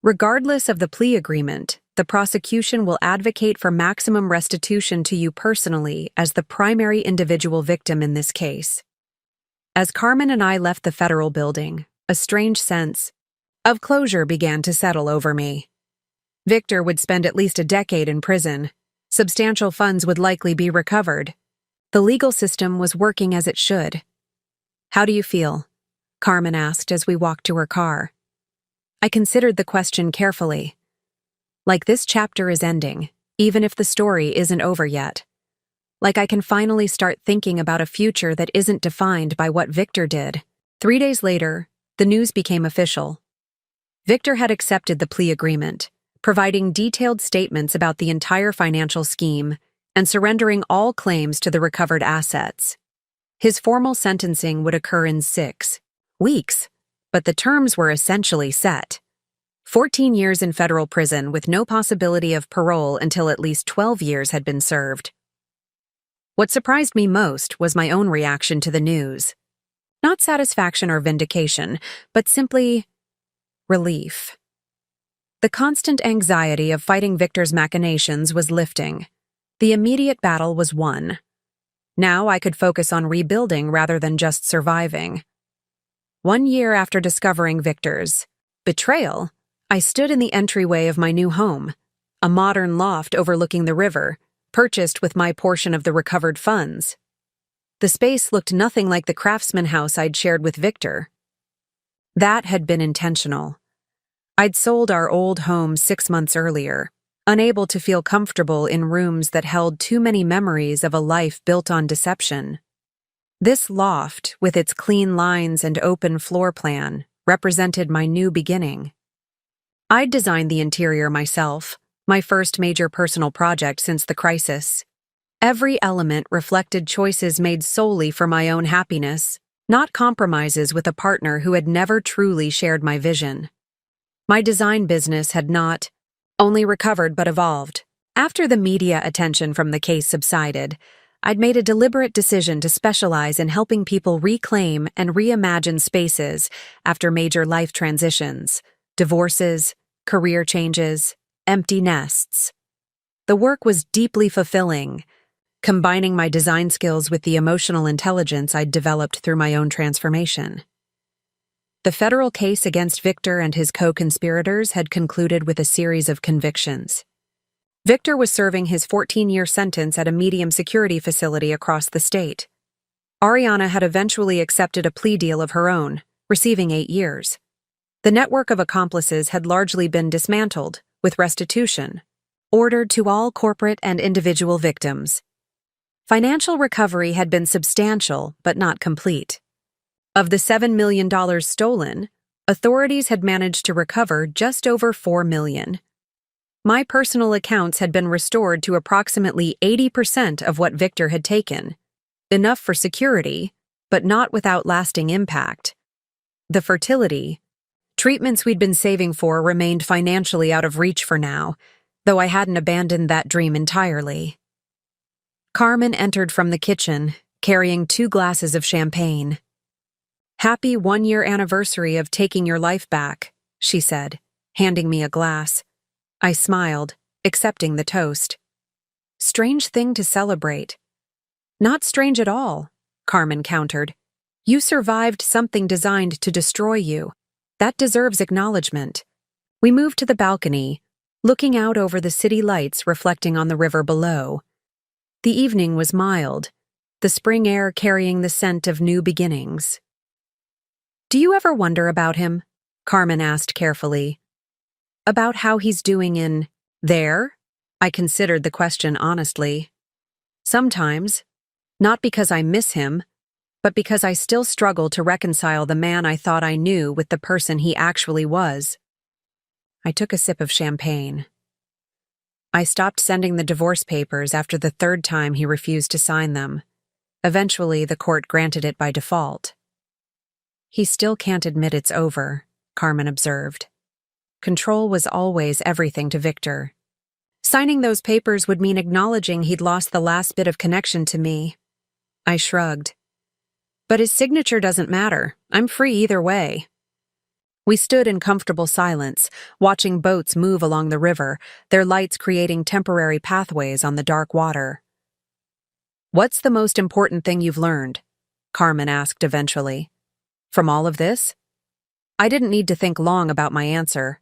Regardless of the plea agreement, the prosecution will advocate for maximum restitution to you personally as the primary individual victim in this case. As Carmen and I left the federal building, a strange sense of closure began to settle over me. Victor would spend at least a decade in prison. Substantial funds would likely be recovered. The legal system was working as it should. How do you feel? Carmen asked as we walked to her car. I considered the question carefully. Like this chapter is ending, even if the story isn't over yet. Like I can finally start thinking about a future that isn't defined by what Victor did. 3 days later, the news became official. Victor had accepted the plea agreement, providing detailed statements about the entire financial scheme and surrendering all claims to the recovered assets. His formal sentencing would occur in 6 weeks, but the terms were essentially set. 14 years in federal prison with no possibility of parole until at least 12 years had been served. What surprised me most was my own reaction to the news. Not satisfaction or vindication, but simply relief. The constant anxiety of fighting Victor's machinations was lifting. The immediate battle was won. Now I could focus on rebuilding rather than just surviving. 1 year after discovering Victor's betrayal, I stood in the entryway of my new home, a modern loft overlooking the river, purchased with my portion of the recovered funds. The space looked nothing like the craftsman house I'd shared with Victor. That had been intentional. I'd sold our old home 6 months earlier, unable to feel comfortable in rooms that held too many memories of a life built on deception. This loft, with its clean lines and open floor plan, represented my new beginning. I'd designed the interior myself, my first major personal project since the crisis. Every element reflected choices made solely for my own happiness, not compromises with a partner who had never truly shared my vision. My design business had not only recovered but evolved. After the media attention from the case subsided, I'd made a deliberate decision to specialize in helping people reclaim and reimagine spaces after major life transitions, divorces, career changes, empty nests. The work was deeply fulfilling, combining my design skills with the emotional intelligence I'd developed through my own transformation. The federal case against Victor and his co-conspirators had concluded with a series of convictions. Victor was serving his 14-year sentence at a medium security facility across the state. Ariana had eventually accepted a plea deal of her own, receiving 8 years. The network of accomplices had largely been dismantled, with restitution ordered to all corporate and individual victims. Financial recovery had been substantial but not complete. Of the $7 million stolen, authorities had managed to recover just over $4 million. My personal accounts had been restored to approximately 80% of what Victor had taken, enough for security, but not without lasting impact. The fertility treatments we'd been saving for remained financially out of reach for now, though I hadn't abandoned that dream entirely. Carmen entered from the kitchen, carrying 2 glasses of champagne. "Happy 1-year anniversary of taking your life back," she said, handing me a glass. I smiled, accepting the toast. "Strange thing to celebrate." "Not strange at all," Carmen countered. "You survived something designed to destroy you. That deserves acknowledgement." We moved to the balcony, looking out over the city lights reflecting on the river below. The evening was mild, the spring air carrying the scent of new beginnings. "Do you ever wonder about him?" Carmen asked carefully. "About how he's doing in there?" I considered the question honestly. "Sometimes, not because I miss him, but because I still struggle to reconcile the man I thought I knew with the person he actually was." I took a sip of champagne. I stopped sending the divorce papers after the 3rd time he refused to sign them. Eventually, the court granted it by default. "He still can't admit it's over," Carmen observed. Control was always everything to Victor. Signing those papers would mean acknowledging he'd lost the last bit of connection to me. I shrugged. "But his signature doesn't matter. I'm free either way." We stood in comfortable silence, watching boats move along the river, their lights creating temporary pathways on the dark water. "What's the most important thing you've learned?" Carmen asked eventually. "From all of this?" I didn't need to think long about my answer.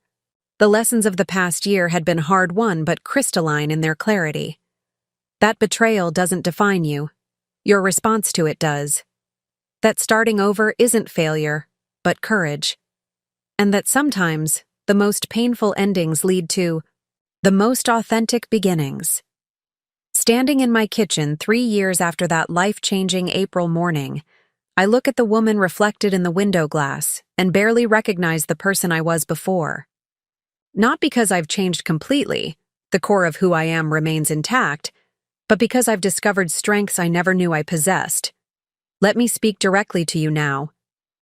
The lessons of the past year had been hard-won but crystalline in their clarity. That betrayal doesn't define you. Your response to it does. That starting over isn't failure, but courage. And that sometimes the most painful endings lead to the most authentic beginnings. Standing in my kitchen 3 years after that life-changing April morning, I look at the woman reflected in the window glass and barely recognize the person I was before. Not because I've changed completely, the core of who I am remains intact, but because I've discovered strengths I never knew I possessed. Let me speak directly to you now.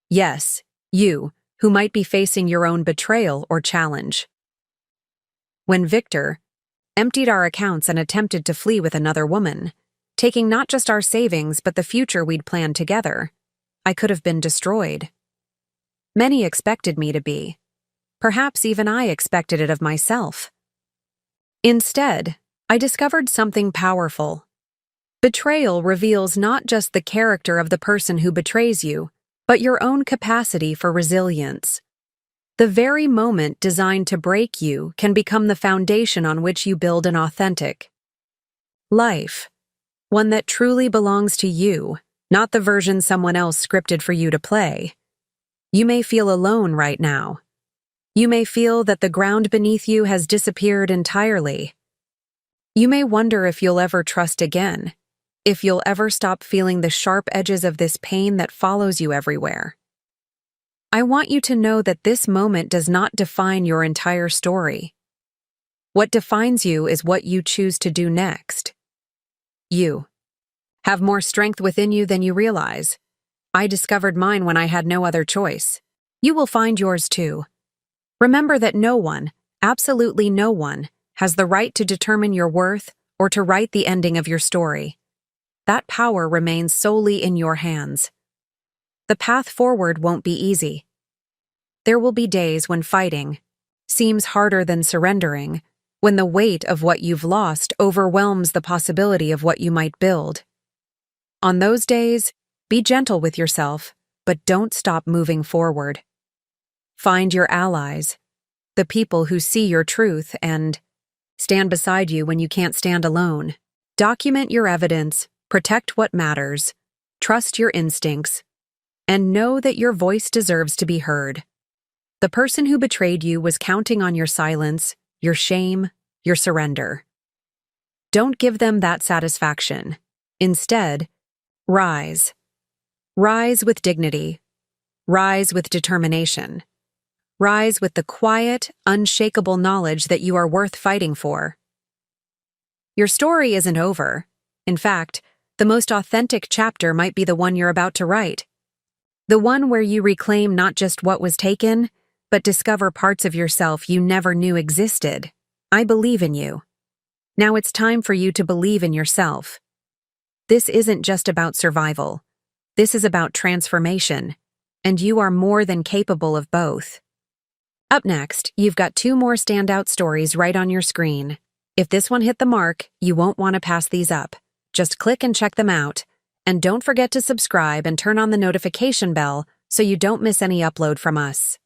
Yes, you, who might be facing your own betrayal or challenge. When Victor emptied our accounts and attempted to flee with another woman, taking not just our savings but the future we'd planned together, I could have been destroyed. Many expected me to be. Perhaps even I expected it of myself. Instead, I discovered something powerful. Betrayal reveals not just the character of the person who betrays you, but your own capacity for resilience. The very moment designed to break you can become the foundation on which you build an authentic life, one that truly belongs to you, not the version someone else scripted for you to play. You may feel alone right now. You may feel that the ground beneath you has disappeared entirely. You may wonder if you'll ever trust again, if you'll ever stop feeling the sharp edges of this pain that follows you everywhere. I want you to know that this moment does not define your entire story. What defines you is what you choose to do next. You have more strength within you than you realize. I discovered mine when I had no other choice. You will find yours too. Remember that no one, absolutely no one, has the right to determine your worth or to write the ending of your story. That power remains solely in your hands. The path forward won't be easy. There will be days when fighting seems harder than surrendering, when the weight of what you've lost overwhelms the possibility of what you might build. On those days, be gentle with yourself, but don't stop moving forward. Find your allies, the people who see your truth and stand beside you when you can't stand alone. Document your evidence, protect what matters, trust your instincts, and know that your voice deserves to be heard. The person who betrayed you was counting on your silence, your shame, your surrender. Don't give them that satisfaction. Instead, rise. Rise with dignity. Rise with determination. Rise with the quiet, unshakable knowledge that you are worth fighting for. Your story isn't over. In fact, the most authentic chapter might be the one you're about to write. The one where you reclaim not just what was taken, but discover parts of yourself you never knew existed. I believe in you. Now it's time for you to believe in yourself. This isn't just about survival. This is about transformation, and you are more than capable of both. Up next, you've got 2 more standout stories right on your screen. If this one hit the mark, you won't want to pass these up. Just click and check them out. And don't forget to subscribe and turn on the notification bell so you don't miss any upload from us.